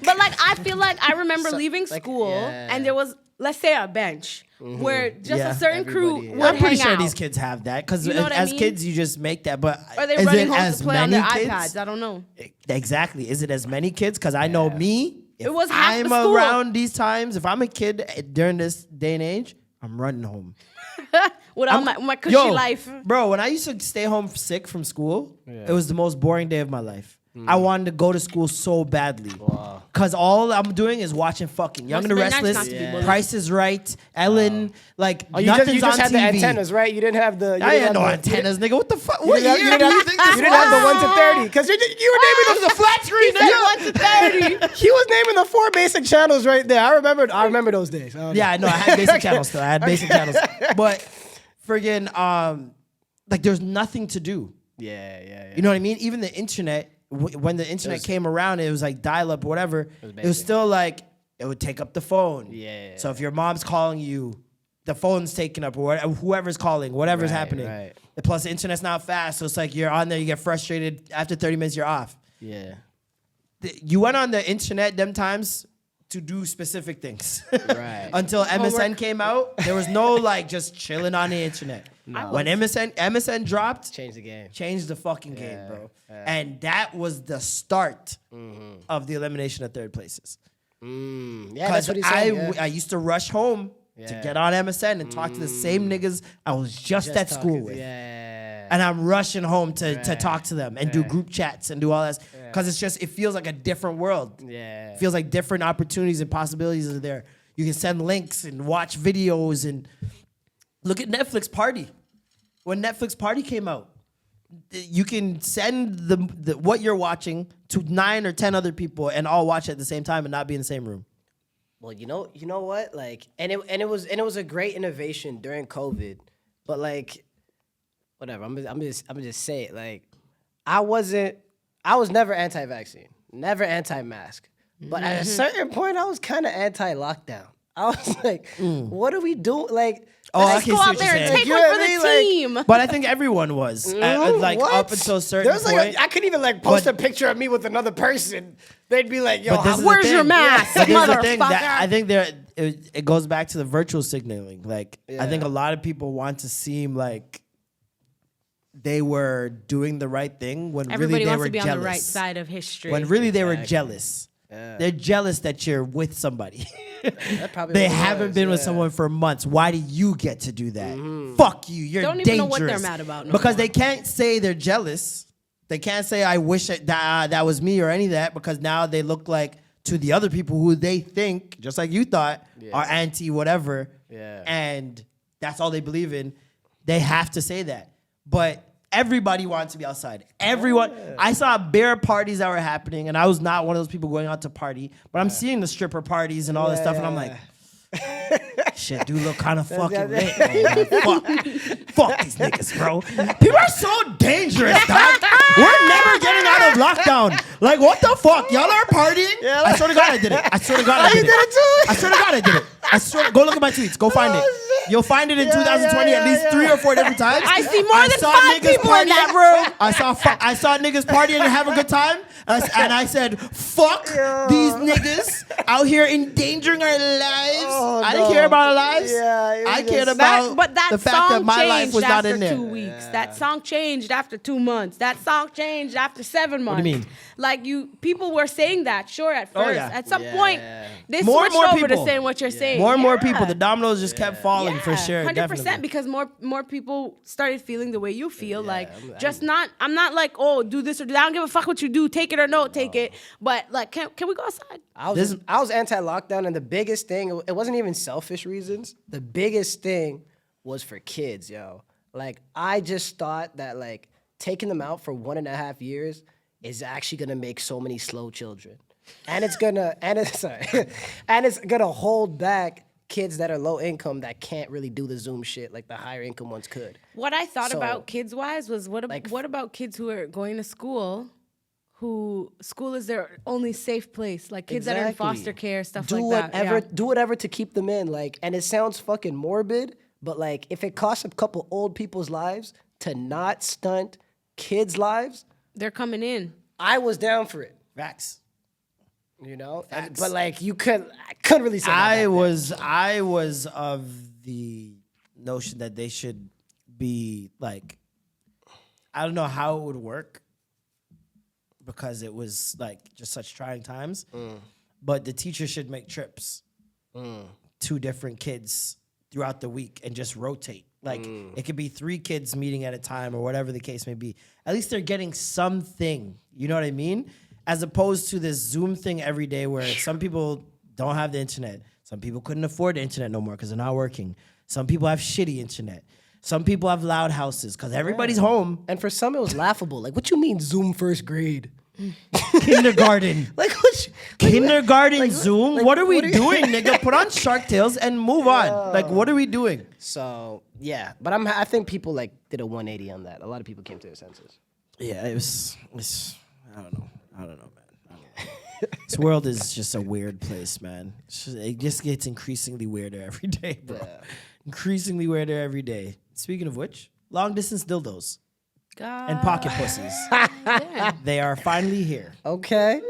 But like, I feel like I remember leaving like, school yeah. and there was, let's say, a bench where just Yeah. a certain crew Everybody, would I'm pretty hang sure out. these kids have that because You know what I as mean? kids you just make that. But Or they're is running it home as to play on their many kids? iPads. I don't know. Exactly. Is it as many kids? Because I know me. If It was half the I'm school. around these times, if I'm a kid during this day and age, I'm running home. Without my cushy life. Bro, when I used to stay home sick from school, it was the most boring day of my life. I wanted to go to school so badly. Because all I'm doing is watching fucking Young and the Must have been nice Restless, not to be bullied. Price is Right, Ellen, like Oh, you nothing's just on had TV. the antennas, right? You didn't have the. You I didn't had no have the- antennas, nigga. What the fuck? You What didn't have, year you do didn't you have, think this you didn't have the was? 1 to 30 because you were naming the flat screen. Said 1 to 30. He was naming the 4 basic channels right there. I remember those days. Yeah, no, I had basic channels still. I had basic channels. But friggin', like there's nothing to do. Yeah. You know what I mean? Even the internet, when the internet came around, it was like dial up, whatever. It was still like, it would take up the phone. Yeah. So if your mom's calling you, the phone's taken up, or whatever, whoever's calling, whatever's happening. right. Plus, the internet's not fast. So it's like you're on there, you get frustrated. After 30 minutes, you're off. Yeah. You went on the internet them times to do specific things. Right. Until MSN came out, there was no like just chilling on the internet. When MSN dropped, Change the game. changed the fucking game, bro. And that was the start of the elimination of third places. Yeah, that's what he's saying. I used to rush home to get on MSN and talk to the same niggas I was just at school with. Yeah. And I'm rushing home to talk to them and do group chats and do all that. Because it feels like a different world. Yeah. It feels like different opportunities and possibilities are there. You can send links and watch videos and look at Netflix Party. When Netflix Party came out, you can send the what you're watching to 9 or 10 other people and all watch at the same time and not be in the same room. Well, you know what? Like, and it was a great innovation during COVID, but like, whatever. I'm just say it. Like, I was never anti-vaccine, never anti-mask, but at a certain point, I was kind of anti-lockdown. I was like, what do we do? Like, let's go out there and take one for the team. But I think everyone was up until a certain There's point. I couldn't even like post a picture of me with another person. They'd be like, "Yo, where's your mask, But there's the thing motherfucker?" that I think it goes back to the virtual signaling. Like, I think a lot of people want to seem like they were doing the right thing when Everybody really they wants were to be jealous. on the right side of history. When really they were jealous. Yeah. They're jealous that you're with somebody. They haven't been with someone for months. Why do you get to do that? Fuck you. You're Don't dangerous. even know what they're mad about. No because more. they can't say they're jealous. They can't say I wish that was me or any of that because now they look like to the other people who they think, just like you thought, are anti whatever. Yeah. And that's all they believe in. They have to say that. But everybody wants to be outside. Everyone. I saw bare parties that were happening, and I was not one of those people going out to party. But I'm seeing the stripper parties and all this stuff, and I'm like, shit, do look kind of fucking lit. Fuck these niggas, bro. People are so dangerous, dog. We're never getting out of lockdown. Like, what the fuck? Y'all are partying? Yeah, I swear to God I did it. I swear to God I did it. I swear to God I did it. I swear. Go look at my tweets. Go find it. You'll find it in 2020 at least 3 or 4 different times. I see more than 5 people in that room. I saw niggas partying and have a good time. And I said, fuck these niggas out here endangering our lives. I didn't care about our lives. I cared about the fact that my life was not in there. 2 weeks. That song changed after 2 months. That song changed after 7 months. What do you mean? Like people were saying that, sure, at first. At some point, they more switched over people to saying what you're saying. More and more people. The dominoes just kept falling for sure. 100%, definitely. because more people started feeling the way you feel. I'm not like, oh, do this or do that. I don't give a fuck what you do. Take it or no take it. But like, can we go outside? I was anti-lockdown, and the biggest thing, it wasn't even selfish reasons. The biggest thing was for kids, yo. Like, I just thought that like taking them out for 1.5 years is actually gonna make so many slow children, and it's gonna hold back kids that are low income that can't really do the Zoom shit like the higher income ones could. What I thought about kids wise was what about kids who are going to school, who school is their only safe place, like kids that are in foster care, stuff like that. Do whatever to keep them in, like, and it sounds fucking morbid, but like if it costs a couple old people's lives to not stunt kids' lives, they're coming in. I was down for it. Facts. You know, but like I couldn't really say that. I was of the notion that they should be like, I don't know how it would work because it was like just such trying times, but the teacher should make trips to different kids throughout the week and just rotate. Like it could be 3 kids meeting at a time or whatever the case may be. At least they're getting something. You know what I mean? As opposed to this Zoom thing every day where some people don't have the internet. Some people couldn't afford the internet no more because they're not working. Some people have shitty internet. Some people have loud houses because everybody's home. And for some, it was laughable. Like, what you mean Zoom first grade? Kindergarten. Kindergarten Zoom? Like, what are we doing, nigga? Put on Shark Tales and move on. Like, what are we doing? So, yeah. But I think people, like, did a 180 on that. A lot of people came to their senses. Yeah, it was I don't know, man. This world is just a weird place, man. It just gets increasingly weirder every day, bro. Yeah. Increasingly weirder every day. Speaking of which, long distance dildos and pocket pussies. They are finally here. Okay.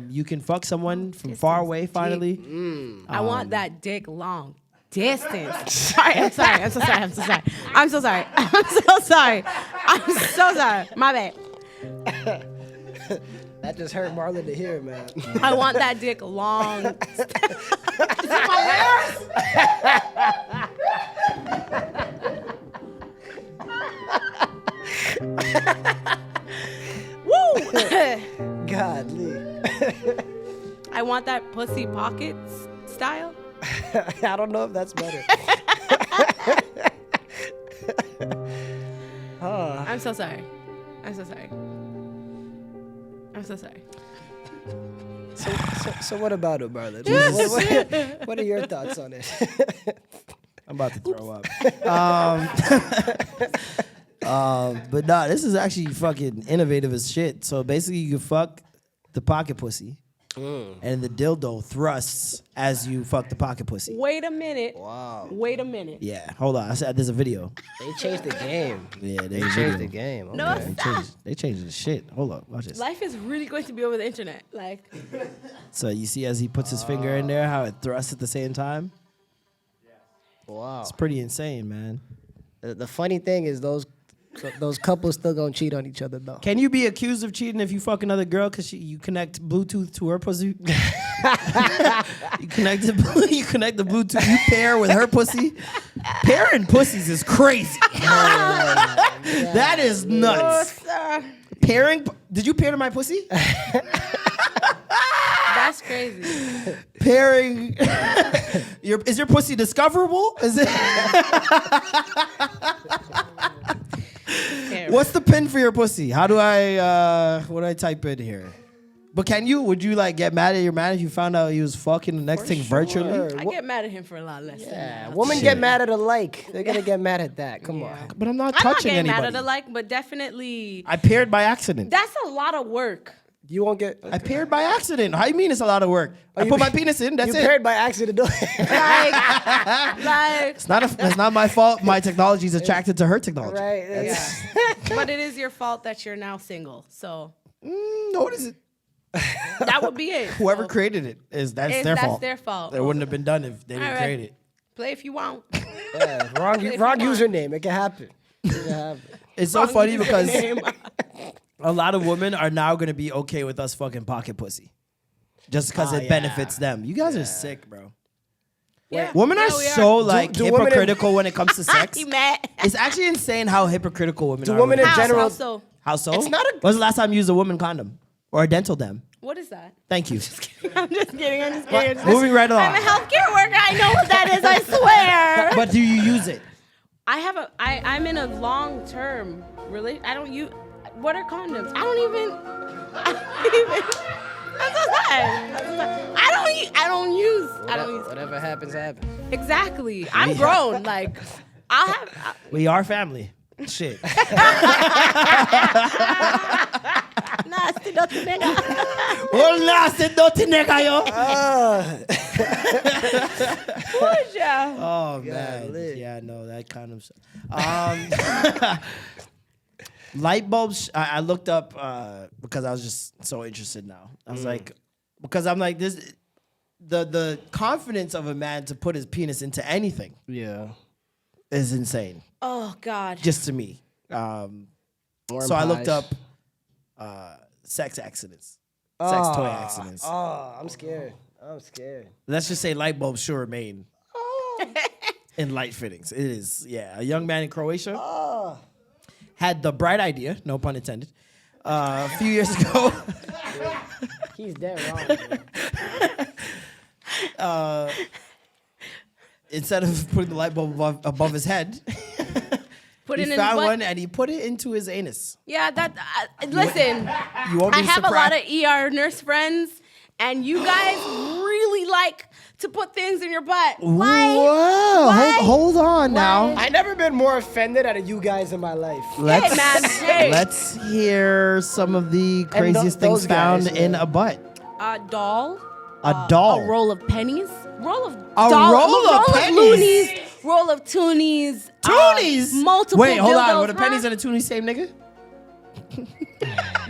You can fuck someone from far away finally. I want that dick long distance. I'm so sorry. My bad. That just hurt Marlon to hear, man. I want that dick long. Is it my Woo! Godly. I want that pussy pockets style. I don't know if that's better. I'm so sorry. I'm so sorry. I'm so sorry. So what about it, Marlon? What are your thoughts on it? I'm about to throw up. But nah, this is actually fucking innovative as shit. So basically, you can fuck the pocket pussy, and the dildo thrusts as you fuck the pocket pussy. Wait a minute. Wow. Wait a minute. Yeah, hold on. I said there's a video. They changed the game. Yeah, They changed the game. Okay. No, They changed the shit. Hold up, watch this. life is really going to be over the internet. Like, So you see as he puts his finger in there, how it thrusts at the same time. Wow. It's pretty insane, man. The funny thing is those couples still gonna cheat on each other though. Can you be accused of cheating if you fuck another girl because you connect Bluetooth to her pussy? you connect the Bluetooth. You pair with her pussy. Pairing pussies is crazy. That is nuts. Pairing? Did you pair to my pussy? that's crazy. Pairing. Is your pussy discoverable? Is it? What's the pin for your pussy? How do I what do I type in here? But would you like get mad at your man if you found out he was fucking the next thing virtually? I get mad at him for a lot less. Yeah, women get mad at a like. They're gonna get mad at that. Come on. But I'm not I'm not touching getting anybody. mad at the like, but definitely I paired by accident. that's a lot of work. You won't get. I paired by accident. How you mean it's a lot of work? I you put my pa- penis in, that's You it. paired by accident. Like, It's not my fault my technology's attracted to her technology. Right. yeah. But it is your fault that you're now single. So No, it isn't. that would be it. Whoever So, created it that's their that's fault. their fault. It wouldn't have been done if they didn't All right. create it. Play if you want. Yeah, wrong If you wrong want. username. It can happen. It can happen. It's so funny because Name. a lot of women are now going to be okay with us fucking pocket pussy. Just because it benefits them. You guys are sick, bro. Yeah. Women are Yeah, we so like Do women in- hypocritical when it comes to sex. You mad? It's actually insane how hypocritical women Do are. women with in it. general- How so? How so? It's not a- When was the last time you used a woman condom? Or a dental dam? What is that? Thank you. I'm just kidding. I'm just kidding. Moving right along. I'm a healthcare worker. I know what that is. I swear. But do you use it? I'm in a long term relationship. I don't use. What are condoms? I don't even. That's so sad. I don't use. Whatever happens, happens. Exactly. I'm grown. Like, I'll have. We are family. Shit. Nasty dirty nigga. Oh, nasty dirty nigga, yo. Yeah. Oh, man. Yeah, no, that kind of stuff. Light bulbs, I looked up because I was just so interested now. I was like, because I'm like, this, the confidence of a man to put his penis into anything is insane, Oh God. just to me. So I looked up sex accidents, sex toy accidents. Oh, I'm scared. Let's just say light bulbs should remain in light fittings. It is, yeah. A young man in Croatia had the bright idea, no pun intended, a few years ago. He's dead wrong. Instead of putting the light bulb above his head, Put he it in found what? one and he put it into his anus. Yeah, that. Listen, You won't be I have a lot surprised. of ER nurse friends, and you guys really like to put things in your butt. Why? Whoa, Why? hold on now. I never been more offended at you guys in my life. Let's, man, hey. let's hear some of the craziest those things found guys, in yeah. a butt. A doll. A doll. A roll of pennies. Roll of roll of pennies? loonies. Roll of toonies. Toonies? Multiple. Wait, hold on. dildos, Were the pennies and the toonies same nigga?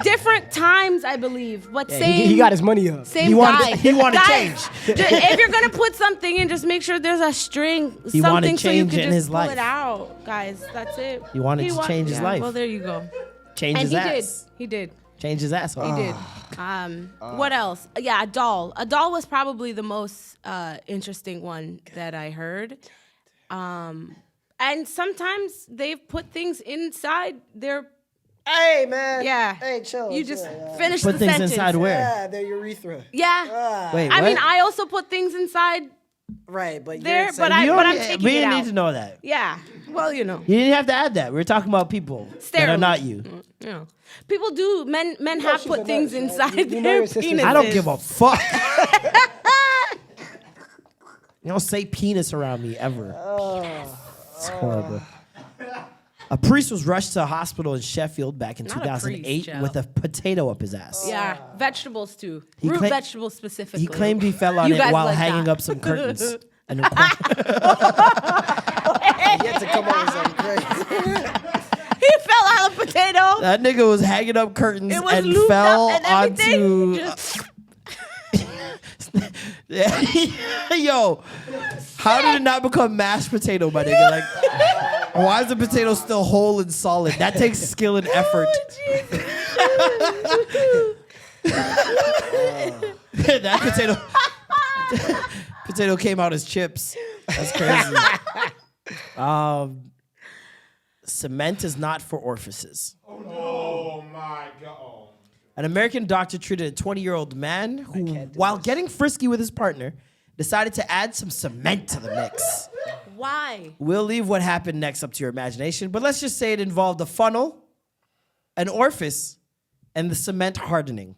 different times, I believe, but same. He got his money up. Same He wanted- guy. he wanted Guys, if you're gonna put something in, just make sure there's a string, He wanted something so you change can in just his pull life. it out, guys. That's it. He wanted to change his life. Well, there you go. Change And his ass. He did. Change his ass. He did. What else? Yeah, a doll. A doll was probably the most interesting one that I heard. And sometimes they've put things inside their. Hey, man. Yeah. Hey, chill. You just chill, finish Put the things sentence. inside where? Yeah, their urethra. Yeah. Wait, I what? mean, I also put things inside Right, but there, but I'm taking we it didn't out. need to know that. Yeah. Well, You didn't have to add that. We were talking about people that are not you. Yeah. People do. Men have put things inside You know their your sister's- penises. I don't give a fuck. You don't say penis around me ever. It's horrible. A priest was rushed to a hospital in Sheffield back in Not a 2008 priest, Joe. with a potato up his ass. Yeah, vegetables too. He Root claim- vegetables specifically. He claimed he fell on You it guys while like hanging that. up some curtains. And You had to come up with something crazy. He fell out of potato. that nigga was hanging up curtains It was and lubed fell up and everything. onto. Just- Yo, how did it not become mashed potato, my nigga? Like, why is the potato still whole and solid? That takes skill and effort. That potato came out as chips. That's crazy. Cement is not for orifices. Oh my God. An American doctor treated a 20-year-old man who, while getting frisky with his partner, decided to add some cement to the mix. Why? We'll leave what happened next up to your imagination, but let's just say it involved a funnel, an orifice, and the cement hardening.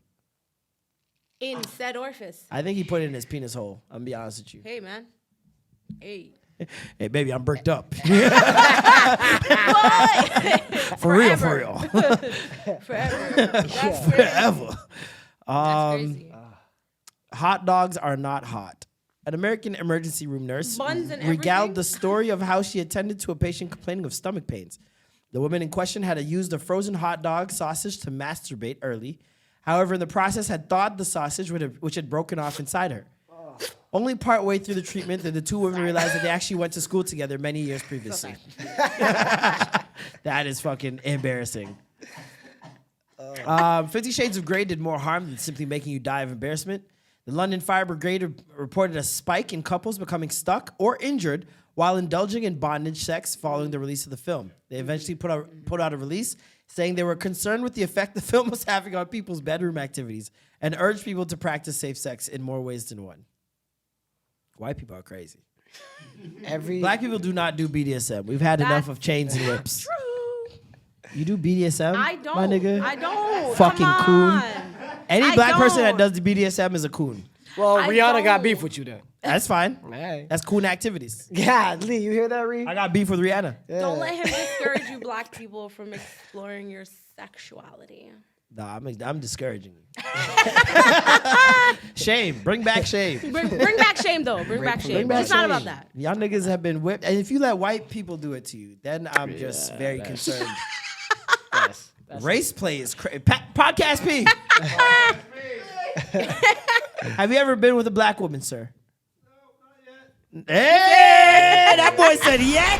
In said orifice. I think he put it in his penis hole. I'm gonna be honest with you. Hey, man. Hey. Hey, baby, I'm bricked up. What? For real, for real. Forever. That's crazy. Forever. That's crazy. Hot dogs are not hot. An American emergency room nurse Buns and regaled everything? the story of how she attended to a patient complaining of stomach pains. The woman in question had used a frozen hot dog sausage to masturbate early. However, in the process, had thawed the sausage, which had broken off inside her. Only partway through the treatment did the two women realize that they actually went to school together many years previously. That is fucking embarrassing. 50 Shades of Grey did more harm than simply making you die of embarrassment. The London Fire Brigade reported a spike in couples becoming stuck or injured while indulging in bondage sex following the release of the film. They eventually put out a release saying they were concerned with the effect the film was having on people's bedroom activities and urged people to practice safe sex in more ways than one. White people are crazy. Black people do not do BDSM. We've had enough of chains and whips. True. You do BDSM, I don't. my nigga? I don't. Fucking Come coon. on. Any I black person that don't. does the BDSM is a coon. Well, I Rihanna got don't. beef with you then. That's fine. Hey. That's coon activities. Yeah, Lee, you hear that, Ree? I got beef with Rihanna. Don't let him discourage you black people from exploring your sexuality. Nah, I'm discouraging you. Shame. Bring back shame. Bring back shame, though. Bring back shame. back It's not shame. about that. Y'all niggas have been whipped. And if you let white people do it to you, then I'm just very concerned. Race play is crazy. Podcast P. Have you ever been with a black woman, sir? No, not yet. Hey, that boy said yet.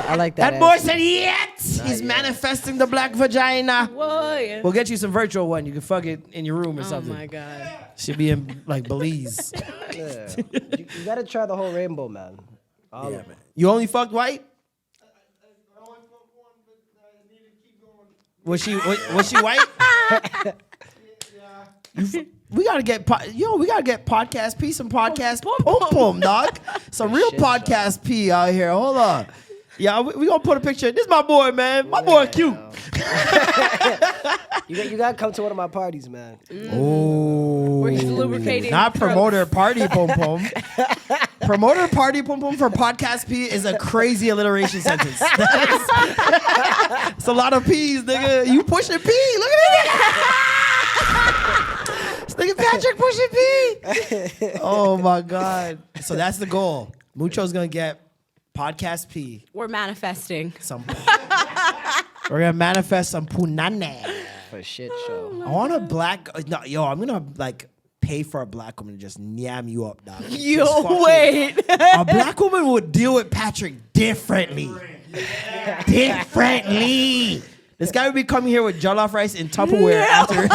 I like that. That boy said yet. He's manifesting the black vagina. Whoa. We'll get you some virtual one. You can fuck it in your room or Oh, something. my God. Should be in like Belize. Yeah. You gotta try the whole rainbow, man. Yeah, man. You only fucked white? Was she white? We gotta get podcast P, some podcast pum dog. Some real podcast P out here. Hold on. Yeah, we gonna put a picture. This is my boy, man. My boy cute. You gotta come to one of my parties, man. Oh, Where he's lubricating. not throats. promoter party pum pum. Promoter party pum pum for podcast P is a crazy alliteration sentence. It's a lot of P's, nigga. You pushing P? Look at it. This nigga Patrick pushing P. Oh my God. So that's the goal. Mucho's gonna get podcast P. We're manifesting. We're gonna manifest some punane. For shit show. I want a black. No, yo, I'm gonna like pay for a black woman to just yam you up, dog. Yo, Just fucking- wait. A black woman would deal with Patrick differently. Differently. This guy would be coming here with jollof rice in Tupperware after.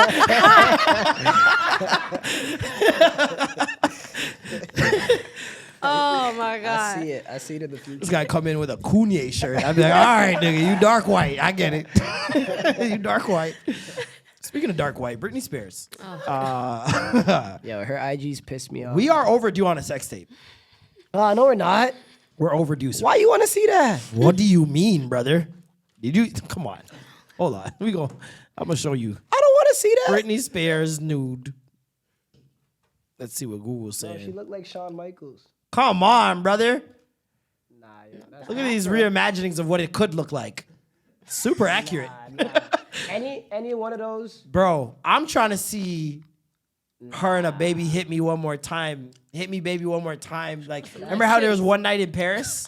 Oh, my God. I see it. I see it in the future. This guy come in with a Kanye shirt. I'd be like, all right, nigga, you dark white. I get it. You dark white. Speaking of dark white, Britney Spears. Yo, her IGs pissed me off. We are overdue on a sex tape. No, we're not. We're overdue, sir. Why you want to see that? What do you mean, brother? Did you? Come on. Hold on. I'm going to show you. I don't want to see that. Britney Spears nude. Let's see what Google's Bro, saying. she looked like Shawn Michaels. Come on, brother. Nah, that's Look at these reimaginings of what it could look like. Super accurate. Any one of those? Bro, I'm trying to see her and a baby hit me one more time. Hit me, baby, one more time. Like, remember how there was one night in Paris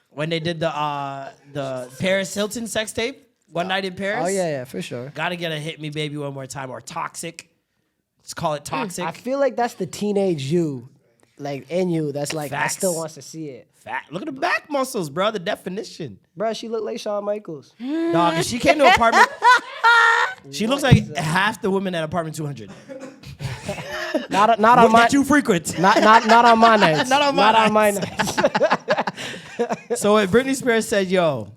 when they did the Paris Hilton sex tape? One night in Paris. Oh yeah, for sure. Gotta get a hit me, baby, one more time, or toxic. Let's call it toxic. I feel like that's the teenage you, like in you. That's like Facts. I still wants to see it. Fat. Look at the back muscles, bro. The definition. Bro, she looked like Shawn Michaels. Dog, if she came to apartment, she looks like half the women at apartment 200. Not on my. That you frequent. Not on my nights. Not on my nights. nights. So if Britney Spears said, "Yo,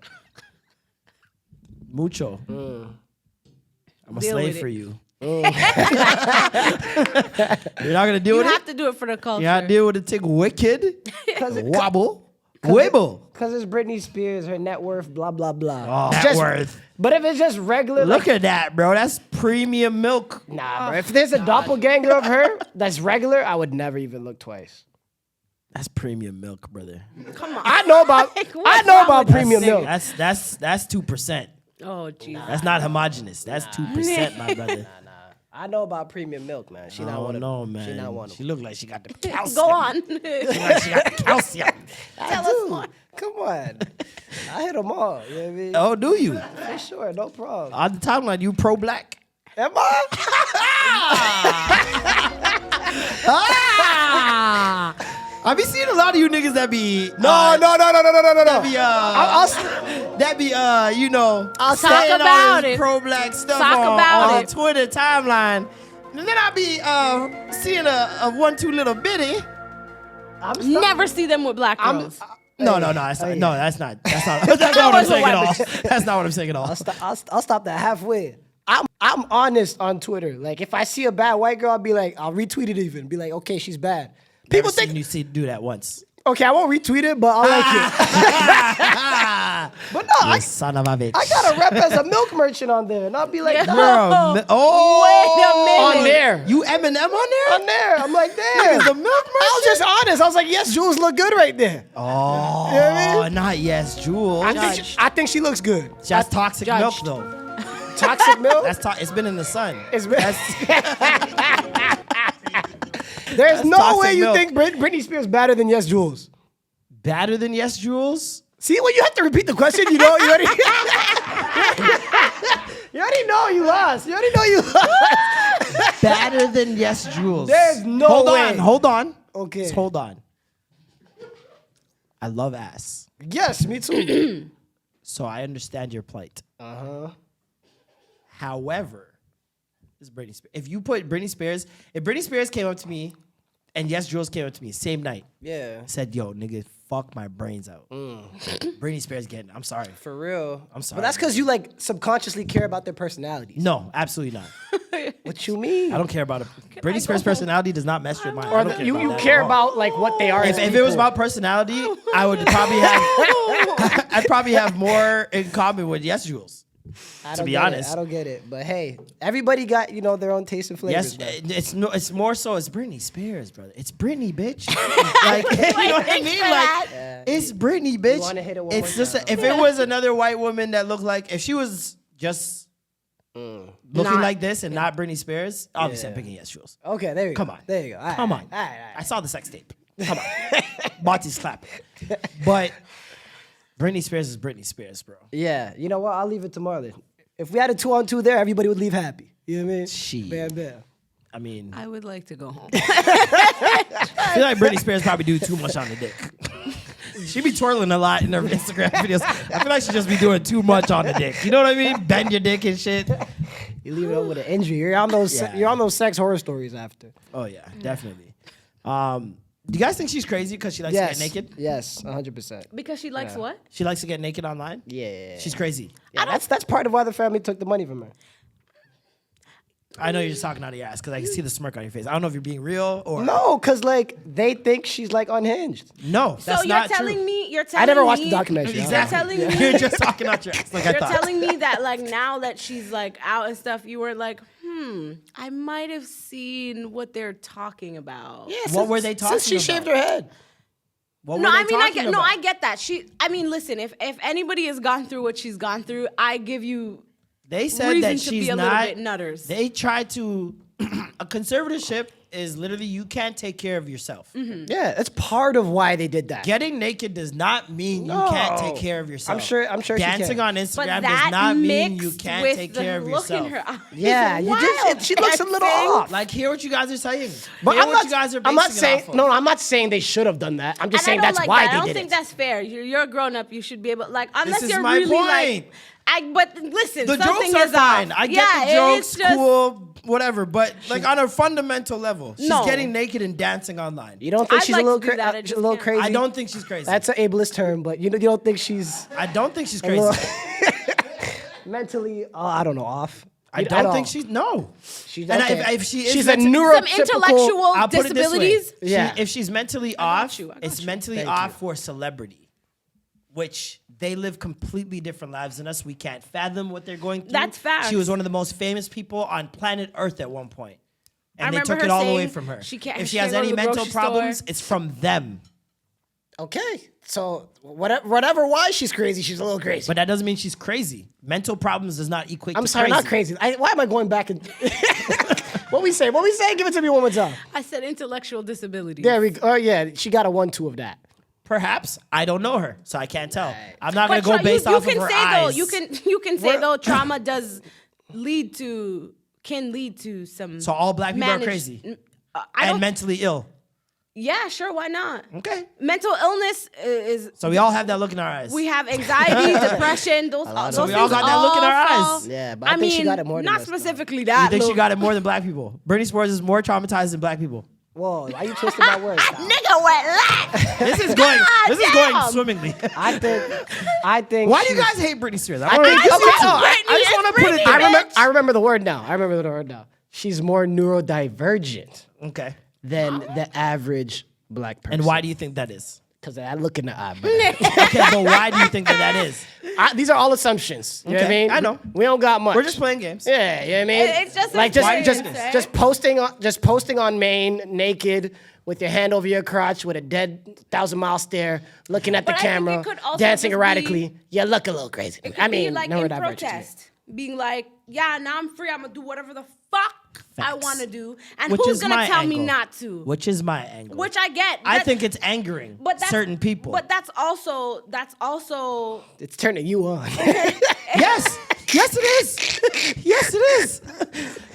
Mucho, I'm a Deal slave with it. for you," you're not gonna deal You with have it. to do it for the culture. You gotta deal with it. Take wicked, wobble, wibble. Because it's Britney Spears, her net worth, blah blah blah. Oh, net worth. But if it's just regular, Look at that, bro. That's premium milk. nah, bro. If there's a doppelganger of her that's regular, I would never even look twice. That's premium milk, brother. Come on. I know about Like, what's I know wrong about with premium this milk. That's 2%. Oh, Jesus. That's not homogenous. That's 2%, my brother. I know about premium milk, man. She not Oh one of no, them. man. She not one of She them. looked like she got the calcium. Go on. She looked like she got the calcium. I do. Come on. I hit them all. You know what I mean? Oh, do you? For sure, no problem. On the timeline, you pro-black. Am I? I be seeing a lot of you niggas that be No. that be I'll talk saying all about this it. pro-black stuff Talk on about it. Twitter timeline. And then I be seeing a 1-2 little bitty. Never see them with black girls. No, that's not. No, that's not. That's not what I'm was a saying at all. weapon. That's not what I'm saying at all. I'll stop that halfway. I'm honest on Twitter. Like if I see a bad white girl, I'll be like, I'll retweet it even. Be like, okay, she's bad. People Never think, seen you do that once. okay, I won't retweet it, but I'll like it. But no, You son of a bitch. I got a rep as a milk merchant on there, and I'll be like, Yeah. nah, Girl, Wait a oh, minute. on there. You Eminem on there? On there. I'm like, damn. The milk I was just honest. I was like, yes, Jules look good right there. Oh, You know what I mean? not yes, Jules. I think she looks good. That's toxic milk Judged. though. Toxic milk? It's been in the sun. It's There's no toxic way you milk. think Britney Spears better than Yes Jules. Better than yes, Jules? See, when you have to repeat the question, you know, you already, you already know you lost. You already know you lost. Better than yes, Jules. There's no way. Hold on. Okay. Just hold on. I love ass. Yes, me too. So I understand your plight. However, this is Britney Spears. If you put Britney Spears, if Britney Spears came up to me and Yes Jules came up to me same night, Yeah. said, yo, nigga, fuck my brains out. Britney Spears getting it. I'm sorry. For real. I'm sorry. But that's because you like subconsciously care about their personalities. No, absolutely not. What you mean? I don't care about it. Britney Spears' personality does not mesh with mine. I Or don't care you about that care at all. about like what they are. If as it was people. about personality, I would probably have I'd probably have more in common with Yes Jules. I to don't be get it. honest. I don't get it. But hey, everybody got their own taste and flavors. Yes, man. it's more so it's Britney Spears, brother. It's Britney, bitch. Like you know what I mean? Like it's Britney, bitch. wanna hit it one It's more just time. if it was another white woman that looked like if she was just looking Not- like this and not Britney Spears, obviously I'm picking Yes Jules. Okay, there you go. Come on. There you go. All right, Come on. All right. I saw the sex tape. Come on. Bati's clapping. But Britney Spears is Britney Spears, bro. Yeah, you know what? I'll leave it to Marlon. If we had a 2-on-2 there, everybody would leave happy. You know what I mean? Shit. Bam, bam. I mean, I would like to go home. I feel like Britney Spears probably do too much on the dick. She be twirling a lot in her Instagram videos. I feel like she just be doing too much on the dick. You know what I mean? Bend your dick and shit. You leave it over with an injury. You're on those. Yeah. You're on those sex horror stories after. Oh yeah, definitely. Do you guys think she's crazy because she likes to get naked? Yes, 100%. Because she likes what? She likes to get naked online? Yeah. She's crazy. Yeah, that's part of why the family took the money from her. I know you're just talking out of your ass because I can see the smirk on your face. I don't know if you're being real or No, because like they think she's like unhinged. No, that's So you're not telling true. me you're telling I never watched me, the documentary. Exactly. You're telling me You're just talking out your ass like I you're thought. telling me that like now that she's like out and stuff, you were like, I might have seen what they're talking about. Yeah, What were they talking Since she shaved about? her head. What No, were they I mean I talking get about? I get that. I mean, listen, if anybody has gone through what she's gone through, I give you They said reason that to be she's a little not. bit nutters. They tried to. A conservatorship is literally you can't take care of yourself. Yeah, that's part of why they did that. Getting naked does not mean you No. can't take care of yourself. I'm sure she dancing can. on But Instagram that does not mean you mixed can't with take the care of look yourself. in her eyes Yeah, is you wild. just she looks a little off. Like, hear what you guys are saying. But hear I'm what not, you guys are I'm not basing it saying off of. no, I'm not saying they should have done that. I'm just And saying I don't that's like why that. they I don't did think it. that's fair. You're a grown up. You should be able like unless is you're my really point. like. But listen, The something jokes are is fine. off. I get Yeah, the jokes, it's just, cool, whatever. But like on a fundamental level, she's No. getting naked and dancing online. You don't think I'd she's like a little, to do that, I just a little can't. crazy? I don't think she's crazy. That's an ableist term, but you don't think she's I don't think she's a crazy. little mentally, I don't know, off. I At don't all. think she's no. She's And okay. if she is she's a mentally- some neurotypical. intellectual I'll put it this way. disabilities. Yeah. If she's mentally got off, you, I got it's you. mentally Thank off you. for celebrity, which they live completely different lives than us. We can't fathom what they're going through. That's facts. She was one of the most famous people on planet Earth at one point. And I they remember took her it all away saying from her. she can't- If she she has can't go any to the mental grocery problems, store. it's from them. Okay, so whatever. Why she's crazy, she's a little crazy. But that doesn't mean she's crazy. Mental problems does not equate I'm to sorry, crazy. not crazy. Why am I going back and what we say? What we say? Give it to me one more time. I said intellectual disabilities. There we go. Oh yeah, she got a 1-2 of that. Perhaps. I don't know her, so I can't tell. I'm not going But to go based off of her eyes. you can say though trauma does can lead to some. So all black people are managed- crazy I and don't. mentally ill. Yeah, sure. Why not? Okay. Mental illness is. So we all have that look in our eyes. We have anxiety, depression. Those So we all got that look in our fall- eyes. Yeah, but I think she got it more than not us, though. specifically You that. think she look. got it more than black people? Bernie Spears is more traumatized than black people. Whoa, why you twisting my words? Nigga went left. This is going. This is going damn. swimmingly. I think. Why do you she's- guys hate Britney Spears? I wanna think- make this okay, clear. no, I just want to put it Britney. there. I remember the word now. She's more neurodivergent Okay. than the average black person. And why do you think that is? Because I look in the eye. brother. Okay, but why do you think that is? These are all assumptions. You know what I Okay, mean? I know. We don't got much. We're just playing games. Yeah, you know what I mean? It's just like experience, right? just posting on Maine naked with your hand over your crotch with a dead 1,000-mile stare, looking at the But I think it camera, could also dancing just erratically. You look a little crazy. It could I be mean, like no in neurodivergent. protest, being like, yeah, now I'm free. I'm gonna do whatever the fuck I Facts. want to do, and Which who's is gonna my tell me angle. not to? Which is my angle. Which I get. I That- think it's angering but that's- certain people. But that's also It's turning you on. Yes. Yes, it is. Yes, it is.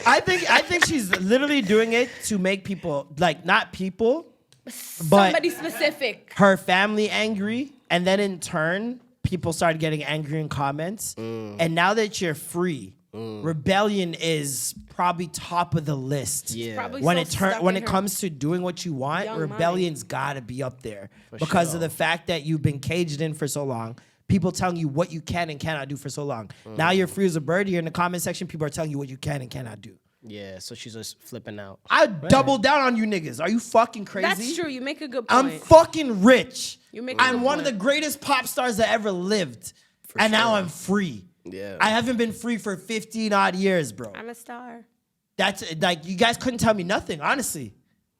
I think she's literally doing it to make people not people, but somebody specific. her family angry, and then in turn, people started getting angry in comments. And now that you're free, rebellion is probably top of the list. Yeah. Probably When so it stuck when in it her comes to doing what you want, young rebellion's got to be up there because of the fact that you've been caged in for so long. People telling you what you can and cannot do for so long. Now you're free as a bird. You're in the comment section. People are telling you what you can and cannot do. Yeah, so she's just flipping out. I double down on you niggas. Are you fucking crazy? That's true. You make a good point. I'm fucking rich. You make a I'm good one of the point. greatest pop stars that ever lived. And now I'm free. Yeah. I haven't been free for 15 odd years, bro. I'm a star. That's like, you guys couldn't tell me nothing, honestly.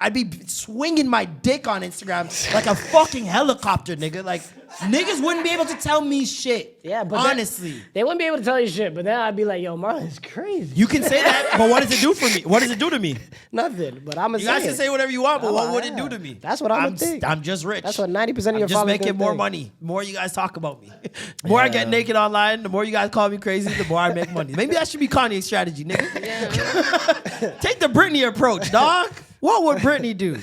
I'd be swinging my dick on Instagram like a fucking helicopter, nigga. Like, niggas wouldn't be able to tell me shit. Yeah, but honestly. they wouldn't be able to tell you shit, but then I'd be like, yo, Marlon's crazy. You can say that, but what does it do for me? What does it do to me? Nothing, but I'm You guys can say whatever you want, but what would it do to me? That's what I'm gonna think. I'm just rich. That's what 90% of your I'm just followers making gonna more think. money. The more you guys talk about me. The more I get naked online, the more you guys call me crazy, the more I make money. Maybe that should be Kanye's strategy, nigga. Take the Britney approach, dog. What would Britney do?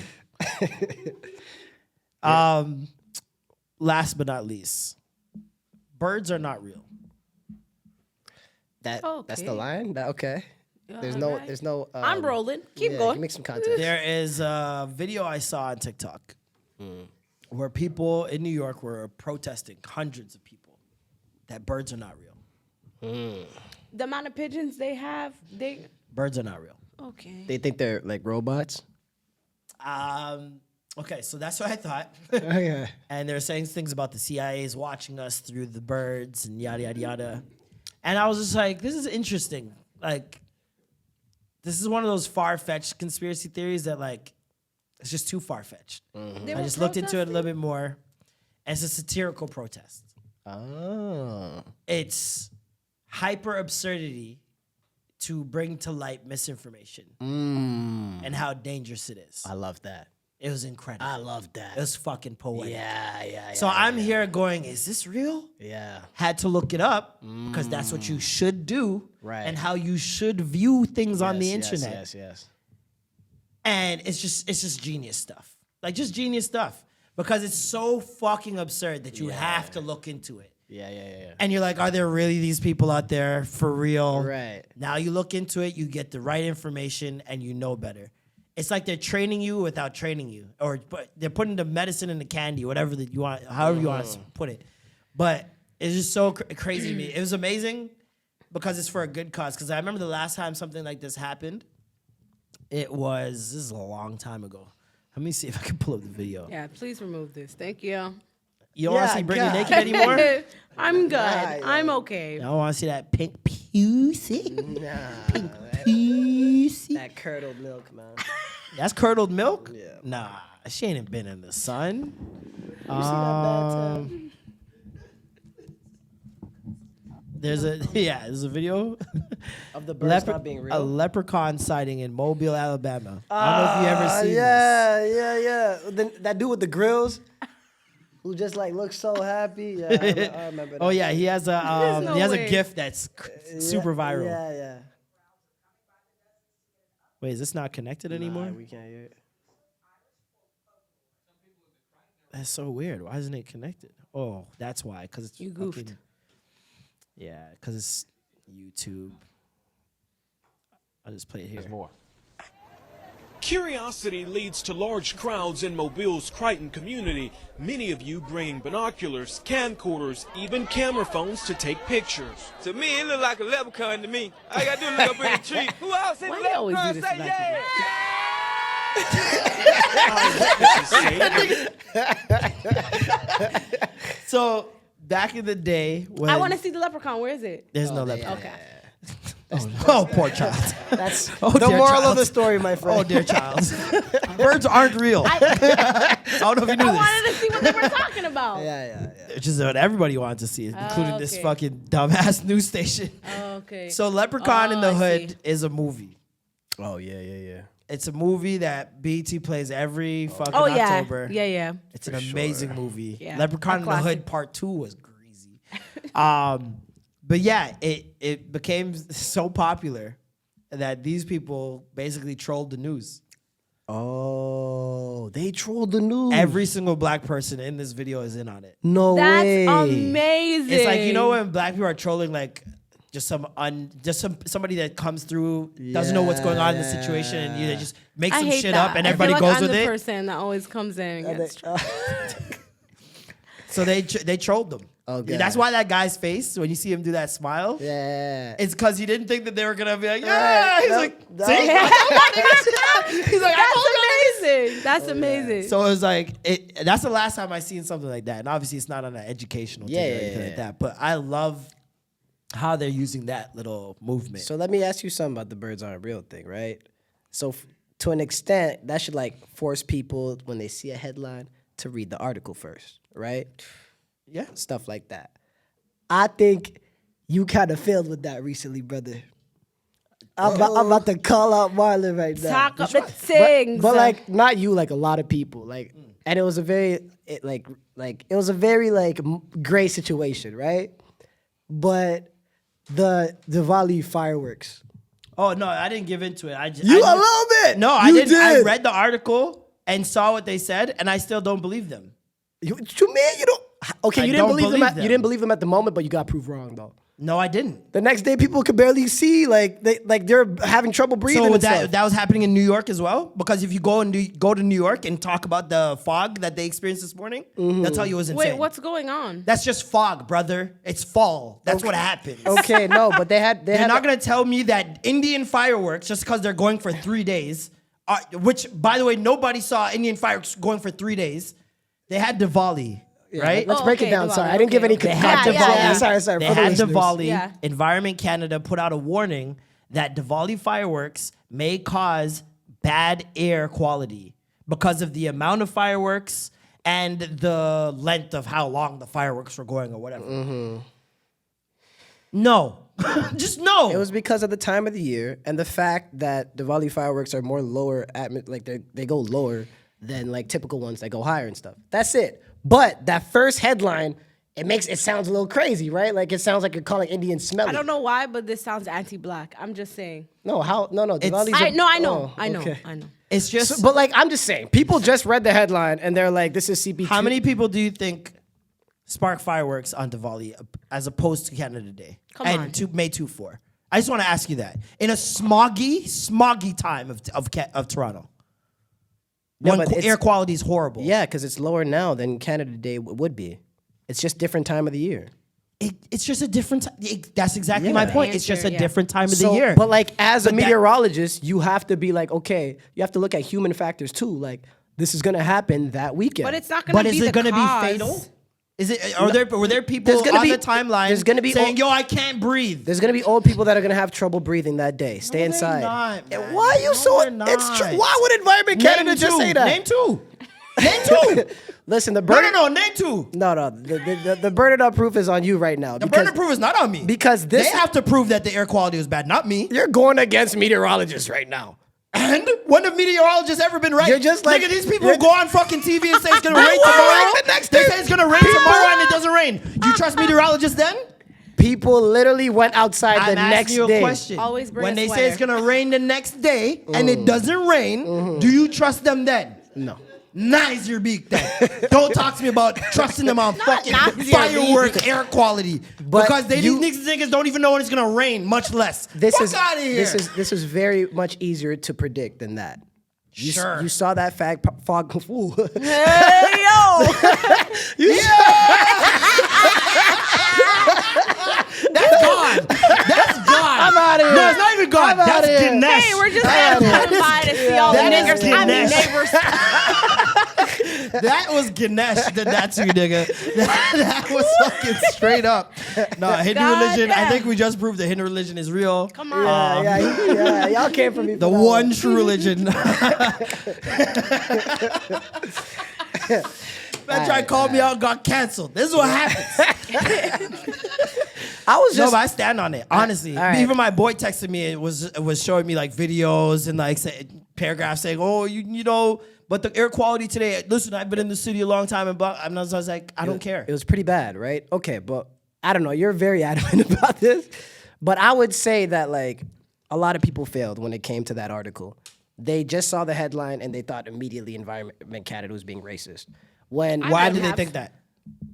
Last but not least, birds are not real. That's Okay. the line? Okay. There's Alright. no. I'm rolling. Keep yeah, going. Make some context. There is a video I saw on TikTok where people in New York were protesting, hundreds of people, that birds are not real. The amount of pigeons they have, Birds are not real. Okay. They think they're like robots. Okay, so that's what I thought. Okay. And they're saying things about the CIA is watching us through the birds and yada, yada, yada. And I was just like, this is interesting. Like, this is one of those far-fetched conspiracy theories that, like, it's just too far-fetched. They I were just looked into it a protesting? little bit more. And it's a satirical protest. Oh. It's hyper absurdity to bring to light misinformation and how dangerous it is. I love that. It was incredible. I love that. It was fucking poetic. Yeah. So I'm here going, is this real? Yeah. Had to look it up because that's what you should do, Right. and how you should view things on the internet. Yes. And it's just genius stuff, like just genius stuff, because it's so fucking absurd that you have to look into it. Yeah. And you're like, are there really these people out there for real? Right. Now you look into it, you get the right information, and you know better. It's like they're training you without training you, or they're putting the medicine in the candy, whatever that you want, however you want to put it. But it's just so crazy to me. It was amazing because it's for a good cause. Because I remember the last time something like this happened, this is a long time ago. Let me see if I can pull up the video. Yeah, please remove this. Thank you. You don't want to see Britney naked anymore? I'm good. I'm okay. I don't want to see that pink pussy. Pink pussy. That curdled milk, man. That's curdled milk? Yeah. Nah, she ain't been in the sun. There's a video Of the birds not being real. a leprechaun sighting in Mobile, Alabama. I don't know if you ever seen this. Yeah. That dude with the grills, who just like looks so happy. Yeah, I remember that. Oh yeah, he has a no he has way. a gift that's super viral. Yeah. Wait, is this not connected anymore? Nah, we can't hear it. That's so weird. Why isn't it connected? Oh, that's why. Because it's You goofed. fucking- Yeah, because it's YouTube. I'll just play it here. More. Curiosity leads to large crowds in Mobile's Crichton community, many of you bringing binoculars, camcorders, even camera phones to take pictures. To me, it look like a leprechaun to me. I got to look up in the tree. Who else in Why the they always do leprechaun this say to black yeah? So back in the day, when I want to see the leprechaun. Where is it? there's no leprechaun. Okay. Oh, poor child. That's Oh, the dear moral child. of the story, my friend. Oh, dear child. Birds aren't real. I don't know if you knew I this. wanted to see what they were talking about. Yeah. Which is what everybody wanted to see, including this okay. fucking dumbass news station. Okay. So Leprechaun in the I Hood see. is a movie. Oh yeah. It's a movie that BT plays every fucking Oh yeah. October. Yeah. It's an amazing movie. Yeah, Leprechaun a in the Hood classic. Part 2 was greasy. But yeah, it became so popular that these people basically trolled the news. Oh, they trolled the news. Every single black person in this video is in on it. No That's way. amazing. It's like, you know, when black people are trolling like somebody that comes through doesn't know what's going on in the situation, and they just make I some hate shit that. up and I feel everybody like goes I'm with the it. person that always comes in and gets So they trolled them. Oh, God. That's why that guy's face, when you see him do that smile, Yeah. it's because he didn't think that they were gonna be like, yeah. He's like, see? He's like, I told you. amazing. That's amazing. So it was like, that's the last time I seen something like that. And obviously it's not on an educational thing or anything like that. But I love how they're using that little movement. So let me ask you something about the birds aren't real thing, right? So to an extent, that should like force people when they see a headline to read the article first, right? Yeah. Stuff like that. I think you kind of failed with that recently, brother. I'm about to call out Marlon right now. Talk up it sings. But like not you, like a lot of people, like, and it was a very gray situation, right? But the Diwali fireworks. Oh, no, I didn't give into it. I just, A little bit. No, I You didn't. I did. read the article and saw what they said, and I still don't believe them. You mean you don't? Okay, I you didn't don't believe them. believe them. You didn't believe them at the moment, but you got proved wrong though. No, I didn't. The next day, people could barely see. They're having trouble breathing. So and stuff. that was happening in New York as well? Because if you go to New York and talk about the fog that they experienced this morning, they'll tell you it was insane. Wait, what's going on? That's just fog, brother. It's fall. That's what happens. Okay, no, but they're not going to tell me that Indian fireworks, just because they're going for 3 days, which, by the way, nobody saw Indian fireworks going for 3 days. They had Diwali. Right? Let's break it down. Sorry, I didn't give any. They had Diwali. Sorry. They for the had listeners. Diwali. Yeah. Environment Canada put out a warning that Diwali fireworks may cause bad air quality because of the amount of fireworks and the length of how long the fireworks were going or whatever. No. Just no. It was because of the time of the year and the fact that Diwali fireworks are more lower, they go lower than like typical ones that go higher and stuff. That's it. But that first headline, it sounds a little crazy, right? Like it sounds like you're calling Indians smelly. I don't know why, but this sounds anti-black. I'm just saying. No. Diwali's I know. okay. I know. It's just. So, but like I'm just saying, people just read the headline and they're like, "This is CP2." How many people do you think spark fireworks on Diwali as opposed to Canada Day? Come on. And May 2-4. I just want to ask you that in a smoggy time of Toronto. No, when but air quality is horrible. Yeah, because it's lower now than Canada Day would be. It's just different time of the year. It's just a different time. That's exactly my point. It's just a different time of the year. But like as a meteorologist, you have to be like, okay, you have to look at human factors too. Like this is gonna happen that weekend. But it's not going to be the cause. But is it going to be fatal? Is it? Were there people on the timeline saying, "Yo, I can't breathe"? There's gonna be old people that are gonna have trouble breathing that day. Stay inside. Why are you so? It's true. Why would Environment Canada just say that? Name two. Name two. Listen, the name two. No. The burn it up proof is on you right now. The burn it proof is not on me because they have to prove that the air quality was bad, not me. You're going against meteorologists right now. And when have meteorologists ever been right? You're just like these people who go on fucking TV and say it's gonna rain tomorrow. They say it's gonna rain tomorrow and it doesn't rain. Do you trust meteorologists then? People literally went outside the next day. I'm asking you a question. Always bring when a they sweater. say it's gonna rain the next day and it doesn't rain, do you trust them then? No. Nice your beak then. Don't talk to me about trusting them on fucking firework air quality. Because these niggas don't even know when it's gonna rain, much less. Fuck out of here. This is very much easier to predict than that. You saw that fog. Hey, yo! That's gone. That's gone. I'm out of here. No, it's not even gone. That's Ganesh. Hey, we're just passing by to see all the niggers. I mean, neighbors. That was Ganesh did that to you, nigga. That was fucking straight up. No, Hindu religion. I think we just proved that Hindu religion is real. Come on. Yeah, y'all came from me. The one true religion. Man tried to call me out and got canceled. This is what happens. But I stand on it. Honestly. Even my boy texted me and was showing me like videos and like paragraphs saying, "Oh, you know, but the air quality today, listen, I've been in the city a long time and blah." I was like, I don't care. It was pretty bad, right? Okay, but I don't know. You're very adamant about this. But I would say that like a lot of people failed when it came to that article. They just saw the headline and they thought immediately Environment Canada was being racist. Why did they think that?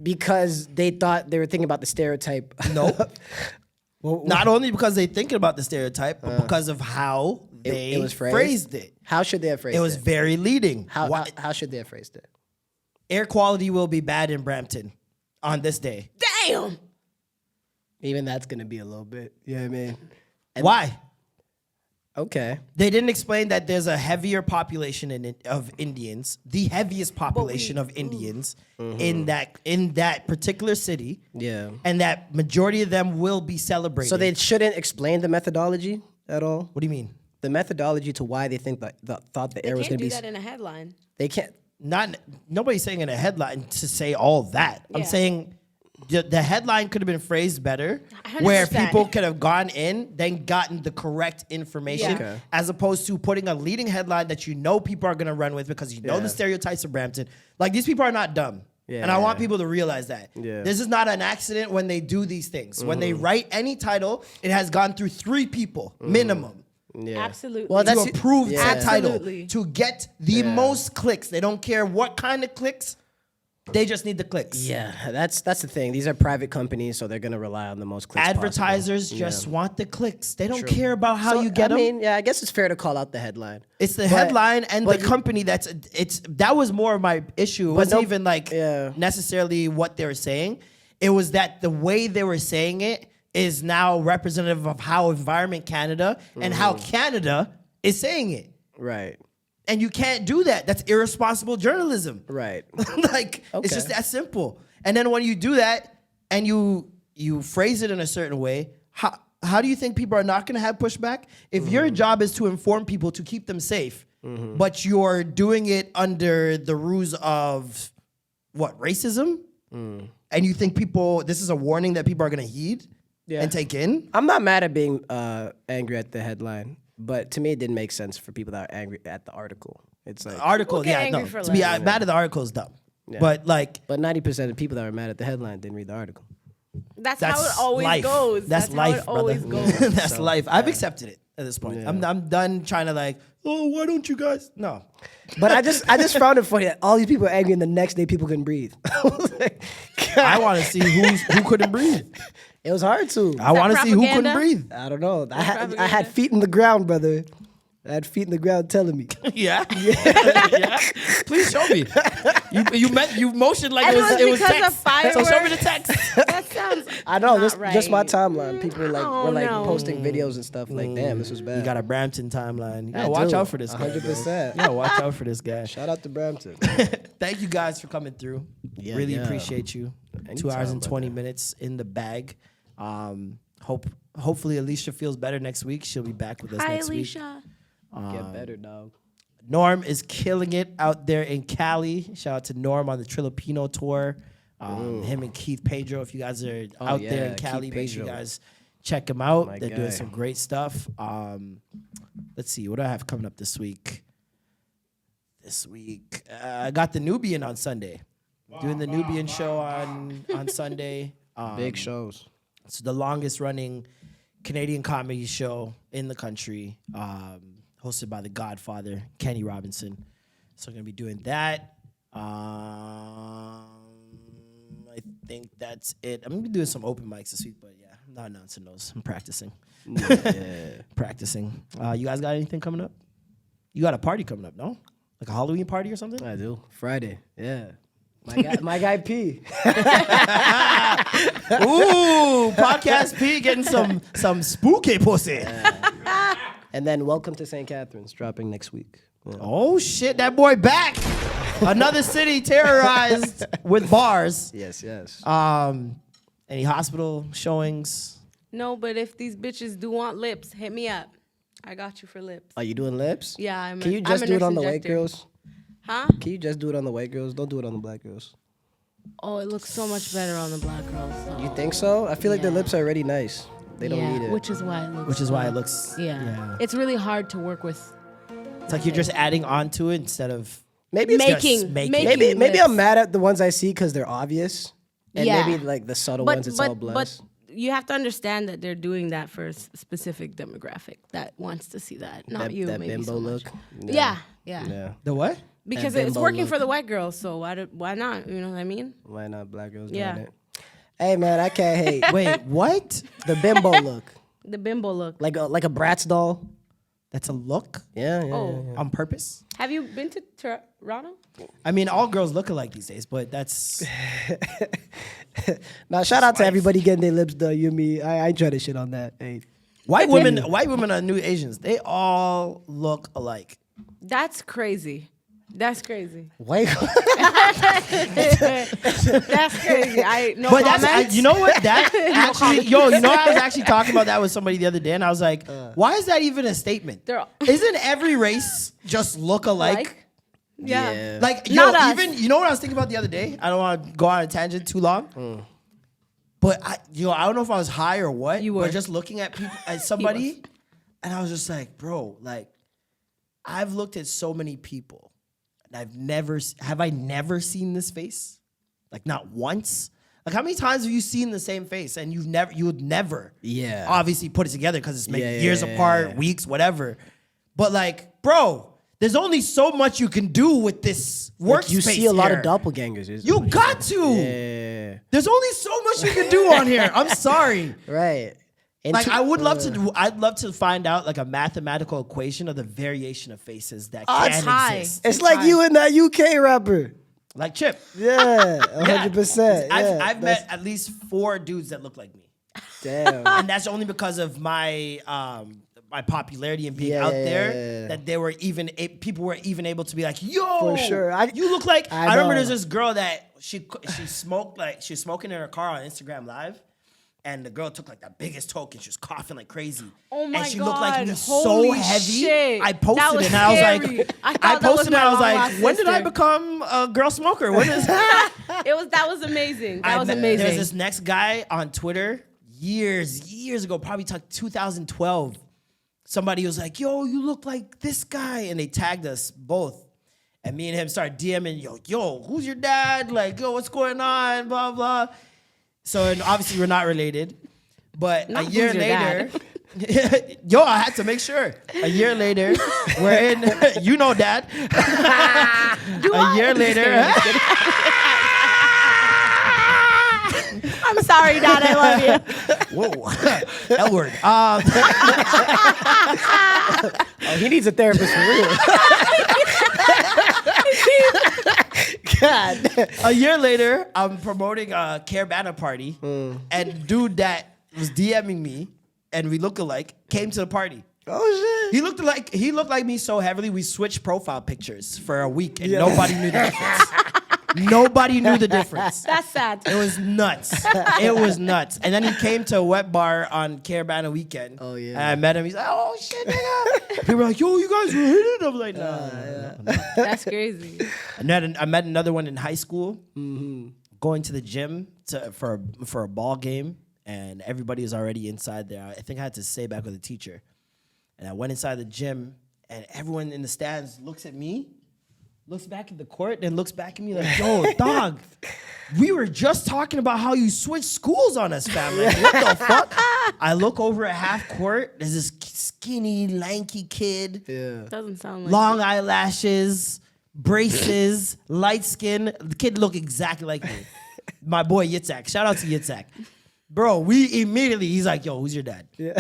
Because they thought they were thinking about the stereotype. No. Not only because they're thinking about the stereotype, but because of how they phrased it. How should they have phrased it? It was very leading. How should they have phrased it? Air quality will be bad in Brampton on this day. Damn. Even that's going to be a little bit. You know what I mean? Why? Okay. They didn't explain that there's a heavier population of Indians, the heaviest population of Indians in that particular city. Yeah. And that majority of them will be celebrating. So they shouldn't explain the methodology at all? What do you mean? The methodology to why they think thought the air was going to be. They can't do that in a headline. They can't. Nobody's saying in a headline to say all that. Yeah. I'm saying the headline could have been phrased better, 100%. Where people could have gone in, then gotten the correct information, as opposed to putting a leading headline that you know people are going to run with because you know the stereotypes of Brampton. Like, these people are not dumb. Yeah. And I want people to realize that. Yeah. This is not an accident when they do these things. When they write any title, it has gone through 3 people, minimum. Yeah. Absolutely. Well, to approve that title, to get the most clicks. They don't care what kind of clicks They just need the clicks. Yeah, that's the thing. These are private companies, so they're gonna rely on the most clicks. Advertisers possible. just want the clicks. They don't care about how So, you get them. I mean, yeah, I guess it's fair to call out the headline. It's the headline and the company that was more of my issue. It wasn't even like necessarily what they were saying. It was that the way they were saying it is now representative of how Environment Canada and how Canada is saying it. Right. And you can't do that. That's irresponsible journalism. Right. It's just that simple. And then when you do that and you phrase it in a certain way, how do you think people are not going to have pushback? If your job is to inform people to keep them safe, but you're doing it under the ruse of what, racism? And you think this is a warning that people are going to heed and take in? I'm not mad at being angry at the headline. But to me, it didn't make sense for people that are angry at the article. It's like article, to be mad at the article is dumb. Yeah. But 90% of people that were mad at the headline didn't read the article. That's how it always goes. That's life, how it always brother. goes. That's life. I've accepted it at this point. Yeah. I'm done trying to why don't you guys? No. But I just found it funny that all these people are angry and the next day people couldn't breathe. I want to see who couldn't breathe. It was hard to. I want to see who couldn't breathe. I don't know. I had feet in the ground, brother. I had feet in the ground telling me. Yeah. Yeah. Please show me. You motioned like it was text. Of fireworks. So show me the text. That sounds. I know. Not right. Just my timeline. People were posting no. videos and stuff. Like, damn, this was bad. You got a Brampton timeline. You gotta watch out for this guy. 100%. Yeah, watch out for this guy. Shout out to Brampton. Thank you guys for coming through. Really appreciate you. Anytime, 2 hours and 20 brother. minutes in the bag. Hopefully Alicia feels better next week. She'll be back with us next Alicia. week. Get better, dog. Norm is killing it out there in Cali. Shout out to Norm on the Trilopino tour. Him and Keith Pedro. If you guys are out there in Cali, make sure you guys check them out. They're doing some great stuff. Let's see. What do I have coming up this week? I got the Nubian on Sunday. Doing the Nubian show on Sunday. Big shows. It's the longest running Canadian comedy show in the country, hosted by the Godfather, Kenny Robinson. So I'm going to be doing that. I think that's it. I'm going to be doing some open mics this week, but yeah, I'm not announcing those. I'm practicing. Practicing. You guys got anything coming up? You got a party coming up, no? Like a Halloween party or something? I do. Friday. Yeah. My guy P. Ooh, Podcast P getting some spooky pussy. Yeah. And then Welcome to St. Catharines dropping next week. Yeah. Oh shit, that boy back. Another city terrorized with bars. Yes. Any hospital showings? No, but if these bitches do want lips, hit me up. I got you for lips. Are you doing lips? Yeah, Can you just do it on the white girls? Huh? Can you just do it on the white girls? Don't do it on the black girls. Oh, it looks so much better on the black girls. So. You think so? I feel like their lips are already nice. They don't need it. Which is why it looks. Yeah. It's really hard to work with. It's like you're just adding on to it instead of maybe making I'm mad at the ones I see because they're obvious, and maybe like the subtle ones it's all blessed. But you have to understand that they're doing that for a specific demographic that wants to see that, not you. That maybe bimbo so look. Yeah. The what? Because That it's bimbo working look. for the white girls, so why not? You know what I mean? Why not black girls Yeah. doing it? Hey man, I can't hate. Wait, what? The bimbo look, The bimbo look. like a Bratz doll. That's a look Yeah. on purpose? Have you been to Toronto? I mean, all girls look alike these days, but that's... Now shout out to everybody getting their lips done. You and me, I ain't trying to shit on that. Hey, White women are new Asians. They all look alike. That's crazy. That's crazy. white. That's crazy. No But comments. you know what? That actually, I was actually talking about that with somebody the other day, and I was like, why is that even a statement? Isn't every race just look alike? Yeah. Like, Not us. even, you know what I was thinking about the other day? I don't want to go on a tangent too long. But, I don't know if I was high or what. You were. But just looking at people, at somebody, and I was just like, bro, like, I've looked at so many people, and have I never seen this face? Like, not once? Like, how many times have you seen the same face, and you would never Yeah. obviously put it together because it's maybe years apart, weeks, whatever. But, like, bro, There's only so much you can do with this workspace. You see a lot of here. doppelgangers. You got to. Yeah. There's only so much you can do on here. I'm sorry. Right. And Like I would love to. I'd love to find out like a mathematical equation of the variation of faces that can high. exist. It's like you and that UK rapper. Like Chip. Yeah, 100%. I've met at least 4 dudes that look like me. Damn. And that's only because of my my popularity and being out there that they were even people were even able to be like, yo, For sure. you look like. I remember know. there's this girl that she smoked like she was smoking in her car on Instagram Live. And the girl took like the biggest toke and she was coughing like crazy. Oh my And she God. looked like me Holy so heavy. shit. I posted That it was and I was scary. like, I thought I that was posted it my and I was like, long-lost when did I sister. become a girl smoker? When is That was amazing. That was amazing. There's this next guy on Twitter years ago, probably 2012. Somebody was like, yo, you look like this guy. And they tagged us both. And me and him started DMing, yo, who's your dad? Like, yo, what's going on? Blah, blah. So and obviously we're not related. But Not a year who's your later, yo, I had to make sure. A year later, we're in, you know, Dad. A year later, I'm sorry, Dad. I love you. whoa, L word. Oh, he needs a therapist for real. God. A year later, I'm promoting a Caravana party, and dude that was DMing me, and we look alike, came to the party. Oh shit. He looked like me so heavily, we switched profile pictures for a week, and nobody knew the difference. Nobody knew the difference. That's sad. It was nuts. It was nuts. And then he came to a wet bar on Caravana weekend. Oh, yeah. And I met him. He's like, oh shit, nigga. People were like, yo, you guys were hitting. I'm like, nah. That's crazy. And then I met another one in high school, going to the gym for a ball game, and everybody was already inside there. I think I had to stay back with a teacher. And I went inside the gym, and everyone in the stands looks at me, looks back at the court, and looks back at me like, yo, dog, we were just talking about how you switched schools on us, fam. Like, what the fuck? I look over at half court, there's this skinny, lanky kid. Yeah. Doesn't sound like Long eyelashes, braces, light skin. The kid looked exactly like me. My boy Yitzhak. Shout out to Yitzhak. Bro, we immediately, he's like, yo, who's your dad? Yeah.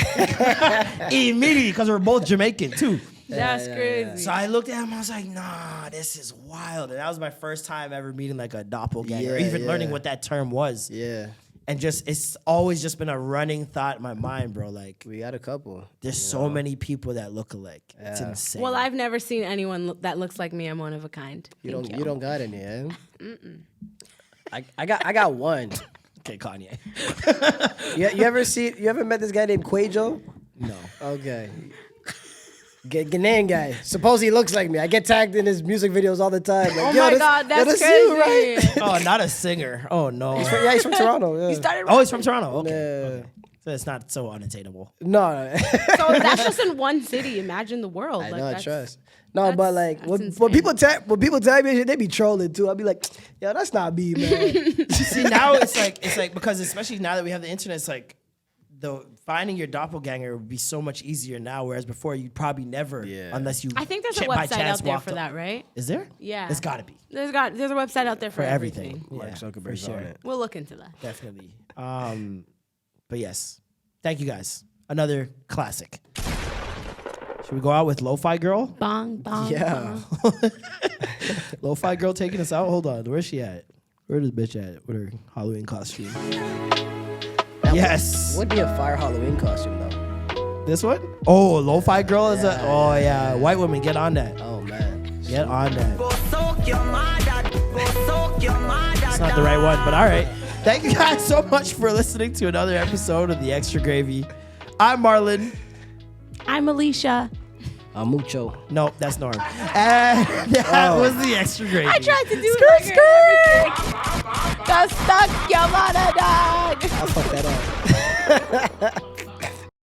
Immediately, because we're both Jamaican too. That's crazy. So I looked at him, I was like, nah, this is wild. And that was my first time ever meeting like a doppelganger, or even learning what that term was. Yeah. And just, it's always just been a running thought in my mind, bro. Like, We got a couple. there's so many people that look alike. It's insane. Well, I've never seen anyone that looks like me. I'm one of a kind. You Thank don't got any, eh? I got one. Okay, Kanye. You ever met this guy named Quajo? No. Okay. Ghanaian guy. Suppose he looks like me. I get tagged in his music videos all the time. Like, Oh my God, that's crazy. you, right? Oh, not a singer. Oh, no. He's from Toronto. Yeah. You started. Oh, he's from Toronto. Okay. Yeah. Okay. So it's not so unattainable. No. So that's just in one city. Imagine the world. I Like, know, I that's- trust. No, but like that's when insane. people tag me, they be trolling too. I'll be like, yo, that's not me, man. See, now it's like because especially now that we have the internet, it's like finding your doppelganger would be so much easier now, whereas before you'd probably never, unless you. I think there's a by website chance out there walked for up. that, right? Is there? Yeah. It's got to be There's a website out there for everything. Yeah, Mark Zuckerberg's for sure. on it. We'll look into that. Definitely. But yes, thank you guys. Another classic. Should we go out with Lo-Fi Girl? Bong, bong. Yeah. Lo-Fi Girl taking us out? Hold on. Where's she at? Where this bitch at with her Halloween costume? Yes. Would be a fire Halloween costume though. This one? Oh, Lo-Fi Girl is a... Oh, yeah. White women, get on that. Oh man. Get on that. It's not the right one, but all right. Thank you guys so much for listening to another episode of The Extra Gravy. I'm Marlon. I'm Alicia. I'm Mucho. Nope, that's Norm. And that was The Extra Gravy. I tried to do it. Got stuck, your mother dog. I fucked that up.